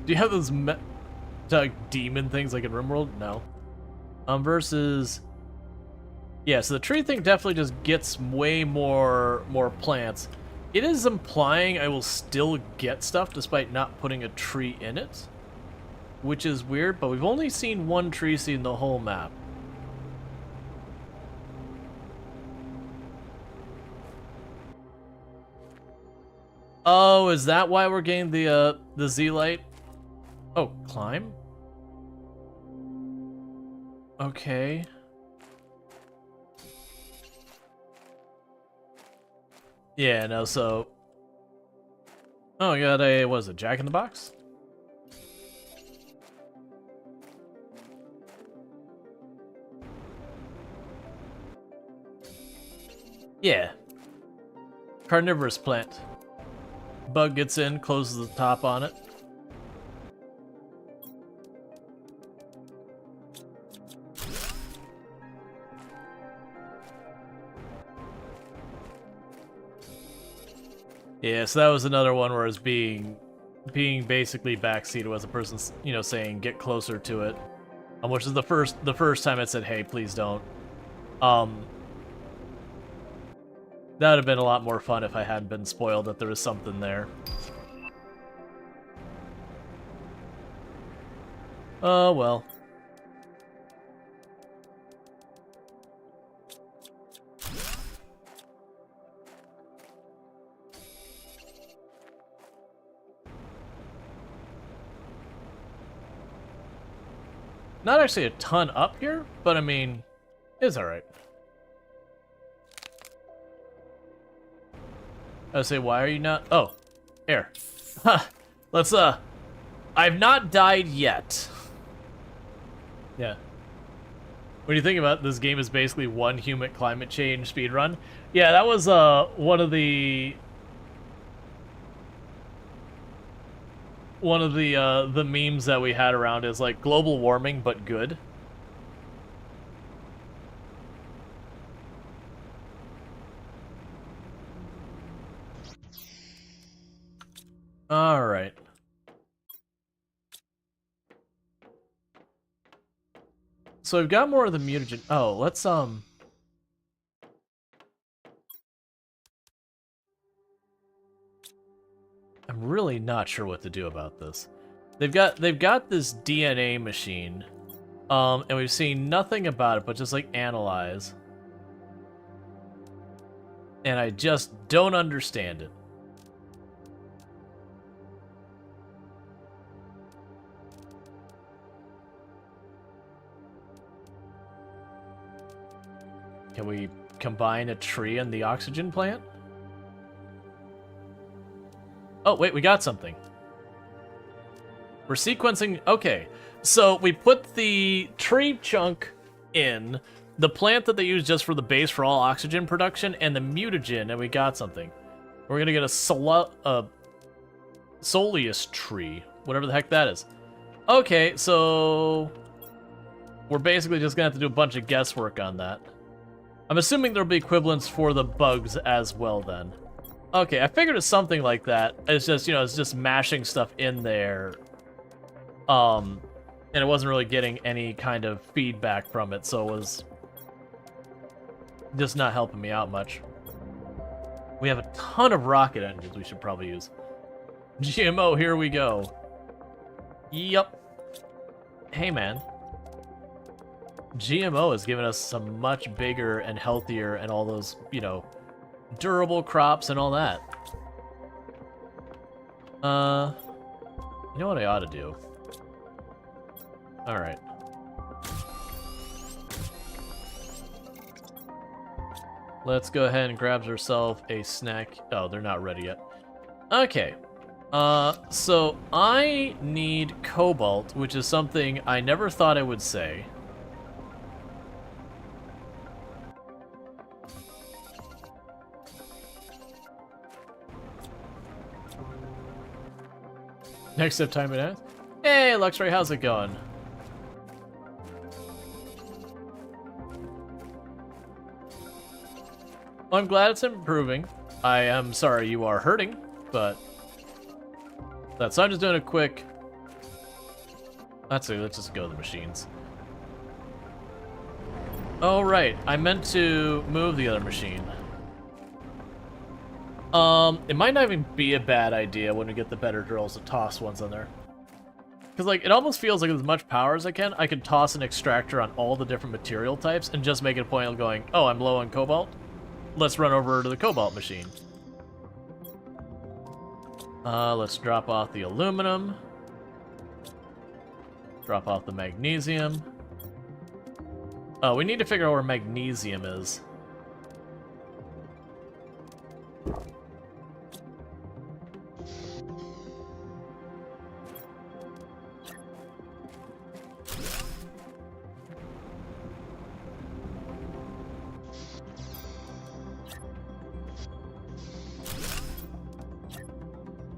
Do you have those demon things like in RimWorld? No. Versus... Yeah, so the tree thing definitely just gets way more plants. It is implying I will still get stuff despite not putting a tree in it, which is weird, but we've only seen one tree seed in the whole map. Oh, is that why we're getting the Z-Light? Oh, climb? Okay. Yeah, no, so... Oh, I got a, what is it, Jack in the Box? Yeah. Carnivorous plant. Bug gets in, closes the top on it. Yeah, so that was another one where it's being basically backseated as a person, you know, saying get closer to it, which is the first time I said, hey, please don't. That would have been a lot more fun if I hadn't been spoiled that there was something there. Oh well. Not actually a ton up here, but I mean, it's alright. I would say, why are you not? Oh, air. Huh. Let's, I've not died yet. Yeah. When you think about it, this game is basically one human climate change speedrun. Yeah, that was, one of the memes that we had around is like global warming, but good. All right. So we've got more of the mutagen. Oh, let's I'm really not sure what to do about this. They've got this DNA machine, and we've seen nothing about it but just like analyze, and I just don't understand it. Can we combine a tree and the oxygen plant? Oh, wait, we got something. We're sequencing... Okay, so we put the tree chunk in, the plant that they use just for the base for all oxygen production, and the mutagen, and we got something. We're gonna get a soleus tree, whatever the heck that is. Okay, so we're basically just gonna have to do a bunch of guesswork on that. I'm assuming there'll be equivalents for the bugs as well then. Okay, I figured it's something like that. It's just, you know, it's just mashing stuff in there. And it wasn't really getting any kind of feedback from it, so it was just not helping me out much. We have a ton of rocket engines we should probably use. GMO, here we go. Yup. Hey, man. GMO has given us some much bigger and healthier and all those, you know, durable crops and all that. You know what I ought to do? Alright. Let's go ahead and grab ourselves a snack. Oh, they're not ready yet. Okay. So I need cobalt, which is something I never thought I would say. Next up, time it has. Hey, Luxray, how's it going? Well, I'm glad it's improving. I am sorry you are hurting, but so I'm just doing a quick. Let's just go to the machines. Oh right, I meant to move the other machine. It might not even be a bad idea when we get the better drills to toss ones on there. Because, like, it almost feels like with as much power as I could toss an extractor on all the different material types and just make it a point of going, oh, I'm low on cobalt? Let's run over to the cobalt machine. Let's drop off the aluminum. Drop off the magnesium. Oh, we need to figure out where magnesium is.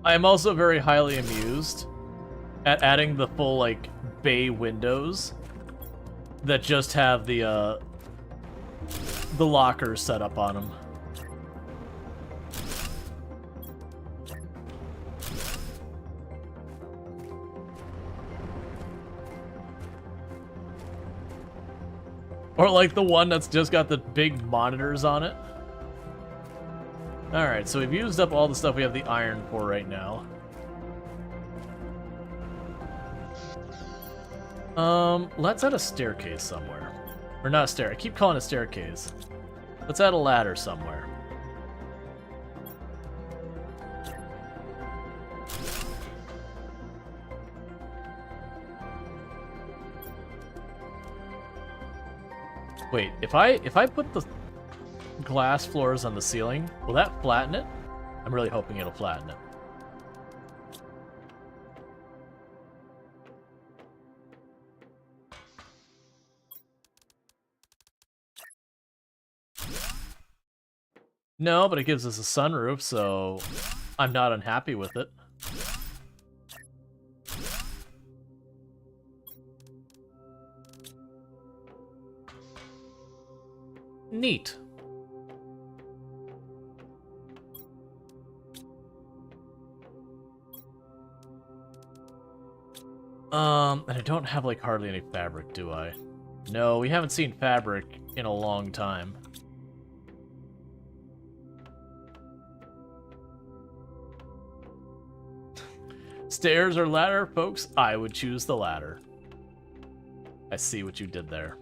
I am also very highly amused at adding the full, like, bay windows that just have the lockers set up on them. Or like the one that's just got the big monitors on it. Alright, so we've used up all the stuff we have the iron for right now. Let's add a staircase somewhere. Or not a stair, I keep calling it a staircase. Let's add a ladder somewhere. Wait, if I put the glass floors on the ceiling, will that flatten it? I'm really hoping it'll flatten it. No, but it gives us a sunroof, so I'm not unhappy with it. Neat. And I don't have, like, hardly any fabric, do I? No, we haven't seen fabric in a long time. Stairs or ladder, folks? I would choose the ladder. I see what you did there.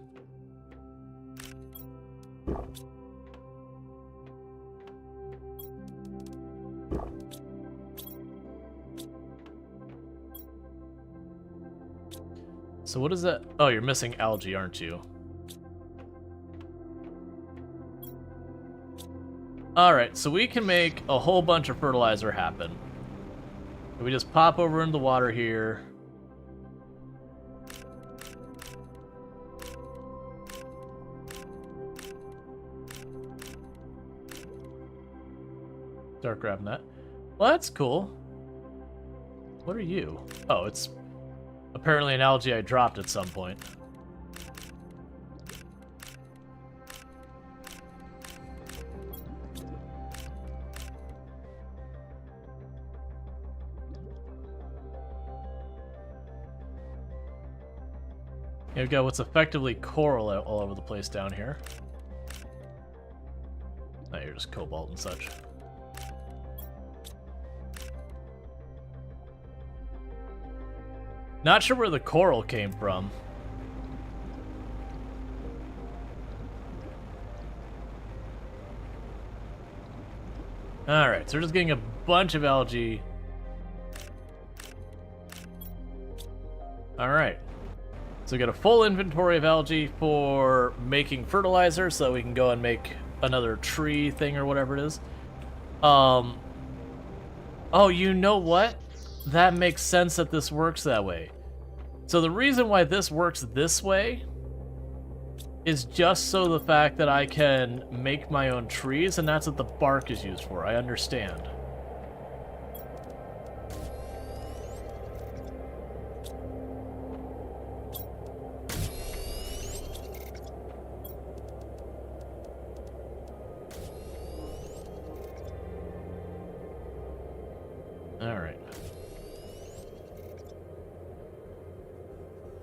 So what is that? Oh, you're missing algae, aren't you? Alright, so we can make a whole bunch of fertilizer happen. We just pop over into the water here. Start grabbing that. Well, that's cool. What are you? Oh, it's apparently an algae I dropped at some point. Yeah, we've got what's effectively coral all over the place down here. Oh, you're just cobalt and such. Not sure where the coral came from. Alright, so we're just getting a bunch of algae. Alright. So we got a full inventory of algae for making fertilizer, so we can go and make another tree thing or whatever it is. Oh, you know what? That makes sense that this works that way. So the reason why this works this way is just so the fact that I can make my own trees, and that's what the bark is used for. I understand. Alright.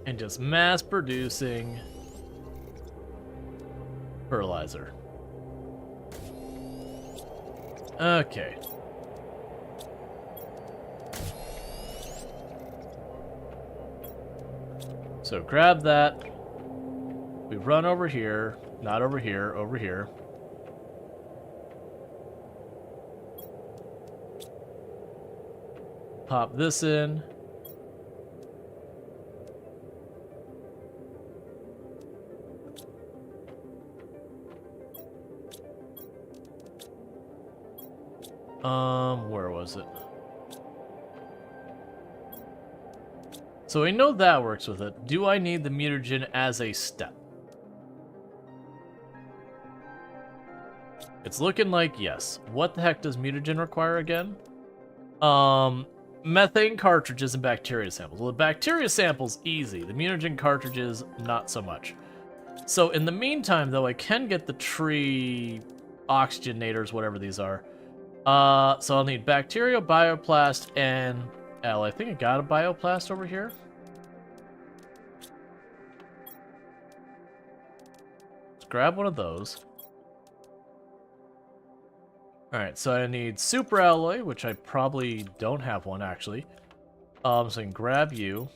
And just mass producing fertilizer. Okay. So grab that. We run over here. Not over here, over here. Pop this in. Where was it? So I know that works with it. Do I need the mutagen as a step? It's looking like yes. What the heck does mutagen require again? Methane cartridges and bacteria samples. Well, the bacteria sample's easy. The mutagen cartridges, not so much. So in the meantime, though, I can get the tree oxygenators, whatever these are. So I'll need bacteria, bioplast, and I think I got a bioplast over here. Let's grab one of those. Alright, so I need super alloy, which I probably don't have one, actually. So I can grab you.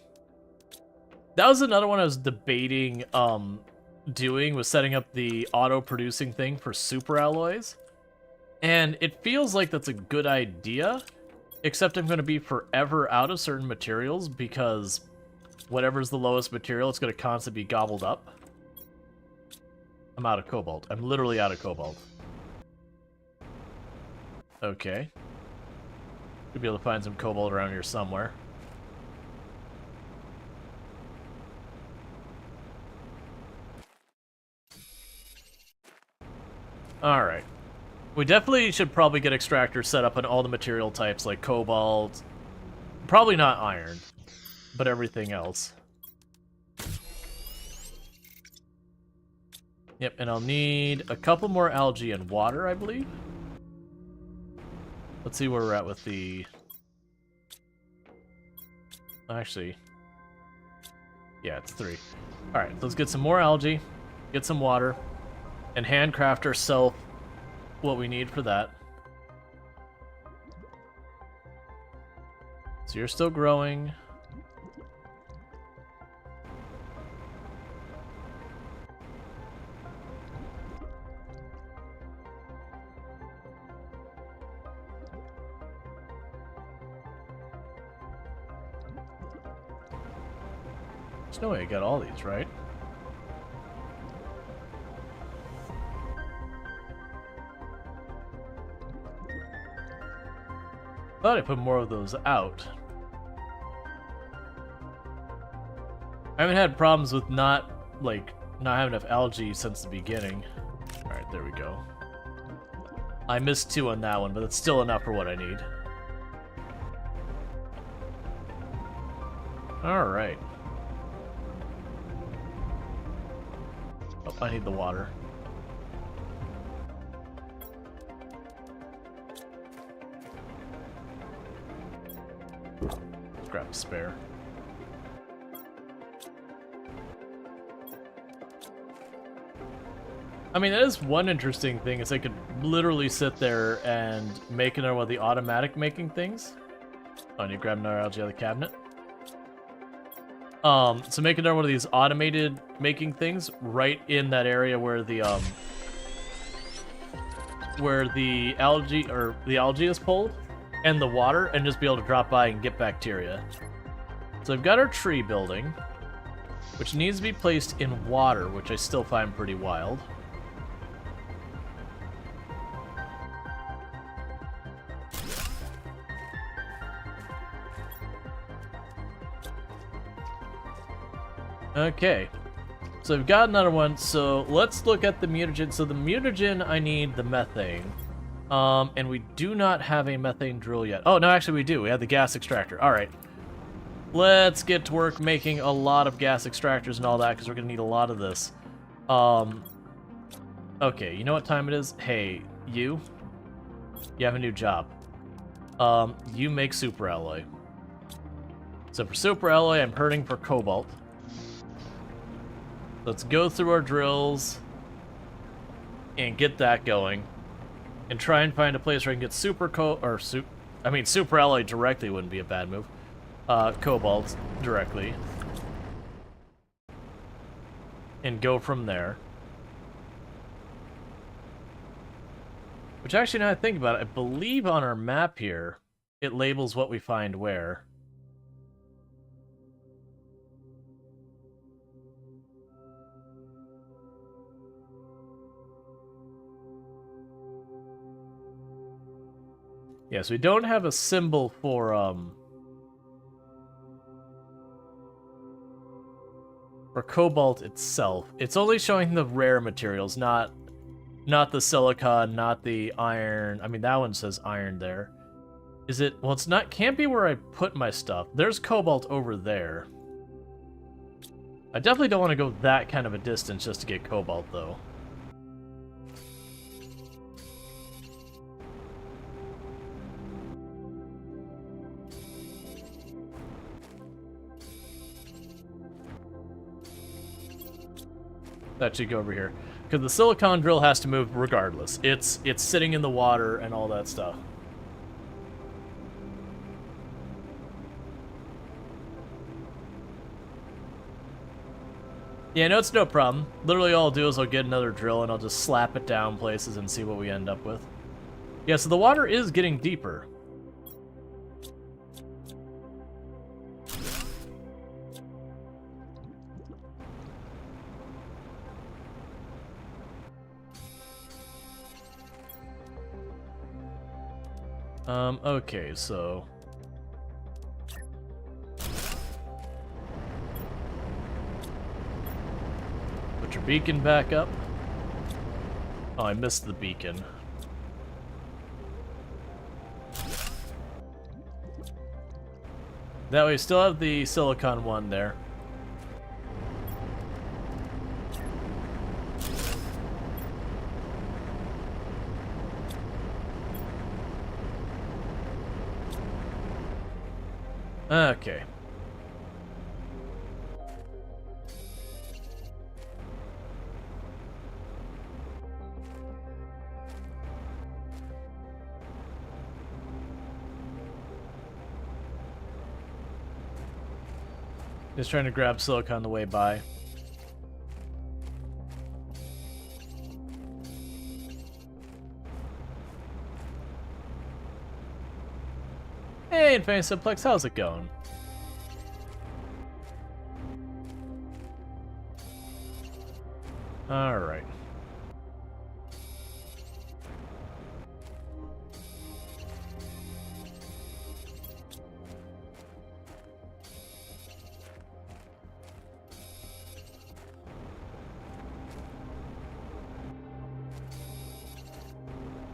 That was another one I was debating doing, was setting up the auto-producing thing for super alloys. And it feels like that's a good idea, except I'm going to be forever out of certain materials because whatever's the lowest material, it's going to constantly be gobbled up. I'm out of cobalt. I'm literally out of cobalt. Okay. Should be able to find some cobalt around here somewhere. Alright. We definitely should probably get extractors set up on all the material types like cobalt. Probably not iron, but everything else. Yep, and I'll need a couple more algae and water, I believe. Let's see where we're at with the... Actually... Yeah, it's 3. Alright, let's get some more algae, get some water, and handcraft ourselves what we need for that. So you're still growing. There's no way I got all these, right? Thought I put more of those out. I haven't had problems with not having enough algae since the beginning. Alright, there we go. I missed 2 on that one, but that's still enough for what I need. Alright. Oh, I need the water. Let's grab a spare. I mean, that is one interesting thing, is I could literally sit there and make another one of the automatic making things. Oh, I need to grab another algae out of the cabinet. So make another one of these automated making things right in that area where the algae is pulled, and the water, and just be able to drop by and get bacteria. So I've got our tree building, which needs to be placed in water, which I still find pretty wild. Okay, so I've got another one, so let's look at the mutagen. So the mutagen, I need the methane. And we do not have a methane drill yet. Oh, no, actually we do. We have the gas extractor. All right. Let's get to work making a lot of gas extractors and all that, because we're going to need a lot of this. Okay, you know what time it is? Hey, you have a new job. You make super alloy. So for super alloy, I'm hurting for cobalt. Let's go through our drills and get that going, and try and find a place where I can get super alloy directly wouldn't be a bad move. Cobalt directly, and go from there. Which actually, now that I think about it, I believe on our map here it labels what we find where. Yes, we don't have a symbol for cobalt itself. It's only showing the rare materials, not the silicon, not the iron. I mean, that one says iron there. Is it? Well, it's not. Can't be where I put my stuff. There's cobalt over there. I definitely don't want to go that kind of a distance just to get cobalt, though. That should go over here, because the silicon drill has to move regardless. It's sitting in the water and all that stuff. Yeah, no, it's no problem. Literally all I'll do is I'll get another drill and I'll just slap it down places and see what we end up with. Yeah, so the water is getting deeper. Okay, so... Put your beacon back up. Oh, I missed the beacon. That way, we still have the silicon one there. Okay. Just trying to grab silicon on the way by. Hey, Infinity Simplex, how's it going? Alright.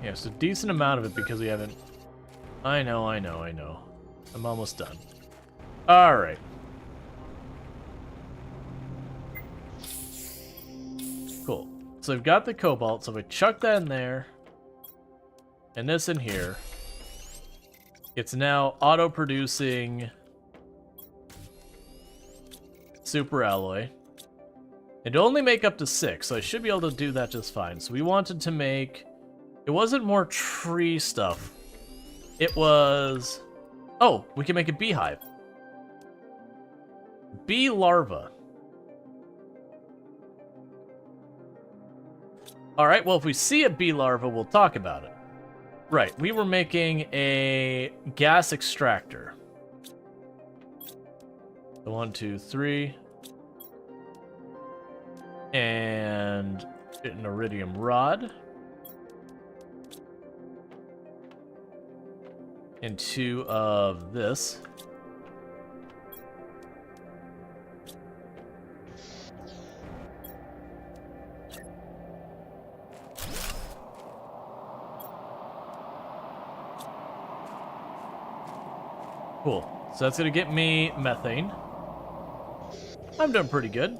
Yeah, so decent amount of it because we haven't... I know. I'm almost done. Alright. Cool. So we've got the cobalt, so we chuck that in there. And this in here. It's now auto-producing super alloy. It'd only make up to 6, so I should be able to do that just fine. So we wanted to make... It wasn't more tree stuff. It was... Oh, we can make a beehive. Bee larva. Alright, well, if we see a bee larva, we'll talk about it. Right, we were making a gas extractor. So 1, 2, 3. And an iridium rod. And 2 of this. Cool. So that's going to get me methane. I'm doing pretty good.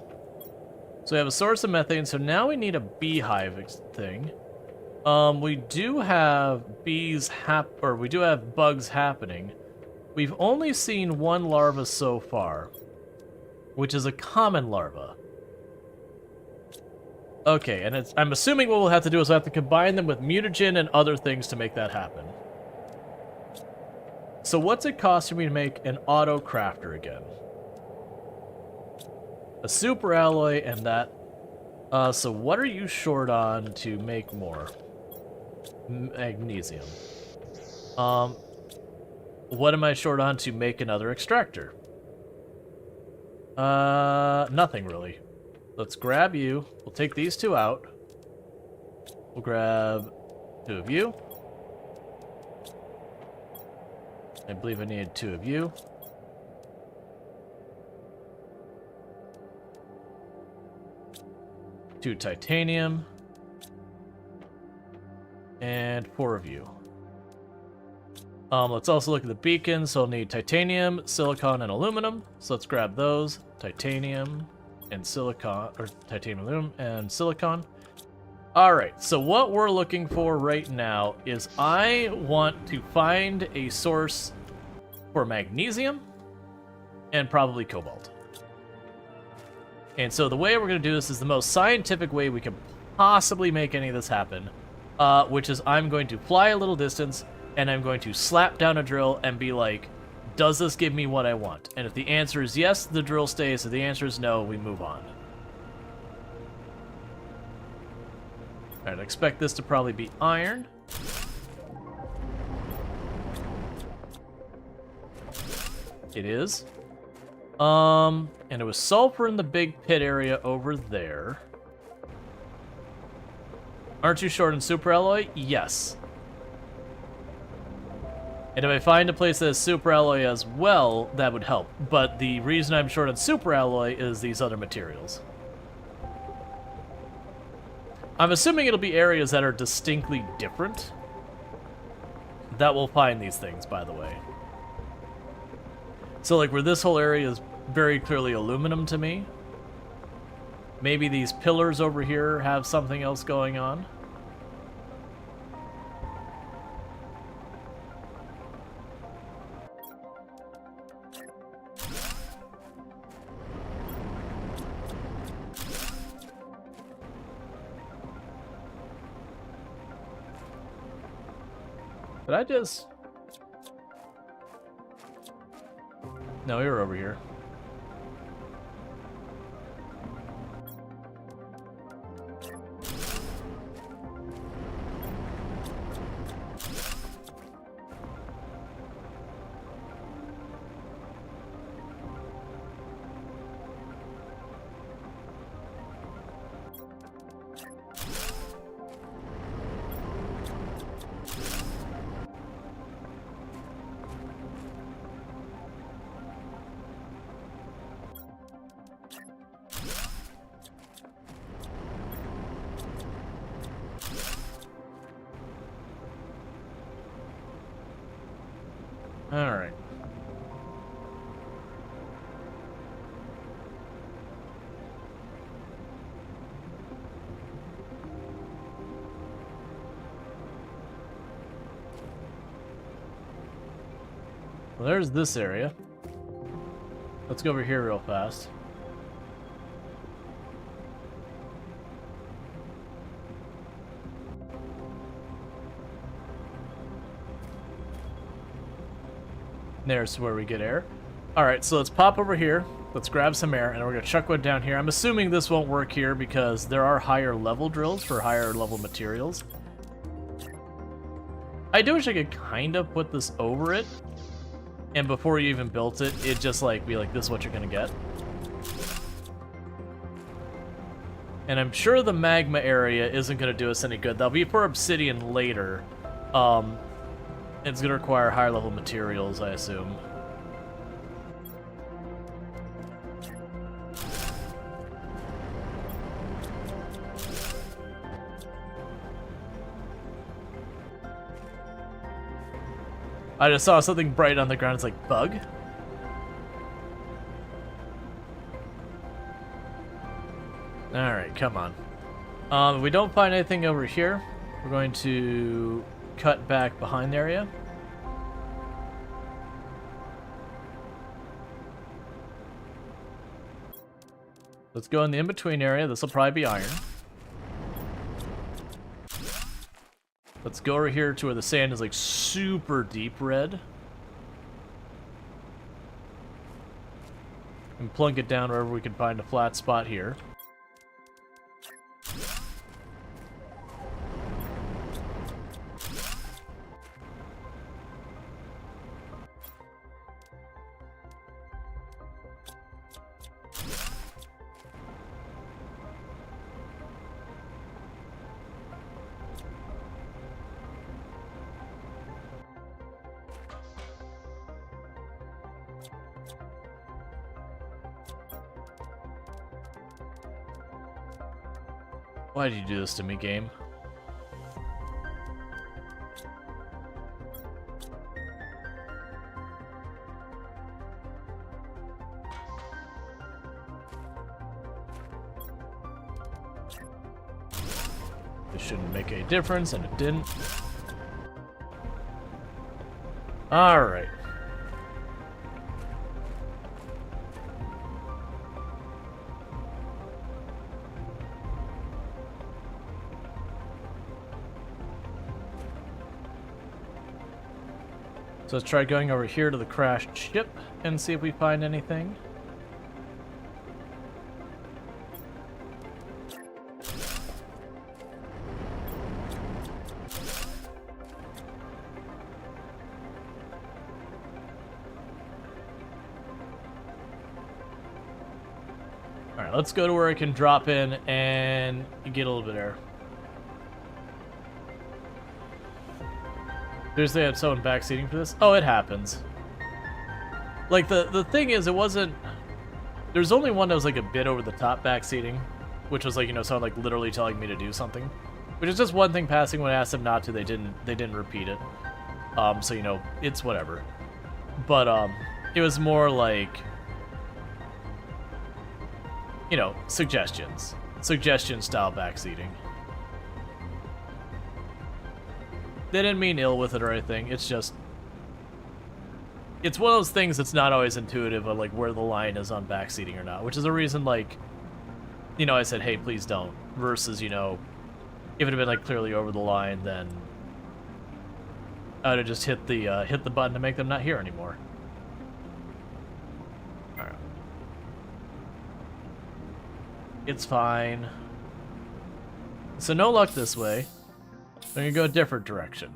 So we have a source of methane, so now we need a beehive thing. We do have bees we do have bugs happening. We've only seen one larva so far, which is a common larva. Okay, and I'm assuming what we'll have to do is we'll have to combine them with mutagen and other things to make that happen. So what's it cost for me to make an auto crafter again? A super alloy and that. So what are you short on to make more? Magnesium. What am I short on to make another extractor? Nothing really. Let's grab you. We'll take these 2 out. We'll grab 2 of you. I believe I needed 2 of you. Two titanium. And 4 of you. Let's also look at the beacons. So I'll need titanium, silicon, and aluminum. So let's grab those. Titanium and silicon, or titanium, aluminum, and silicon. Alright, so what we're looking for right now is I want to find a source for magnesium and probably cobalt. And so the way we're going to do this is the most scientific way we can possibly make any of this happen, which is I'm going to fly a little distance and I'm going to slap down a drill and be like, does this give me what I want? And if the answer is yes, the drill stays. If the answer is no, we move on. Alright, I expect this to probably be iron. It is. And it was sulfur in the big pit area over there. Aren't you short in super alloy? Yes. And if I find a place that has super alloy as well, that would help. But the reason I'm short on super alloy is these other materials. I'm assuming it'll be areas that are distinctly different that will find these things, by the way. So, like, where this whole area is very clearly aluminum to me. Maybe these pillars over here have something else going on. Did I just... No, we were over here. Alright. Well, there's this area. Let's go over here real fast. There's where we get air. Alright, so let's pop over here. Let's grab some air, and we're going to chuck one down here. I'm assuming this won't work here because there are higher level drills for higher level materials. I do wish I could kind of put this over it. And before you even built it, it just like be like, this is what you're going to get. And I'm sure the magma area isn't going to do us any good. That'll be for obsidian later. It's going to require higher level materials, I assume. I just saw something bright on the ground. It's like, bug? Alright, come on. If we don't find anything over here, we're going to cut back behind the area. Let's go in the in-between area. This will probably be iron. Let's go over here to where the sand is like super deep red. And plunk it down wherever we can find a flat spot here. Why did you do this to me, game? This shouldn't make any difference, and it didn't. Alright. So let's try going over here to the crashed ship and see if we find anything. Alright, let's go to where I can drop in and get a little bit of air. Seriously, I had someone backseating for this? Oh, it happens. Like, the thing is, it wasn't... There's only one that was, like, a bit over the top backseating, which was, like, you know, someone, like, literally telling me to do something. Which is just one thing passing when I asked them not to, they didn't repeat it. So, you know, it's whatever. But, it was more like... You know, suggestions. Suggestion-style backseating. They didn't mean ill with it or anything. It's just... It's one of those things that's not always intuitive of, like, where the line is on backseating or not. Which is a reason, like... You know, I said, hey, please don't. Versus, you know... If it had been, like, clearly over the line, then... I would have just hit the button to make them not here anymore. Alright. It's fine. So no luck this way. I'm gonna go a different direction.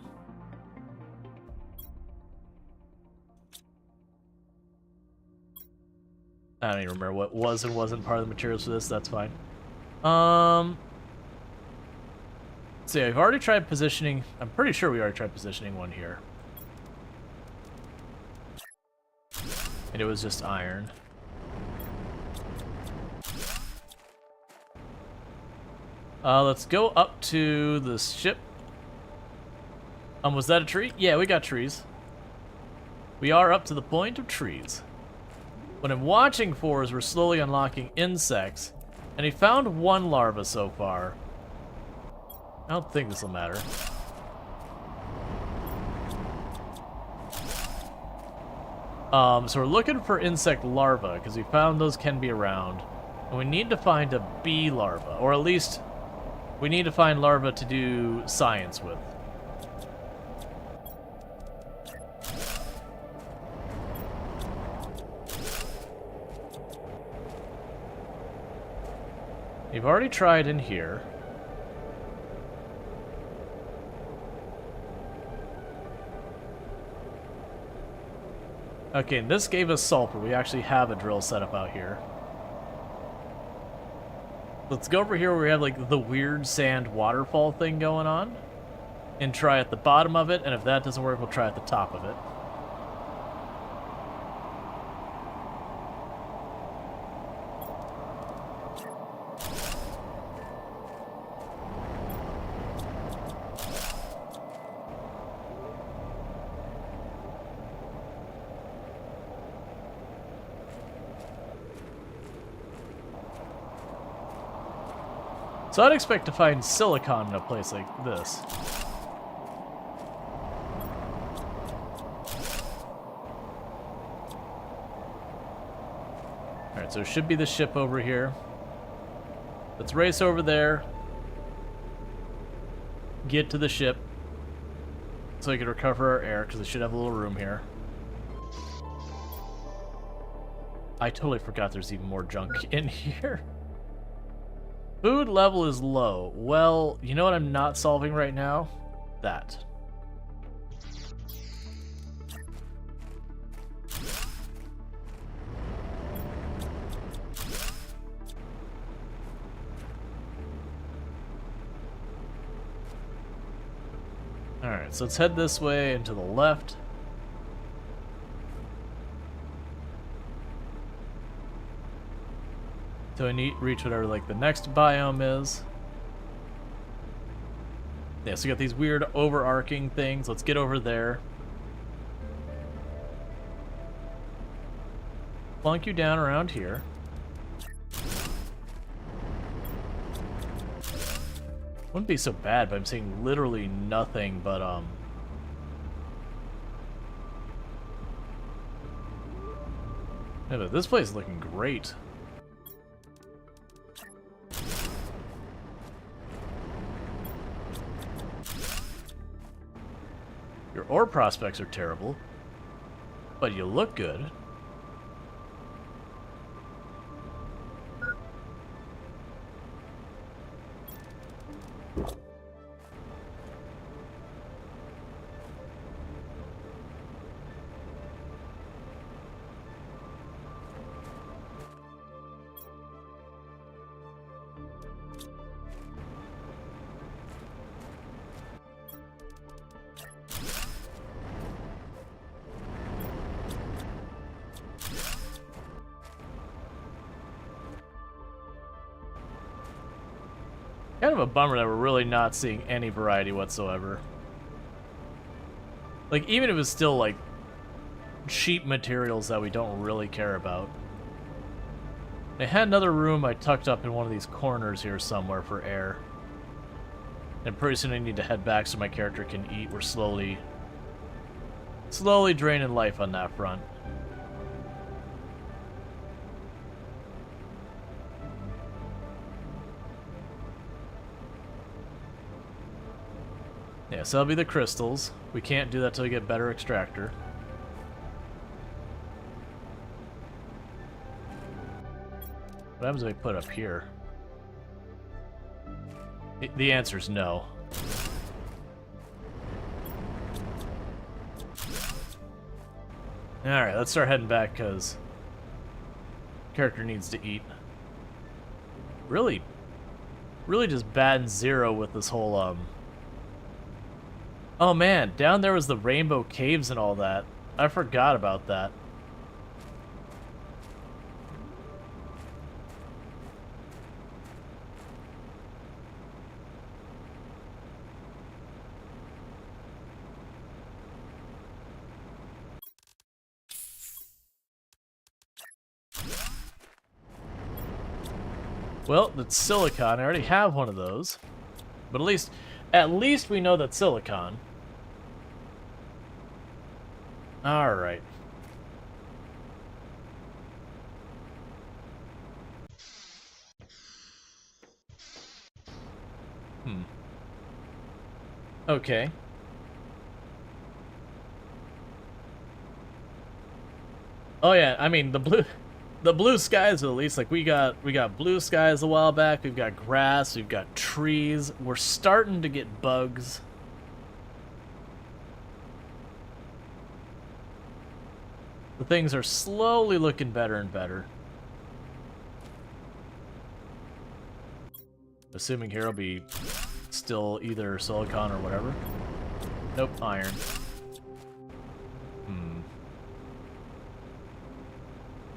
I don't even remember what was and wasn't part of the materials for this. That's fine. So yeah, we've already tried positioning. I'm pretty sure we already tried positioning one here. And it was just iron. Let's go up to this ship. Was that a tree? Yeah, we got trees. We are up to the point of trees. What I'm watching for is we're slowly unlocking insects, and he found one larva so far. I don't think this will matter. So we're looking for insect larvae, because we found those can be around. And we need to find a bee larva, or at least we need to find larvae to do science with. You've already tried in here. Okay, and this gave us sulfur. We actually have a drill set up out here. Let's go over here where we have like the weird sand waterfall thing going on. And try at the bottom of it, and if that doesn't work, we'll try at the top of it. So I'd expect to find silicon in a place like this. Alright, so it should be the ship over here. Let's race over there. Get to the ship. So we can recover our air, because we should have a little room here. I totally forgot there's even more junk in here. Food level is low. Well, you know what I'm not solving right now? That. Alright, so let's head this way and to the left. So I need to reach whatever like the next biome is. Yeah, so we got these weird overarching things. Let's get over there. Plunk you down around here. Wouldn't be so bad, but I'm seeing literally nothing but yeah, but this place is looking great. Your ore prospects are terrible, but you look good. Kind of a bummer that we're really not seeing any variety whatsoever. Like, even if it was still, like, cheap materials that we don't really care about. I had another room I tucked up in one of these corners here somewhere for air. And pretty soon I need to head back so my character can eat. We're slowly draining life on that front. Yeah, so that'll be the crystals. We can't do that till we get better extractor. What happens if I put up here? The answer's no. Alright, let's start heading back, because character needs to eat. Really just batting zero with this whole, Oh man, down there was the rainbow caves and all that. I forgot about that. Well, that's silicon. I already have one of those. But at least we know that's silicon. Alright. Okay. Oh yeah, I mean the blue skies at least, like we got blue skies a while back, we've got grass, we've got trees, we're starting to get bugs. The things are slowly looking better and better. Assuming here will be still either silicon or whatever. Nope, iron.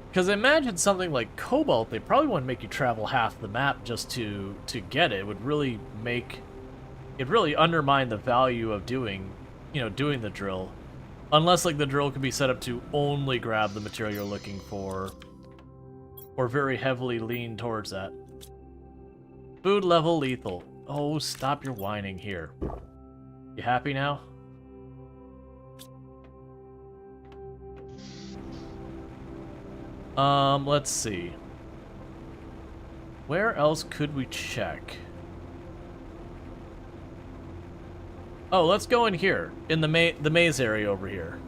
Because I imagine something like cobalt, they probably wouldn't make you travel half the map just to get it. It would really undermine the value of doing the drill. Unless like the drill could be set up to only grab the material you're looking for, or very heavily lean towards that. Food level lethal. Oh, stop your whining here. You happy now? Let's see. Where else could we check? Oh, let's go in here, in the maze area over here.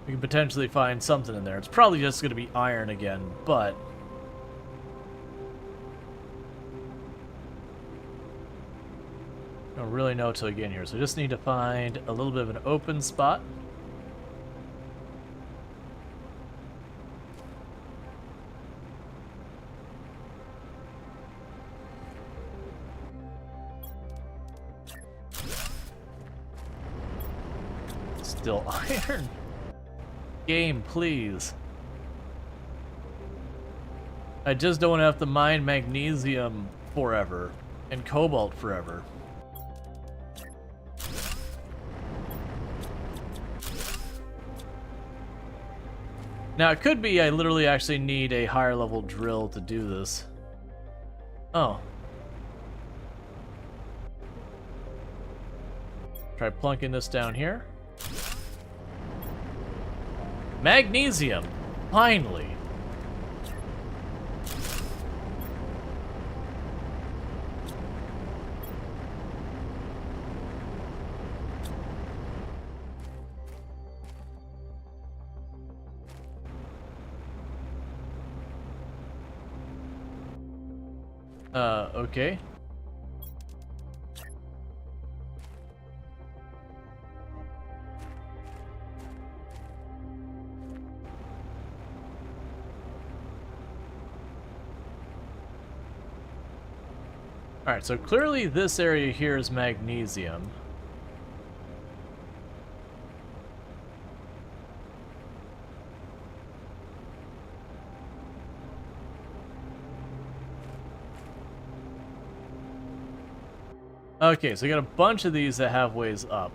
We can potentially find something in there. It's probably just going to be iron again, but... I don't really know till we get in here, so we just need to find a little bit of an open spot. Still iron. Game, please. I just don't want to have to mine magnesium forever and cobalt forever. Now, it could be I literally actually need a higher level drill to do this. Oh. Try plunking this down here. Magnesium! Finally! Okay. Alright, so clearly this area here is magnesium. Okay, so we got a bunch of these that have ways up.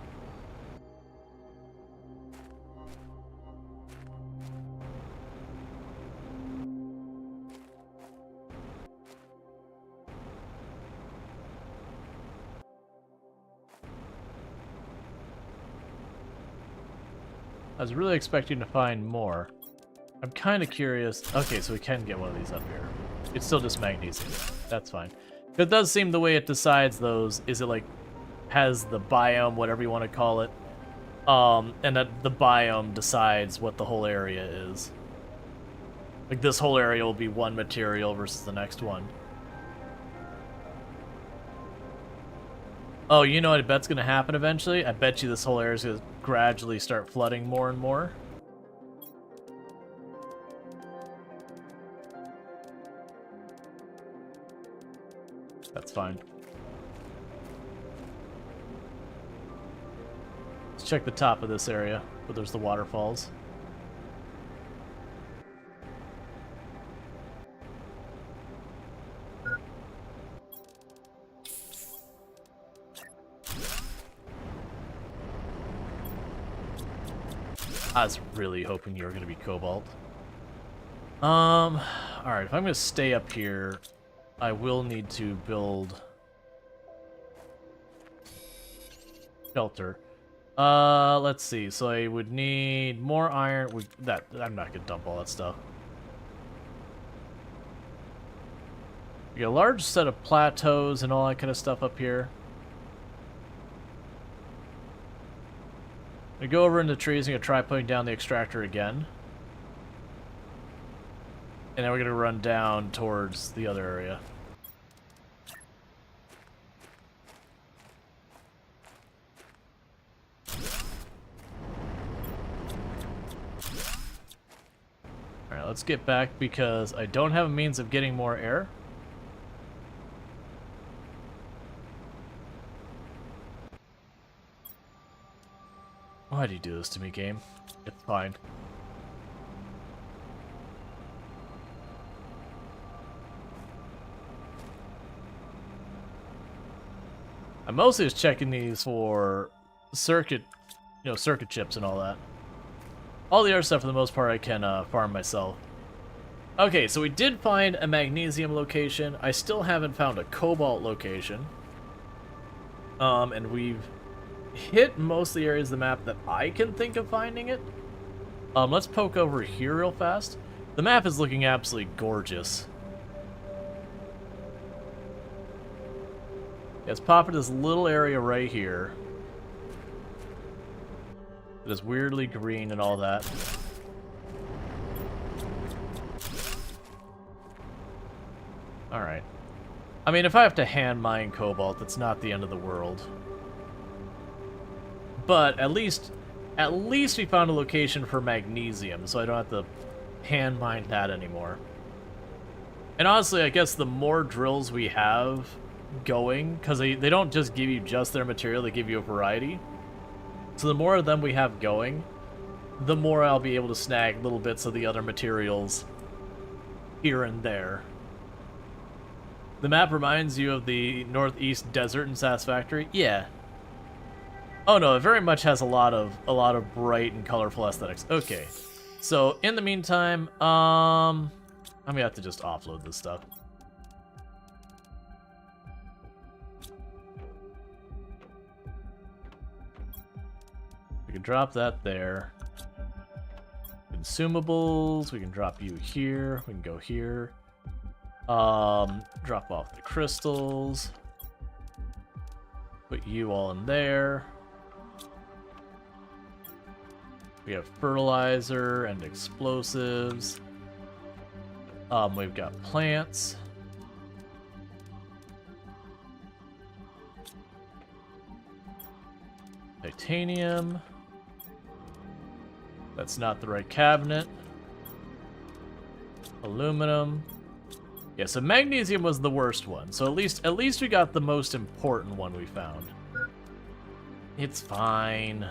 I was really expecting to find more. I'm kind of curious. Okay, so we can get one of these up here. It's still just magnesium. That's fine. It does seem the way it decides those is it like has the biome, whatever you want to call it, and that the biome decides what the whole area is. Like this whole area will be one material versus the next one. Oh, you know what I bet's gonna happen eventually? I bet you this whole area is gonna gradually start flooding more and more. That's fine. Let's check the top of this area, where there's the waterfalls. I was really hoping you were going to be cobalt. Alright, if I'm going to stay up here, I will need to build shelter. Let's see. So I would need more iron. I'm not going to dump all that stuff. We got a large set of plateaus and all that kind of stuff up here. We go over in the trees and gonna try putting down the extractor again. And then we're gonna run down towards the other area. Alright, let's get back because I don't have a means of getting more air. Why do you do this to me, game? It's fine. I'm mostly just checking these for circuit chips and all that. All the other stuff, for the most part, I can farm myself. Okay, so we did find a magnesium location. I still haven't found a cobalt location. And we've hit most of the areas of the map that I can think of finding it. Let's poke over here real fast. The map is looking absolutely gorgeous. Let's pop into this little area right here. It is weirdly green and all that. Alright. I mean, if I have to hand mine cobalt, that's not the end of the world. But at least we found a location for magnesium, so I don't have to hand mine that anymore. And honestly, I guess the more drills we have going, because they don't just give you just their material, they give you a variety. So the more of them we have going, the more I'll be able to snag little bits of the other materials here and there. The map reminds you of the Northeast Desert in Satisfactory? Yeah. Oh no, it very much has a lot of bright and colorful aesthetics. Okay. So in the meantime, I'm gonna have to just offload this stuff. We can drop that there. Consumables, we can drop you here, we can go here. Drop off the crystals. Put you all in there. We have fertilizer and explosives. We've got plants. Titanium. That's not the right cabinet. Aluminum. Yeah, so magnesium was the worst one. So at least we got the most important one we found. It's fine.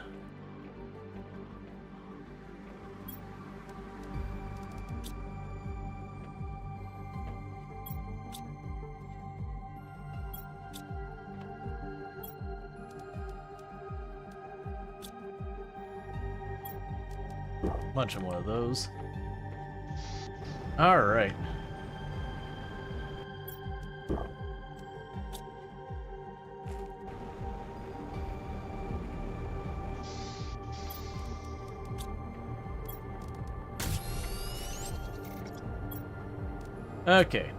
Bunch of one of those. All right. Okay,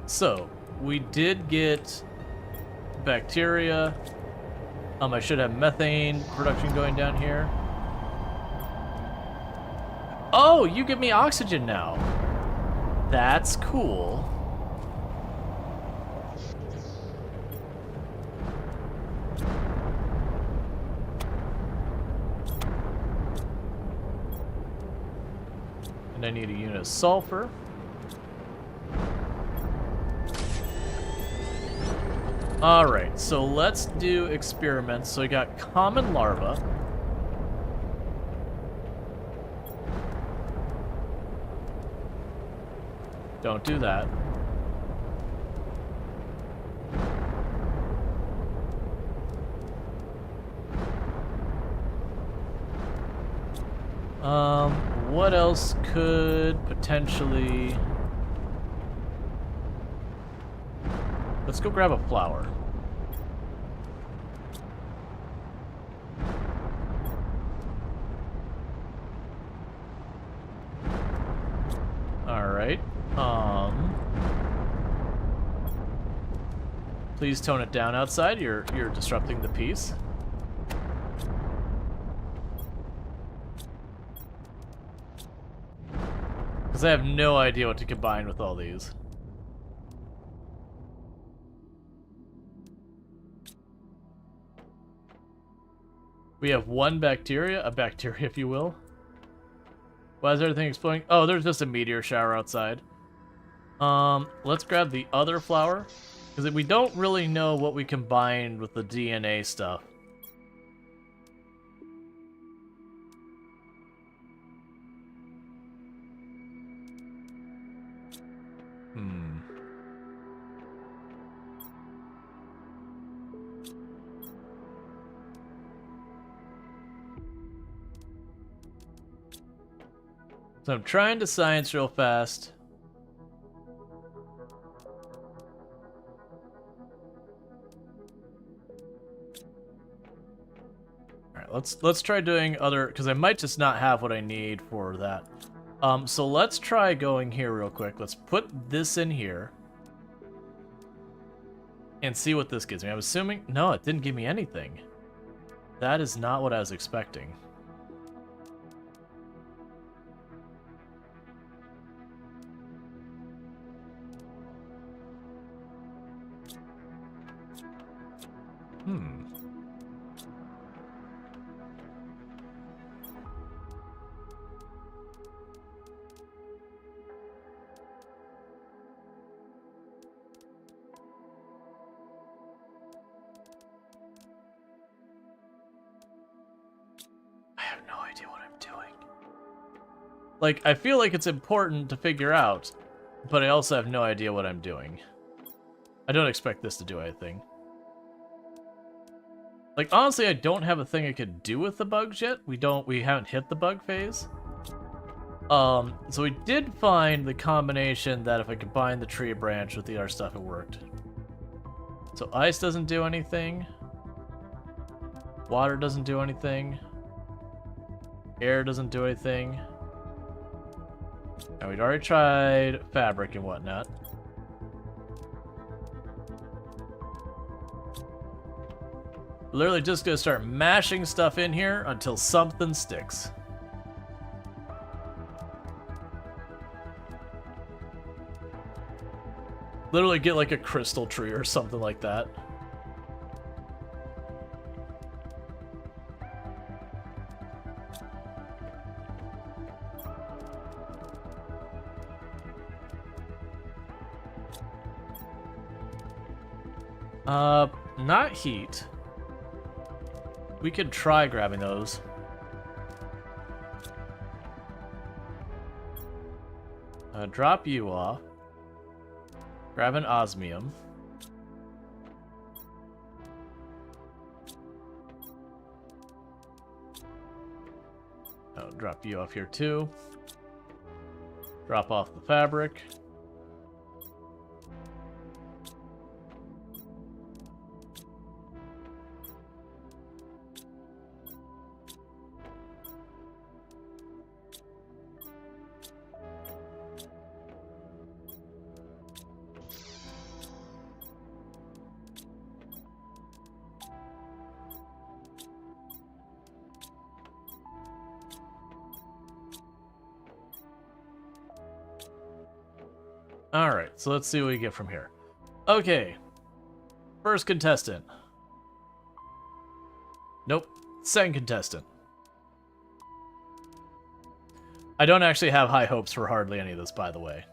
so we did get bacteria. I should have methane production going down here. Oh, you give me oxygen now. That's cool. And I need a unit of sulfur. Alright, so let's do experiments. So we got common larva. Don't do that. What else could potentially... Let's go grab a flower. Alright. Please tone it down outside. You're disrupting the peace. Because I have no idea what to combine with all these. We have one bacteria, a bacteria if you will. Why is everything exploding? Oh, there's just a meteor shower outside. Let's grab the other flower. Because we don't really know what we combined with the DNA stuff. So I'm trying to science real fast. Alright, let's try doing other, because I might just not have what I need for that. So let's try going here real quick. Let's put this in here. And see what this gives me. I'm assuming... No, it didn't give me anything. That is not what I was expecting. Like, I feel like it's important to figure out, but I also have no idea what I'm doing. I don't expect this to do anything. Like, honestly, I don't have a thing I could do with the bugs yet. We haven't hit the bug phase. So we did find the combination that if I combine the tree branch with the other stuff, it worked. So ice doesn't do anything. Water doesn't do anything. Air doesn't do anything. And we'd already tried fabric and whatnot. Literally just gonna start mashing stuff in here until something sticks. Literally get like a crystal tree or something like that. Not heat. We could try grabbing those. Drop you off. Grab an osmium. Oh, drop you off here too. Drop off the fabric. Alright, so let's see what we get from here. Okay. First contestant. Nope. Second contestant. I don't actually have high hopes for hardly any of this, by the way.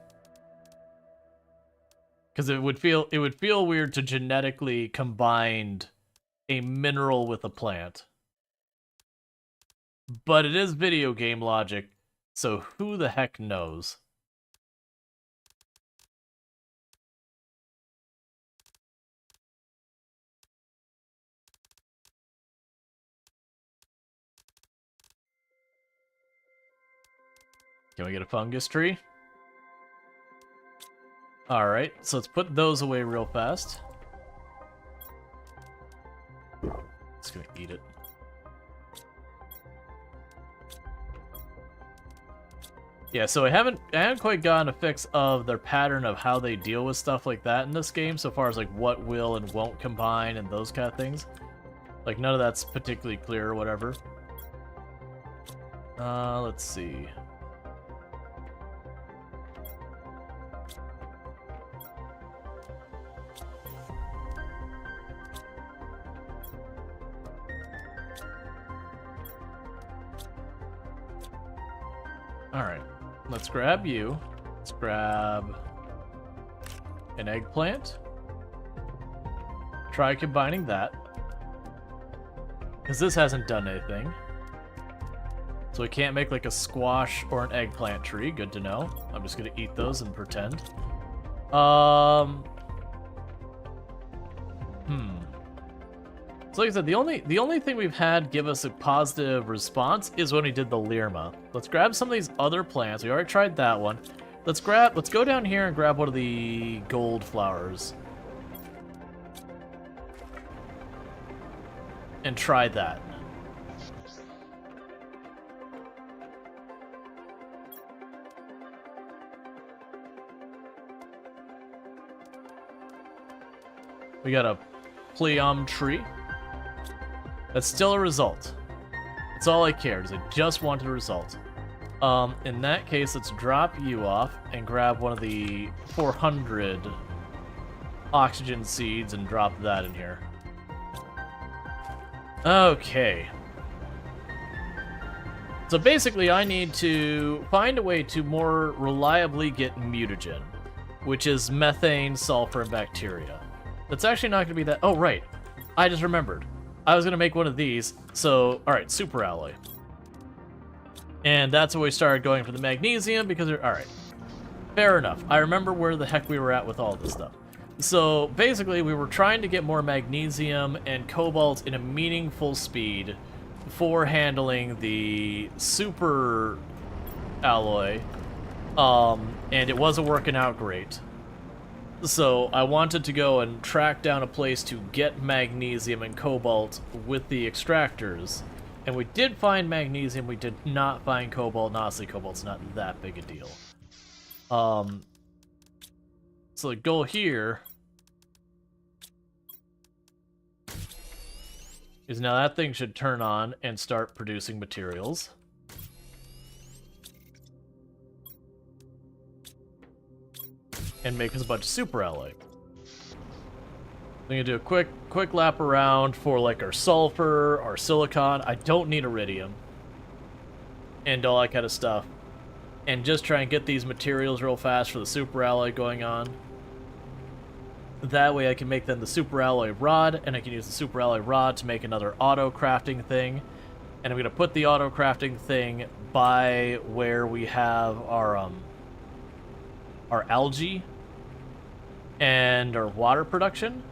Because it would feel weird to genetically combine a mineral with a plant. But it is video game logic, so who the heck knows? Can we get a fungus tree? Alright, so let's put those away real fast. Just gonna eat it. Yeah, so I haven't quite gotten a fix of their pattern of how they deal with stuff like that in this game, so far as like what will and won't combine and those kind of things. Like none of that's particularly clear or whatever. Let's see. Alright, let's grab you. Let's grab an eggplant. Try combining that. Because this hasn't done anything. So we can't make like a squash or an eggplant tree. Good to know. I'm just going to eat those and pretend. So like I said, the only thing we've had give us a positive response is when we did the Lirma. Let's grab some of these other plants. We already tried that one. Let's go down here and grab one of the gold flowers. And try that. We got a Pleum tree. That's still a result. That's all I cared, is I just wanted a result. In that case, let's drop you off and grab one of the 400 oxygen seeds and drop that in here. Okay. So basically, I need to find a way to more reliably get mutagen, which is methane, sulfur, and bacteria. That's actually not going to be that... Oh, right. I just remembered. I was going to make one of these. So, alright, super alloy. And that's when we started going for the magnesium, because... Alright. Fair enough. I remember where the heck we were at with all this stuff. So, basically, we were trying to get more magnesium and cobalt in a meaningful speed for handling the super alloy. And it wasn't working out great. So I wanted to go and track down a place to get magnesium and cobalt with the extractors. And we did find magnesium, we did not find cobalt, and honestly, cobalt's not that big a deal. So the goal here is now that thing should turn on and start producing materials. And make us a bunch of super alloy. I'm gonna do a quick lap around for like our sulfur, our silicon. I don't need iridium. And all that kind of stuff. And just try and get these materials real fast for the super alloy going on. That way I can make then the super alloy rod, and I can use the super alloy rod to make another auto crafting thing. And I'm gonna put the auto crafting thing by where we have our algae and our water production.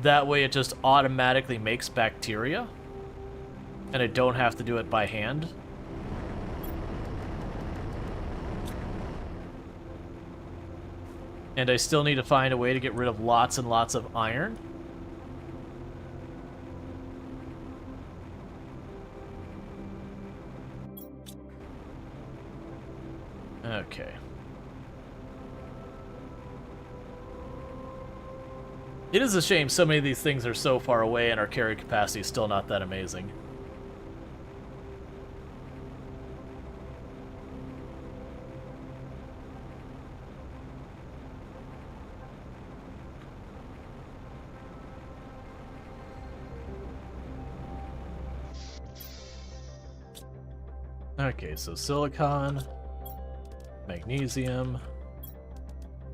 That way it just automatically makes bacteria, and I don't have to do it by hand. And I still need to find a way to get rid of lots and lots of iron. Okay. It is a shame so many of these things are so far away and our carry capacity is still not that amazing. Okay, so silicon, magnesium,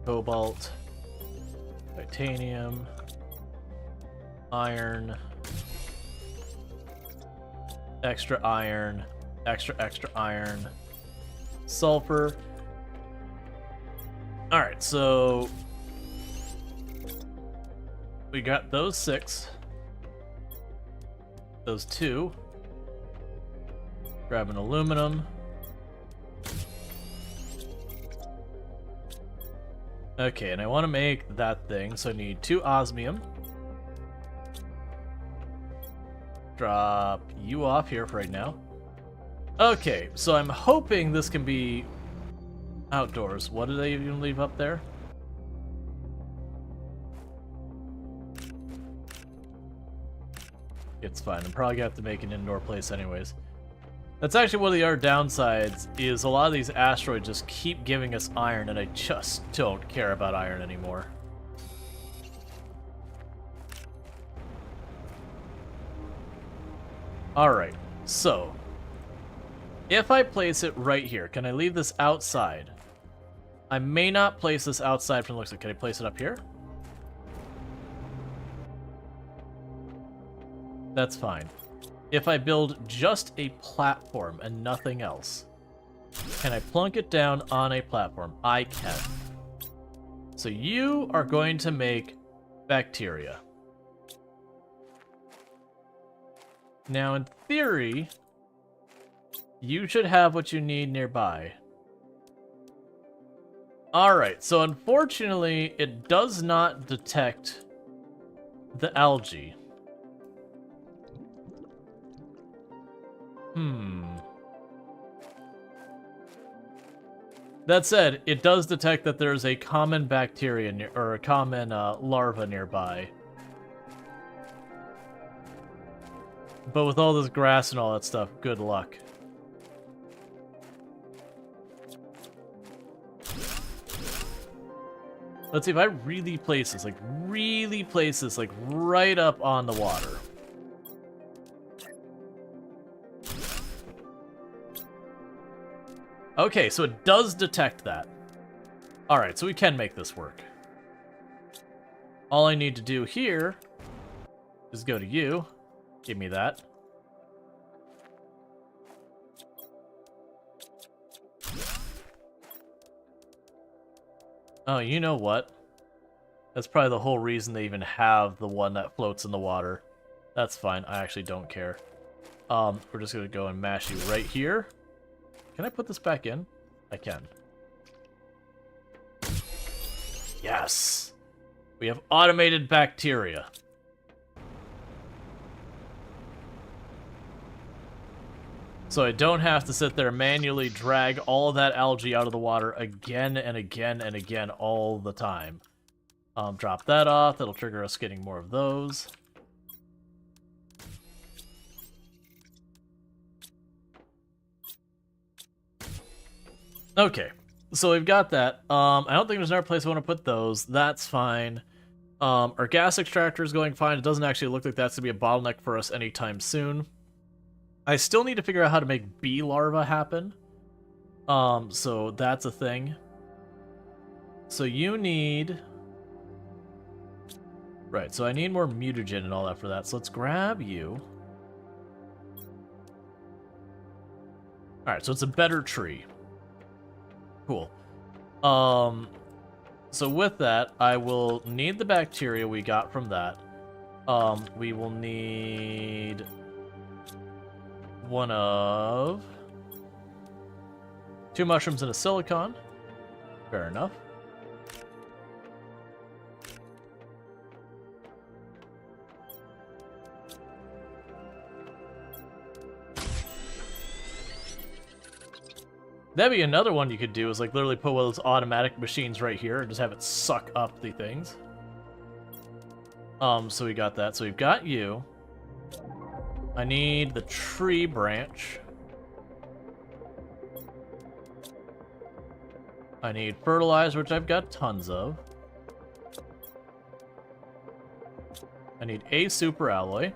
cobalt, titanium, iron, extra iron, extra iron, sulfur. Alright, so we got those 6, those 2. Grab an aluminum. Okay, and I want to make that thing, so I need 2 osmium. Drop you off here for right now. Okay, so I'm hoping this can be outdoors. What did I even leave up there? It's fine. I'm probably gonna have to make an indoor place anyways. That's actually one of the other downsides, is a lot of these asteroids just keep giving us iron, and I just don't care about iron anymore. Alright, so if I place it right here, can I leave this outside? I may not place this outside from the looks of it. Can I place it up here? That's fine. If I build just a platform and nothing else, can I plunk it down on a platform? I can. So you are going to make bacteria. Now, in theory, you should have what you need nearby. Alright, so unfortunately, it does not detect the algae. That said, it does detect that there's a common bacteria near, or a common larva nearby. But with all this grass and all that stuff, good luck. Let's see if I really place this, like right up on the water. Okay, so it does detect that. Alright, so we can make this work. All I need to do here is go to you. Give me that. Oh, you know what? That's probably the whole reason they even have the one that floats in the water. That's fine. I actually don't care. We're just gonna go and mash you right here. Can I put this back in? I can. Yes! We have automated bacteria. So I don't have to sit there and manually drag all of that algae out of the water again and again and again all the time. Drop that off. That'll trigger us getting more of those. Okay, so we've got that. I don't think there's another place I want to put those. That's fine. Our gas extractor is going fine. It doesn't actually look like that's going to be a bottleneck for us anytime soon. I still need to figure out how to make bee larvae happen. So that's a thing. So you need... Right, so I need more mutagen and all that for that. So let's grab you. Alright, so it's a better tree. Cool. So with that, I will need the bacteria we got from that. We will need... one of 2 mushrooms and a silicon. Fair enough. That'd be another one you could do, is like literally put one of those automatic machines right here and just have it suck up the things. So we got that. So we've got you. I need the tree branch. I need fertilizer, which I've got tons of. I need a super alloy.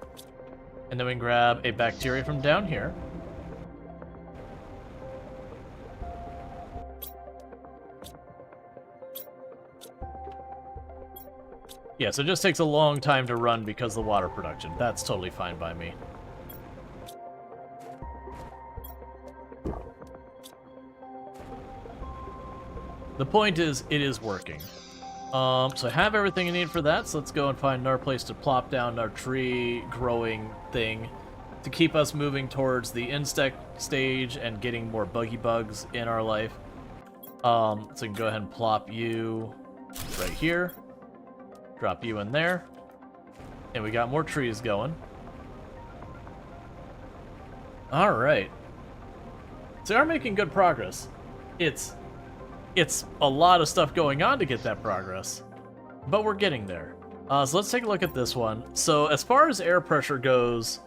And then we can grab a bacteria from down here. Yeah, so it just takes a long time to run because of the water production. That's totally fine by me. The point is, it is working. So I have everything I need for that, so let's go and find another place to plop down our tree growing thing to keep us moving towards the insect stage and getting more buggy bugs in our life. So we can go ahead and plop you right here. Drop you in there. And we got more trees going. Alright. So we are making good progress. It's a lot of stuff going on to get that progress. But we're getting there. So let's take a look at this one. So as far as air pressure goes,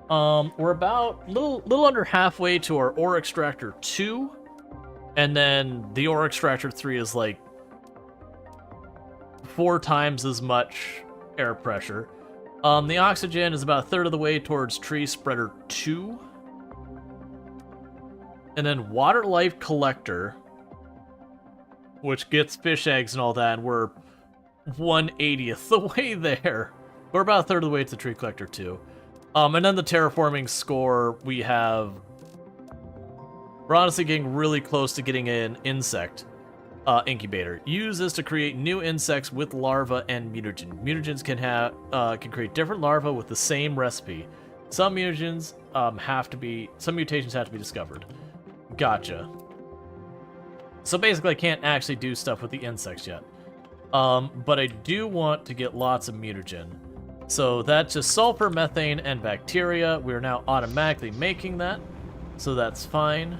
we're about little under halfway to our ore extractor 2. And then the ore extractor 3 is like 4 times as much air pressure. The oxygen is about a third of the way towards tree spreader 2. And then water life collector, which gets fish eggs and all that, and we're 1/80th the way there. We're about a third of the way to the tree collector 2. And then the terraforming score, we're honestly getting really close to getting an insect incubator. Use this to create new insects with larvae and mutagen. Mutagens can create different larvae with the same recipe. Some mutagens some mutations have to be discovered. Gotcha. So basically, I can't actually do stuff with the insects yet. But I do want to get lots of mutagen. So that's just sulfur, methane, and bacteria. We're now automatically making that, so that's fine.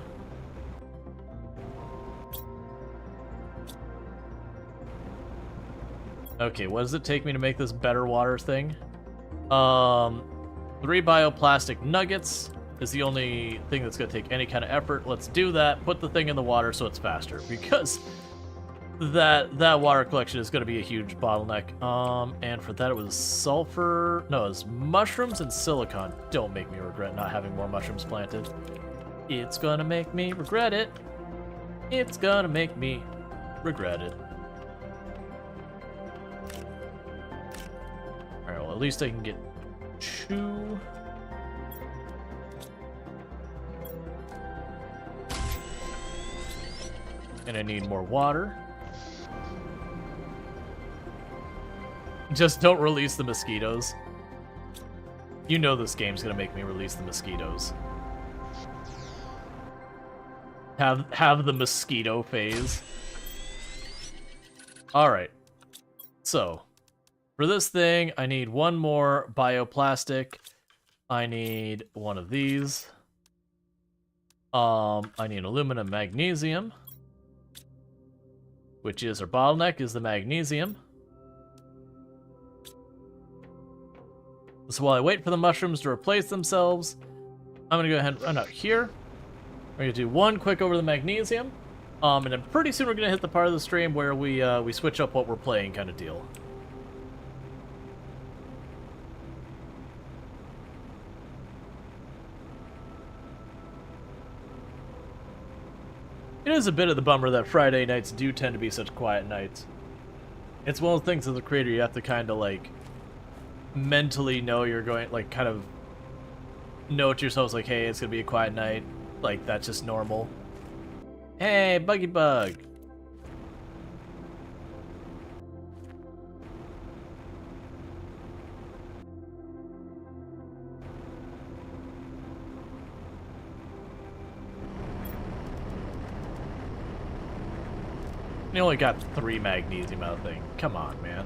Okay, what does it take me to make this better water thing? 3 bioplastic nuggets is the only thing that's going to take any kind of effort. Let's do that. Put the thing in the water so it's faster, because that water collection is going to be a huge bottleneck. And for that it was sulfur. No, it was mushrooms and silicon. Don't make me regret not having more mushrooms planted. It's going to make me regret it. It's going to make me regret it. Alright, well, at least I can get 2. And I need more water. Just don't release the mosquitoes. You know this game's gonna make me release the mosquitoes. Have the mosquito phase. Alright. So, for this thing, I need 1 more bioplastic. I need 1 of these. I need aluminum magnesium, which is our bottleneck, is the magnesium. So while I wait for the mushrooms to replace themselves, I'm gonna go ahead and run out here. We're gonna do 1 quick over the magnesium, and then pretty soon we're gonna hit the part of the stream where we switch up what we're playing, kind of deal. It is a bit of the bummer that Friday nights do tend to be such quiet nights. It's one of the things as a creator you have to kind of like mentally know you're going, like kind of know to yourselves like, hey, it's gonna be a quiet night. Like, that's just normal. Hey, Buggy Bug. You only got 3 magnesium out of the thing. Come on, man.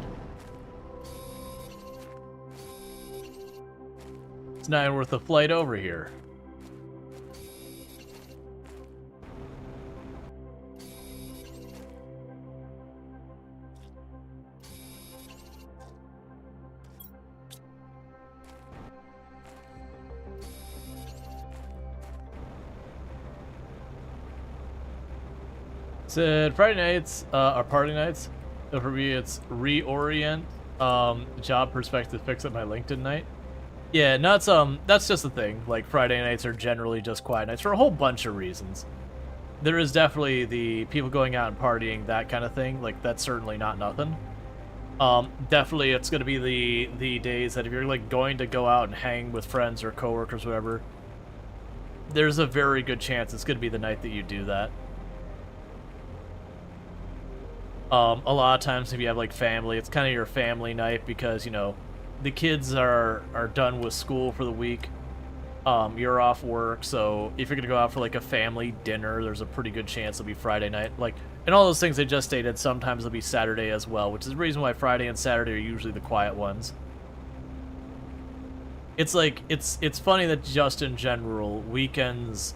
It's not even worth the flight over here. Said Friday nights are party nights. So for me, it's reorient, job perspective, fix up my LinkedIn night. Yeah, no, that's just the thing. Like, Friday nights are generally just quiet nights for a whole bunch of reasons. There is definitely the people going out and partying, that kind of thing. Like, that's certainly not nothing. Definitely, it's going to be the days that if you're like going to go out and hang with friends or coworkers, whatever, there's a very good chance it's going to be the night that you do that. A lot of times if you have like family, it's kind of your family night because, you know, the kids are done with school for the week. You're off work, so if you're gonna go out for like a family dinner, there's a pretty good chance it'll be Friday night. Like, And all those things I just stated, sometimes it'll be Saturday as well, which is the reason why Friday and Saturday are usually the quiet ones. It's like, it's funny that just in general, weekends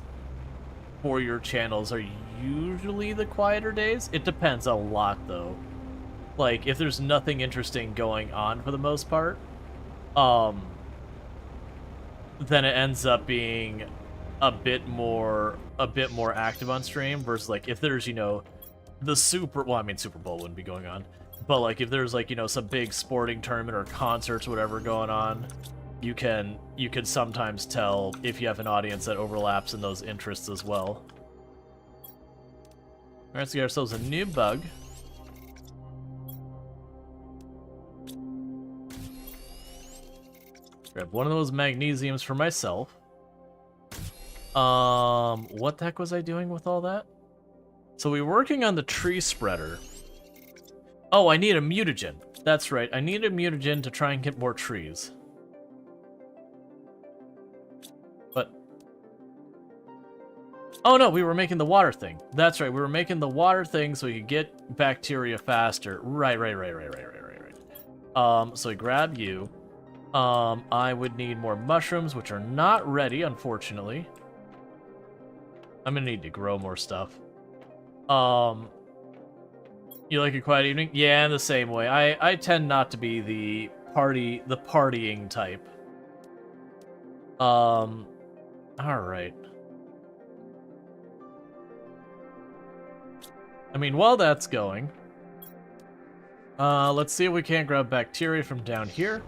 for your channels are usually the quieter days. It depends a lot, though. Like, if there's nothing interesting going on for the most part, then it ends up being a bit more active on stream versus, like, if there's, you know, the Super Bowl wouldn't be going on, but, like, if there's, like, you know, some big sporting tournament or concerts, whatever going on, you can sometimes tell if you have an audience that overlaps in those interests as well. Alright, let's get ourselves a new bug. Grab one of those magnesiums for myself. What the heck was I doing with all that? So we were working on the tree spreader. Oh, I need a mutagen. That's right, I need a mutagen to try and get more trees. But... oh no, we were making the water thing. That's right, we were making the water thing so we could get bacteria faster. Right. So we grab you. I would need more mushrooms, which are not ready, unfortunately. I'm gonna need to grow more stuff. You like a quiet evening? Yeah, in the same way. I tend not to be the partying type. Alright. I mean, while that's going, let's see if we can't grab bacteria from down here.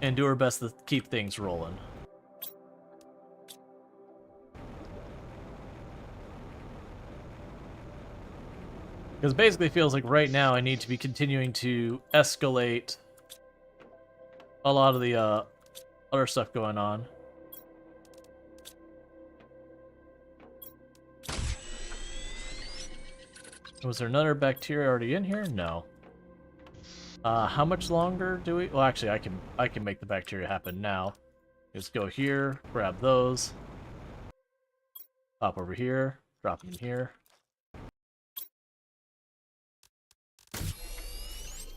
And do our best to keep things rolling. Because it basically feels like right now I need to be continuing to escalate a lot of the other stuff going on. Was there another bacteria already in here? No. How much longer do we... well, actually, I can make the bacteria happen now. Just go here, grab those. Pop over here, drop them in here.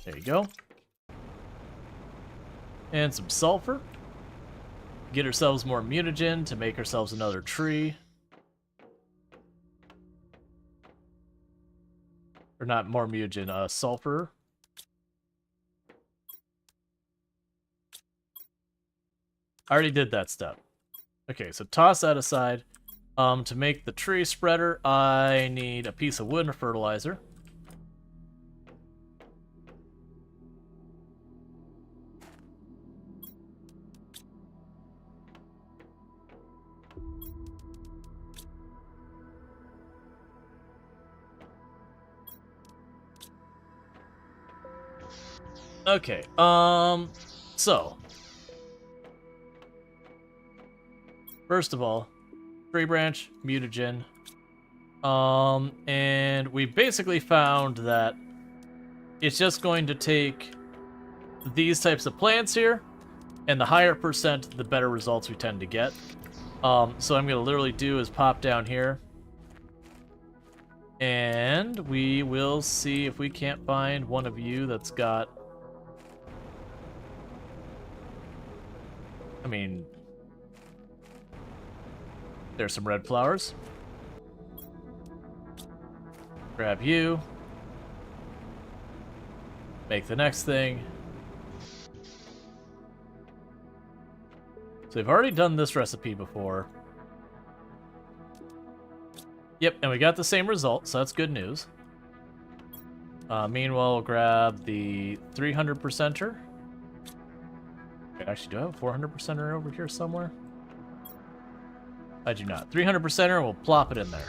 There you go. And some sulfur. Get ourselves more mutagen to make ourselves another tree. Or not more mutagen, sulfur. I already did that step. Okay, so toss that aside. To make the tree spreader, I need a piece of wood and a fertilizer. Okay, so first of all, tree branch, mutagen, and we basically found that it's just going to take these types of plants here, and the higher percent, the better results we tend to get. So I'm gonna literally do is pop down here, and we will see if we can't find one of you that's got... I mean, there's some red flowers. Grab you. Make the next thing. So we've already done this recipe before. Yep, and we got the same result, so that's good news. Meanwhile, we'll grab the 300%er. Actually, do I have a 400%er over here somewhere? I do not. 300%er, we'll plop it in there.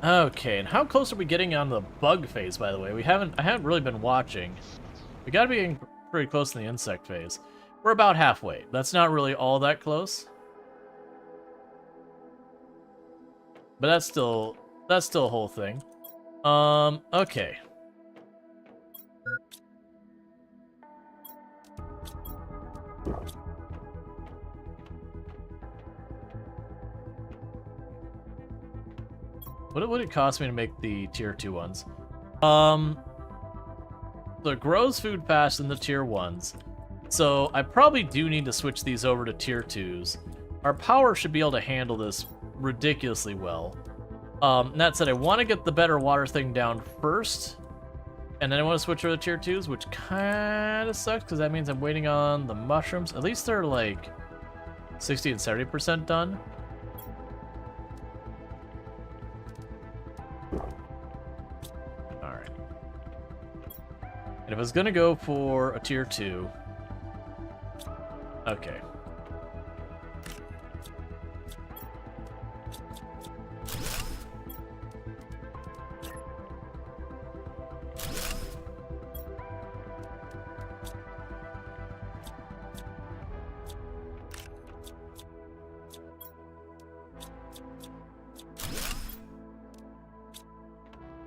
Okay, and how close are we getting on the bug phase, by the way? I haven't really been watching. We gotta be getting pretty close to the insect phase. We're about halfway. That's not really all that close. But that's still a whole thing. Okay. What would it cost me to make the tier 2 ones? So it grows food faster than the tier 1s. So I probably do need to switch these over to tier 2s. Our power should be able to handle this ridiculously well. That said, I want to get the better water thing down first. And then I want to switch over to tier 2s, which kind of sucks because that means I'm waiting on the mushrooms. At least they're like 60 and 70% done. Alright. And if I was going to go for a tier 2... Okay.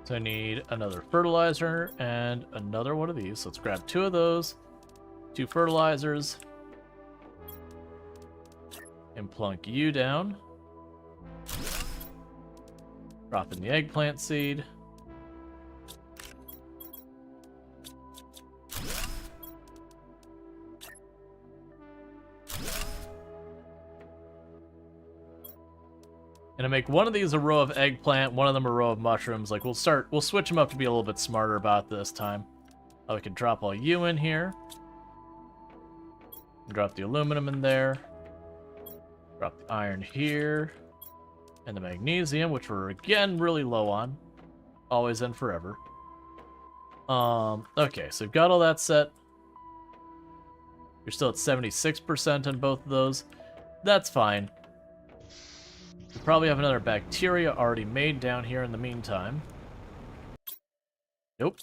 So I need another fertilizer and another one of these. So let's grab 2 of those, 2 fertilizers, and plunk you down. Drop in the eggplant seed. And I make one of these a row of eggplant, one of them a row of mushrooms. Like we'll switch them up to be a little bit smarter about this time. Oh, we can drop all you in here. Drop the aluminum in there. Drop the iron here. And the magnesium, which we're again really low on. Always and forever. Okay, so we've got all that set. You're still at 76% on both of those. That's fine. We probably have another bacteria already made down here in the meantime. Nope.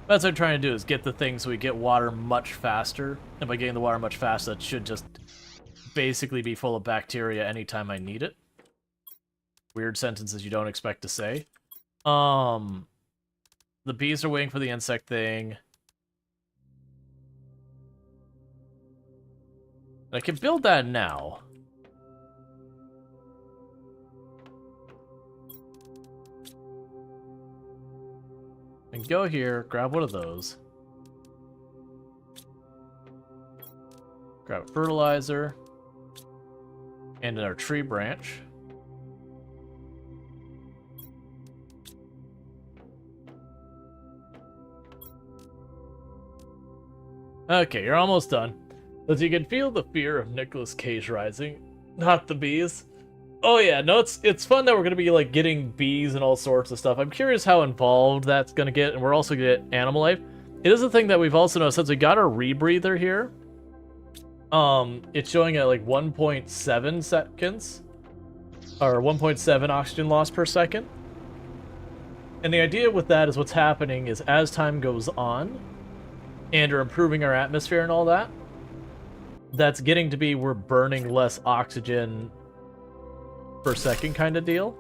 That's what I'm trying to do, is get the thing so we get water much faster. And by getting the water much faster, that should just basically be full of bacteria anytime I need it. Weird sentences you don't expect to say. The bees are waiting for the insect thing. I can build that now. And go here, grab one of those. Grab a fertilizer. And our tree branch. Okay, you're almost done. As you can feel the fear of Nicolas Cage rising. Not the bees. Oh yeah, no, it's fun that we're gonna be like getting bees and all sorts of stuff. I'm curious how involved that's gonna get, and we're also gonna get animal life. It is a thing that we've also noticed since we got our rebreather here. It's showing at like 1.7 seconds, or 1.7 oxygen loss per second. And the idea with that is what's happening is as time goes on, and we're improving our atmosphere and all that, that's getting to be we're burning less oxygen per second kind of deal.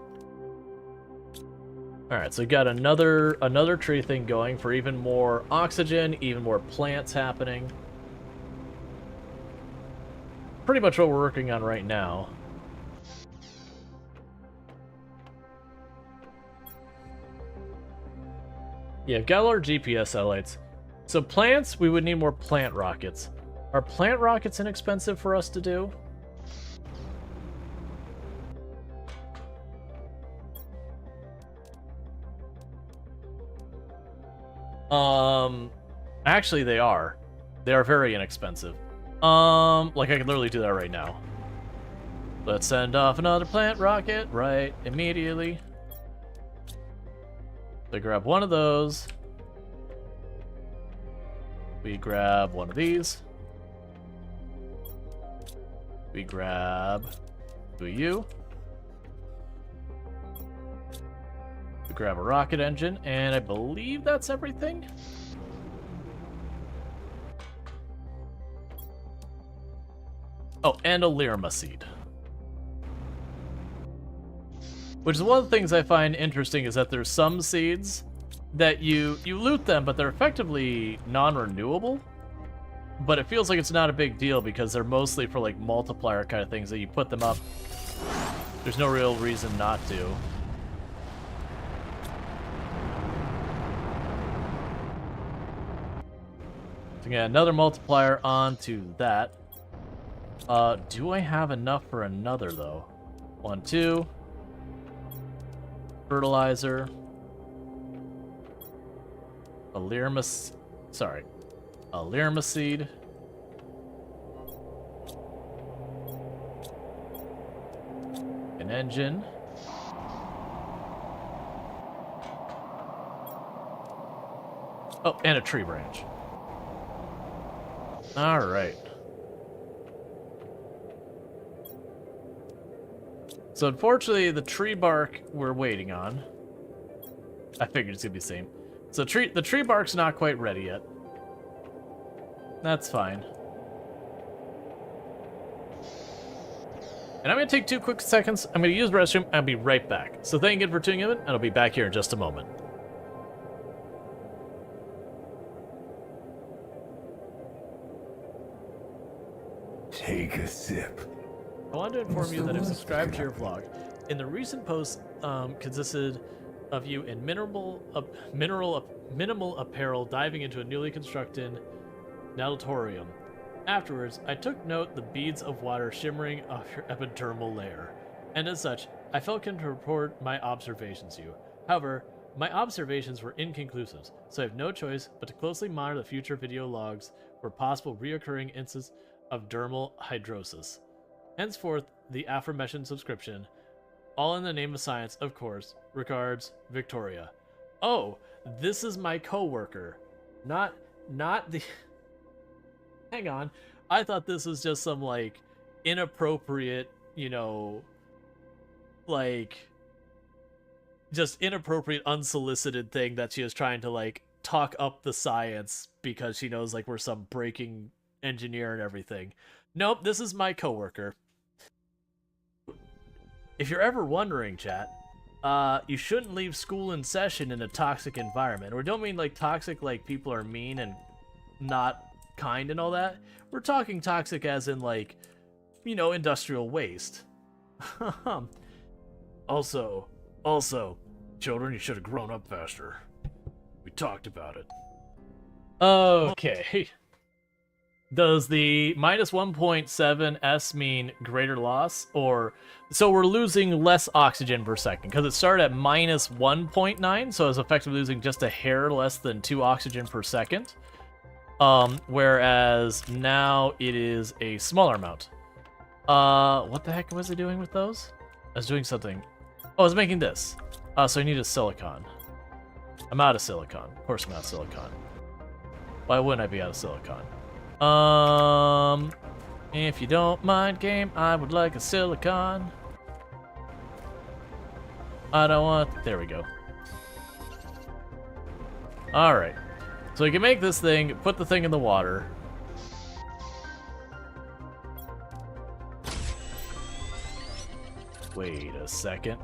Alright, so we got another tree thing going for even more oxygen, even more plants happening. Pretty much what we're working on right now. Yeah, I've got all our GPS satellites. So plants, we would need more plant rockets. Are plant rockets inexpensive for us to do? Actually they are. They are very inexpensive. Like I can literally do that right now. Let's send off another plant rocket right immediately. So grab one of those. We grab one of these. We grab you. We grab a rocket engine, and I believe that's everything. Oh, and a Lirma seed. Which is one of the things I find interesting is that there's some seeds that you loot them, but they're effectively non-renewable. but it feels like it's not a big deal because they're mostly for like multiplier kind of things that you put them up. There's no real reason not to. So yeah, another multiplier onto that. Do I have enough for another though? 1, 2. Fertilizer. Allirma seed. An engine. Oh, and a tree branch. All right. So unfortunately, the tree bark we're waiting on. I figured it's gonna be the same. So the tree bark's not quite ready yet. That's fine. And I'm gonna take 2 quick seconds. I'm gonna use the restroom. I'll be right back. So thank you again for tuning in, and I'll be back here in just a moment. Take a sip. I wanted to inform you that I've subscribed to your vlog. In the recent post consisted of you in minimal apparel diving into a newly constructed natatorium. Afterwards, I took note the beads of water shimmering off your epidermal layer, and as such, I felt content to report my observations to you. However, my observations were inconclusive, so I have no choice but to closely monitor the future video logs for possible reoccurring instances of dermal hydrosis. Henceforth, the aforementioned subscription, all in the name of science, of course. Regards, Victoria. Oh, this is my coworker. Not the... Hang on. I thought this was just some, like, inappropriate, you know, like, just inappropriate, unsolicited thing that she is trying to, like, talk up the science because she knows, like, we're some breaking engineer and everything. Nope, this is my coworker. If you're ever wondering, chat, you shouldn't leave school in session in a toxic environment. Or don't mean, like, toxic like people are mean and not kind and all that. We're talking toxic as in, like, you know, industrial waste. Also, children, you should have grown up faster. We talked about it. Okay. Does the minus 1.7 S mean greater loss? Or, so we're losing less oxygen per second, because it started at minus 1.9, so it's effectively losing just a hair less than 2 oxygen per second. Whereas now it is a smaller amount. What the heck was I doing with those? I was doing something. Oh, I was making this. So I need a silicon. I'm out of silicon. Of course I'm out of silicon. Why wouldn't I be out of silicon? If you don't mind, game, I would like a silicon. I don't want... There we go. Alright. So you can make this thing, put the thing in the water. Wait a second.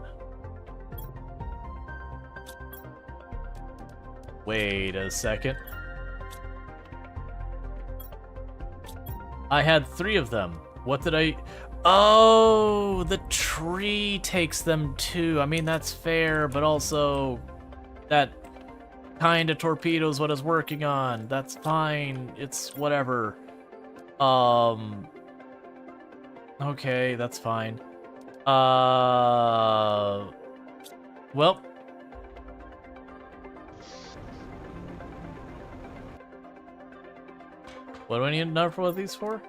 Wait a second. I had 3 of them. What did I... Oh, the tree takes them too. I mean, that's fair, but also that kind of torpedoes what I was working on. That's fine. It's whatever. Okay, that's fine. Well. What do I need enough for these for?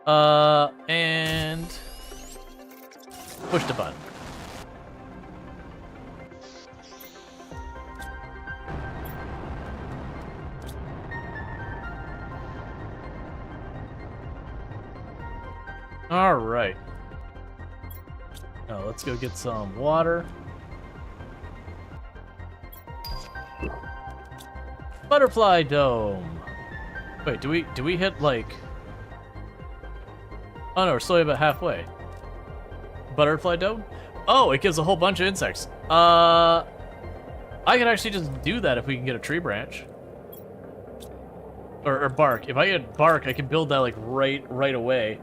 And push the button. All right. Now let's go get some water. Butterfly dome. Wait, do we hit, like... Oh no, we're still about halfway. Butterfly dome? Oh, it gives a whole bunch of insects. I can actually just do that if we can get a tree branch. or bark. If I get bark, I can build that like right away.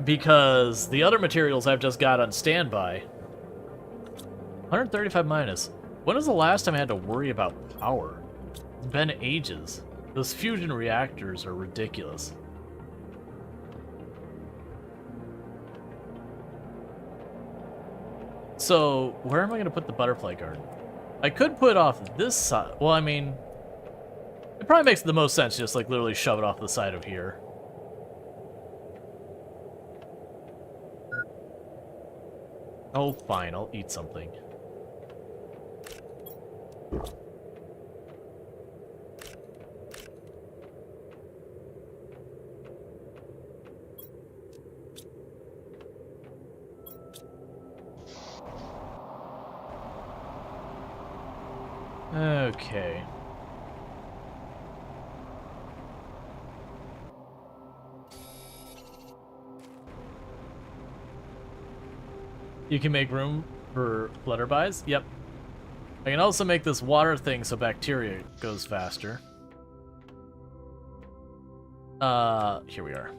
Because the other materials I've just got on standby. 135 minus. When was the last time I had to worry about power? It's been ages. Those fusion reactors are ridiculous. So, where am I going to put the butterfly garden? I could put it off this side. Well, I mean, it probably makes the most sense just like literally shove it off the side of here. Oh, fine, I'll eat something. Okay. You can make room for flutterbys? Yep. I can also make this water thing so bacteria goes faster. Here we are.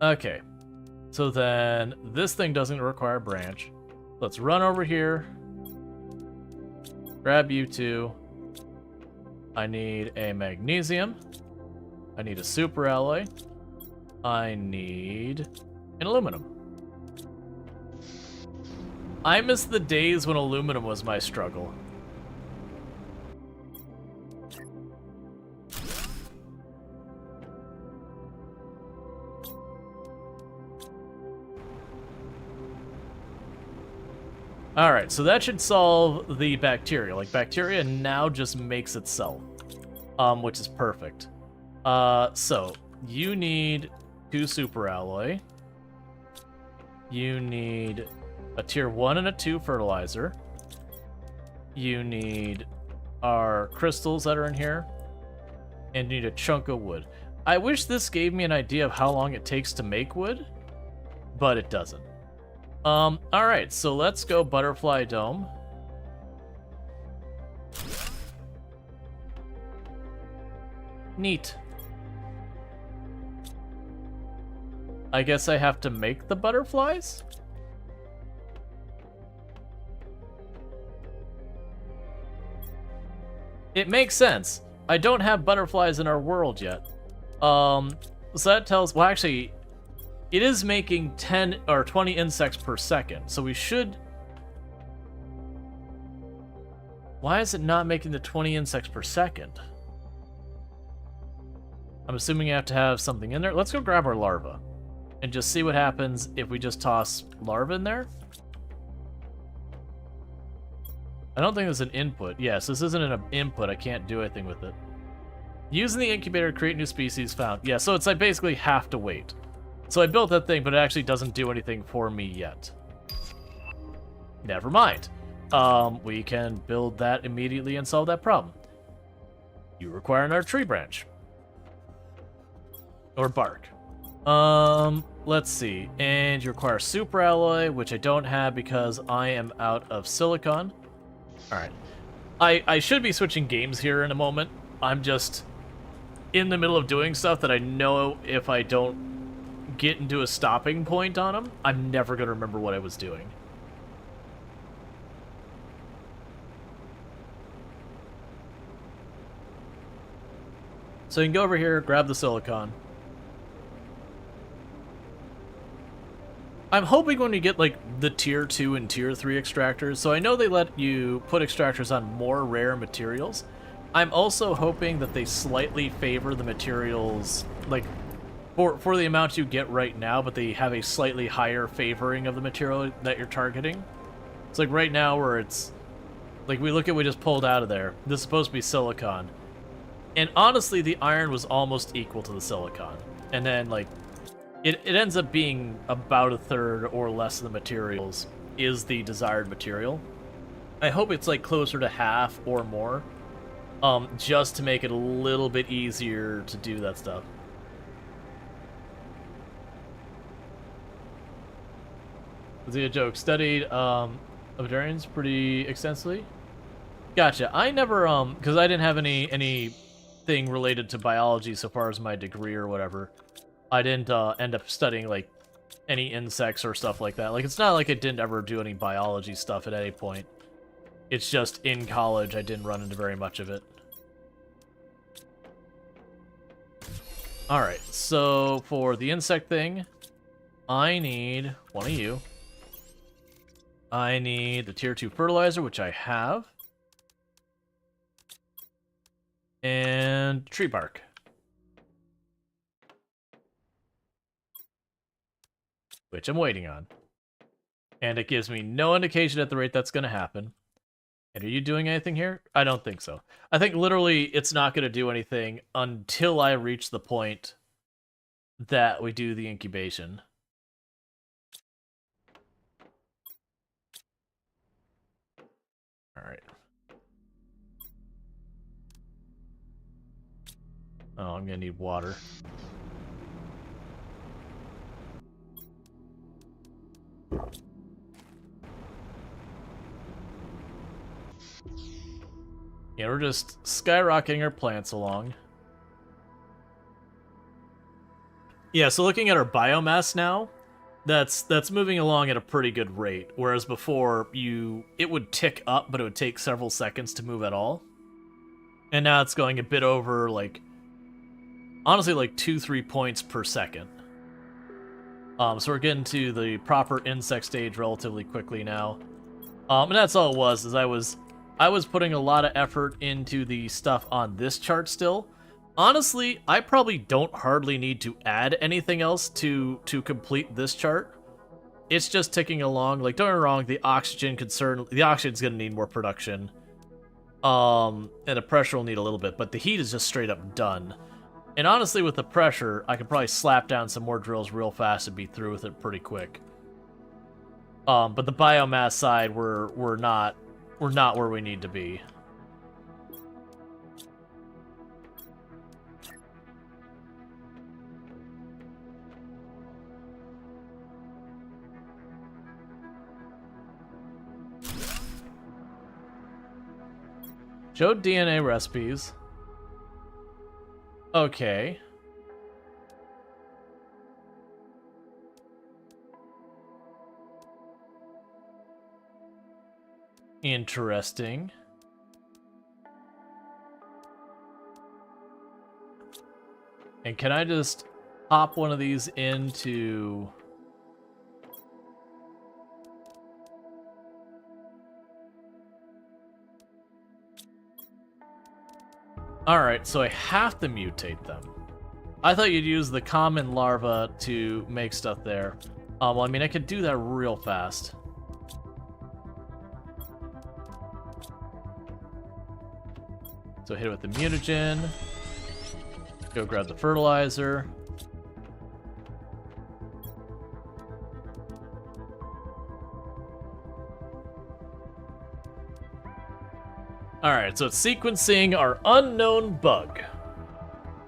Okay. So then this thing doesn't require a branch. Let's run over here. Grab you two. I need a magnesium. I need a super alloy. I need an aluminum. I miss the days when aluminum was my struggle. Alright, so that should solve the bacteria. Like, bacteria now just makes itself, which is perfect. So, you need 2 super alloy. You need a tier 1 and a 2 fertilizer. You need our crystals that are in here. And you need a chunk of wood. I wish this gave me an idea of how long it takes to make wood, but it doesn't. Alright, so let's go butterfly dome. Neat. I guess I have to make the butterflies? It makes sense. I don't have butterflies in our world yet. So that tells, well actually, it is making 10 or 20 insects per second, so we should... Why is it not making the 20 insects per second? I'm assuming you have to have something in there. Let's go grab our larva and just see what happens if we just toss larva in there. I don't think there's an input. Yes, this isn't an input. I can't do anything with it. Using the incubator to create new species found. Yeah, so it's I basically have to wait. So I built that thing, but it actually doesn't do anything for me yet. Never mind. We can build that immediately and solve that problem. You require another tree branch. Or bark. Let's see. And you require super alloy, which I don't have because I am out of silicon. Alright. I should be switching games here in a moment. I'm just in the middle of doing stuff that I know if I don't get into a stopping point on them, I'm never going to remember what I was doing. So you can go over here, grab the silicon. I'm hoping when we get like the tier 2 and tier 3 extractors, so I know they let you put extractors on more rare materials. I'm also hoping that they slightly favor the materials, like for the amount you get right now, but they have a slightly higher favoring of the material that you're targeting. It's like right now where it's like we look at what we just pulled out of there. This is supposed to be silicon. And honestly, the iron was almost equal to the silicon. And then like it ends up being about a third or less of the materials is the desired material. I hope it's like closer to half or more. Just to make it a little bit easier to do that stuff. Was he a joke? Studied Obdarians pretty extensively. Gotcha. I never, because I didn't have anything related to biology so far as my degree or whatever. I didn't end up studying like any insects or stuff like that. Like, it's not like I didn't ever do any biology stuff at any point. It's just in college I didn't run into very much of it. Alright, so for the insect thing, I need one of you. I need the tier 2 fertilizer, which I have. And tree bark. Which I'm waiting on. And it gives me no indication at the rate that's going to happen. And are you doing anything here? I don't think so. I think literally it's not going to do anything until I reach the point that we do the incubation. All right. Oh, I'm going to need water. Yeah, we're just skyrocketing our plants along. Yeah, so looking at our biomass now, that's moving along at a pretty good rate. Whereas before, it would tick up, but it would take several seconds to move at all. And now it's going a bit over, like, honestly, like 2-3 points per second. So we're getting to the proper insect stage relatively quickly now. And that's all it was, is I was putting a lot of effort into the stuff on this chart still. Honestly, I probably don't hardly need to add anything else to complete this chart. It's just ticking along. Like, don't get me wrong, the oxygen's gonna need more production. And the pressure will need a little bit, but the heat is just straight up done. And honestly, with the pressure, I could probably slap down some more drills real fast and be through with it pretty quick. But the biomass side, we're not where we need to be. Show DNA recipes. Okay. Interesting. And can I just pop one of these into... Alright, so I have to mutate them. I thought you'd use the common larva to make stuff there. Well, I mean, I could do that real fast. So hit it with the mutagen. Go grab the fertilizer. Alright, so it's sequencing our unknown bug.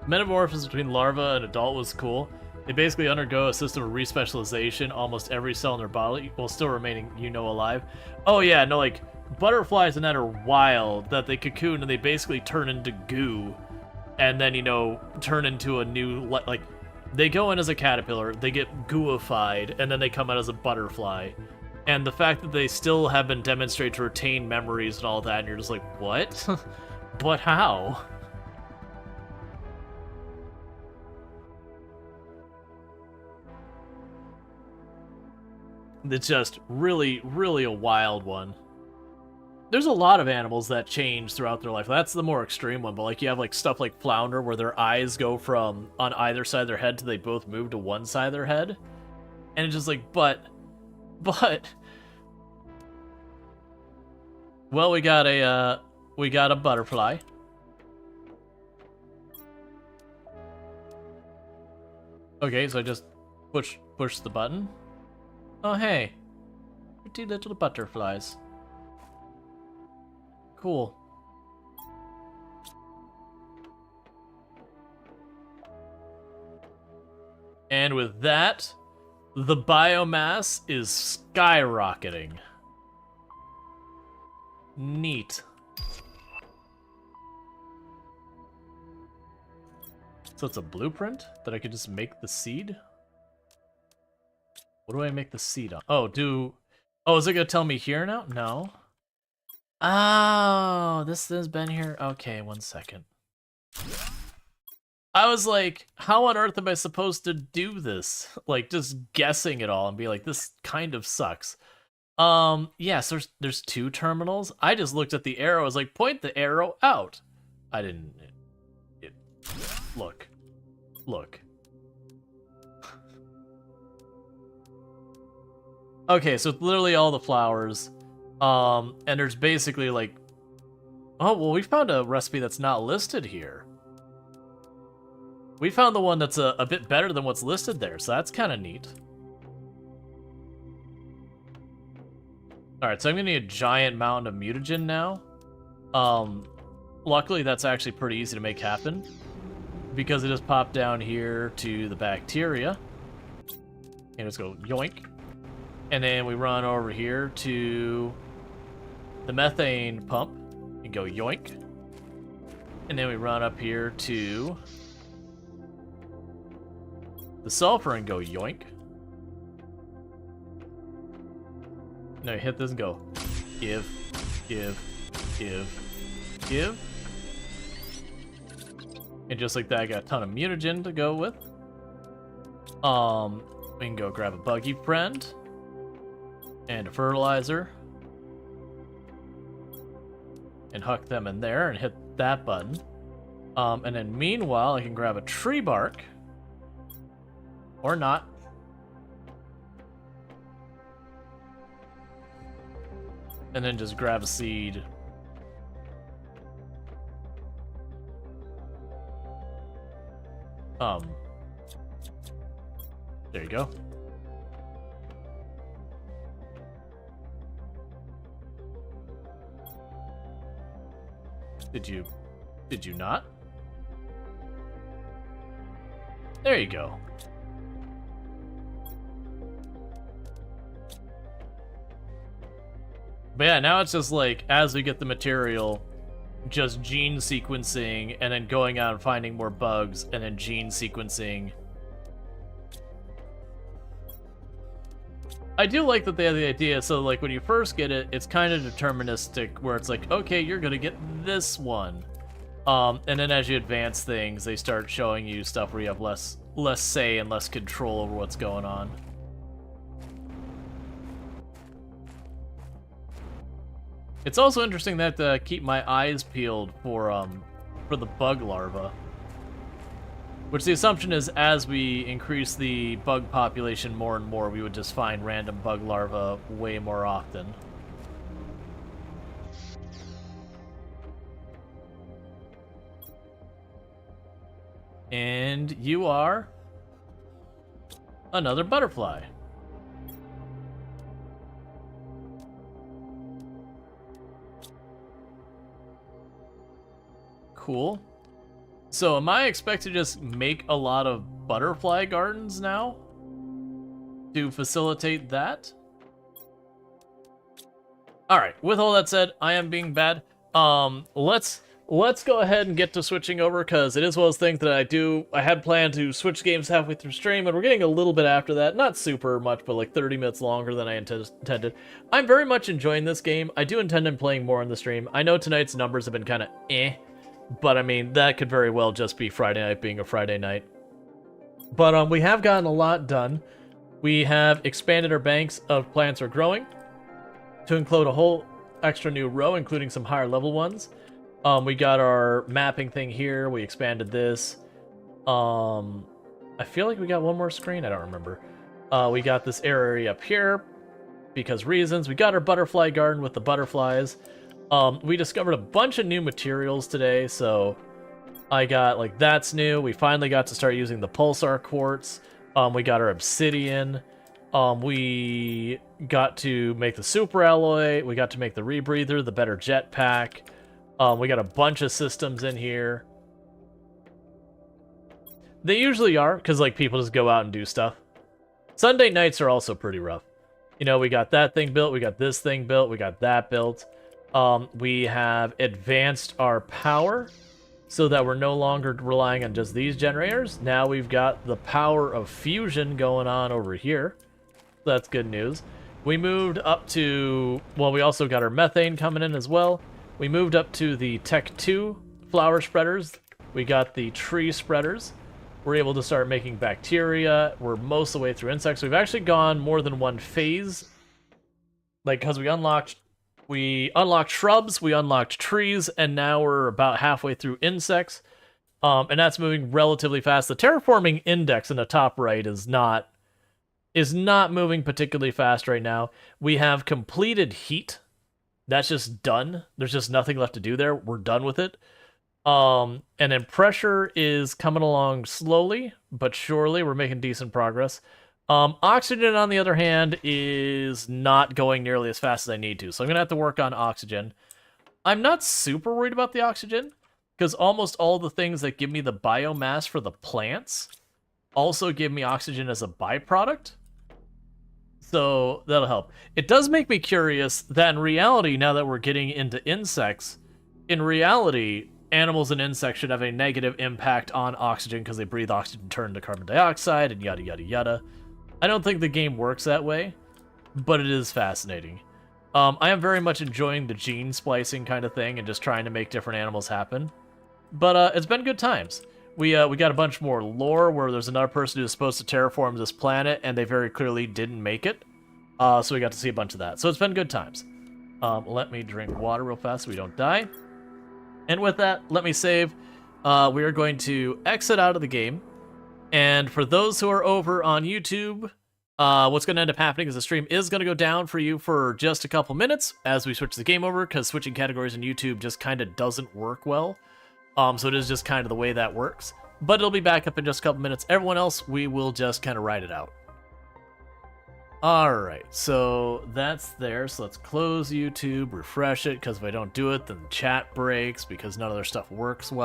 Metamorphosis between larva and adult was cool. They basically undergo a system of respecialization, almost every cell in their body, while still remaining, alive. Oh yeah, no, like, butterflies and that are wild, that they cocoon and they basically turn into goo. And then, turn into a new, like, they go in as a caterpillar, they get gooified, and then they come out as a butterfly. And the fact that they still have been demonstrated to retain memories and all that, and you're just like, what? But how? It's just really, really a wild one. There's a lot of animals that change throughout their life. That's the more extreme one, but like you have like stuff like flounder where their eyes go from on either side of their head to they both move to one side of their head. And it's just like, but... Well, we got a butterfly. Okay, so I just push the button. Oh, hey. Pretty little butterflies. Cool. And with that, the biomass is skyrocketing. Neat. So it's a blueprint that I could just make the seed? What do I make the seed on? Oh, oh, is it gonna tell me here now? No. Oh, this has been here. Okay, 1 second. I was like, how on earth am I supposed to do this? Like, just guessing it all and be like, this kind of sucks. Yeah, so there's 2 terminals. I just looked at the arrow. I was like, point the arrow out. I didn't. Look. Okay, so it's literally all the flowers. And there's basically like, oh, well, we found a recipe that's not listed here. We found the one that's a bit better than what's listed there, so that's kind of neat. Alright, so I'm gonna need a giant mountain of mutagen now. Luckily, that's actually pretty easy to make happen, because it just popped down here to the bacteria. And let's go yoink. And then we run over here to the methane pump and go yoink. And then we run up here to the sulfur and go yoink. Now you hit this and go give. And just like that, I got a ton of mutagen to go with. We can go grab a buggy friend and a fertilizer and huck them in there and hit that button. And then meanwhile, I can grab a tree bark or not. And then just grab a seed. There you go. Did you not? There you go. But yeah, now it's just like, as we get the material, just gene sequencing, and then going out and finding more bugs, and then gene sequencing. I do like that they have the idea, so like when you first get it, it's kind of deterministic, where it's like, okay, you're gonna get this one. And then as you advance things, they start showing you stuff where you have less say and less control over what's going on. It's also interesting that I have to keep my eyes peeled for the bug larva. Which the assumption is, as we increase the bug population more and more, we would just find random bug larvae way more often. And you are another butterfly. Cool. So am I expected to just make a lot of butterfly gardens now to facilitate that? Alright, with all that said, I am being bad. Let's go ahead and get to switching over, because it is one of those things that I had planned to switch games halfway through stream, and we're getting a little bit after that. Not super much, but like 30 minutes longer than I intended. I'm very much enjoying this game. I do intend on playing more on the stream. I know tonight's numbers have been kind of eh. But, I mean, that could very well just be Friday night being a Friday night. But we have gotten a lot done. We have expanded our banks of plants are growing to include a whole extra new row, including some higher level ones. We got our mapping thing here. We expanded this. I feel like we got one more screen. I don't remember. We got this area up here because reasons. We got our butterfly garden with the butterflies. We discovered a bunch of new materials today, so I got, like, that's new. We finally got to start using the pulsar quartz. We got our obsidian. We got to make the super alloy. We got to make the rebreather, the better jetpack. We got a bunch of systems in here. They usually are, because, like, people just go out and do stuff. Sunday nights are also pretty rough. You know, we got that thing built, we got this thing built, we got that built. We have advanced our power so that we're no longer relying on just these generators. Now we've got the power of fusion going on over here. That's good news. We moved up to, well, we also got our methane coming in as well. We moved up to the Tech 2 flower spreaders. We got the tree spreaders. We're able to start making bacteria. We're most of the way through insects. We've actually gone more than one phase. Like, because we unlocked shrubs, we unlocked trees, and now we're about halfway through insects. And that's moving relatively fast. The terraforming index in the top right is not moving particularly fast right now. We have completed heat. That's just done. There's just nothing left to do there. We're done with it. And then pressure is coming along slowly, but surely. We're making decent progress. Oxygen, on the other hand, is not going nearly as fast as I need to. So I'm going to have to work on oxygen. I'm not super worried about the oxygen, because almost all the things that give me the biomass for the plants also give me oxygen as a byproduct. So that'll help. It does make me curious that in reality, now that we're getting into insects, in reality, animals and insects should have a negative impact on oxygen because they breathe oxygen, turn to carbon dioxide, and yada yada yada. I don't think the game works that way, but it is fascinating. I am very much enjoying the gene splicing kind of thing and just trying to make different animals happen. But it's been good times. We got a bunch more lore where there's another person who's supposed to terraform this planet, and they very clearly didn't make it. So we got to see a bunch of that. So it's been good times. Let me drink water real fast so we don't die. And with that, let me save. We are going to exit out of the game. And for those who are over on YouTube, what's going to end up happening is the stream is going to go down for you for just a couple minutes as we switch the game over, because switching categories on YouTube just kind of doesn't work well. So it is just kind of the way that works. But it'll be back up in just a couple minutes. Everyone else, we will just kind of ride it out. Alright, so that's there. So let's close YouTube, refresh it, because if I don't do it, then the chat breaks because none of their stuff works well.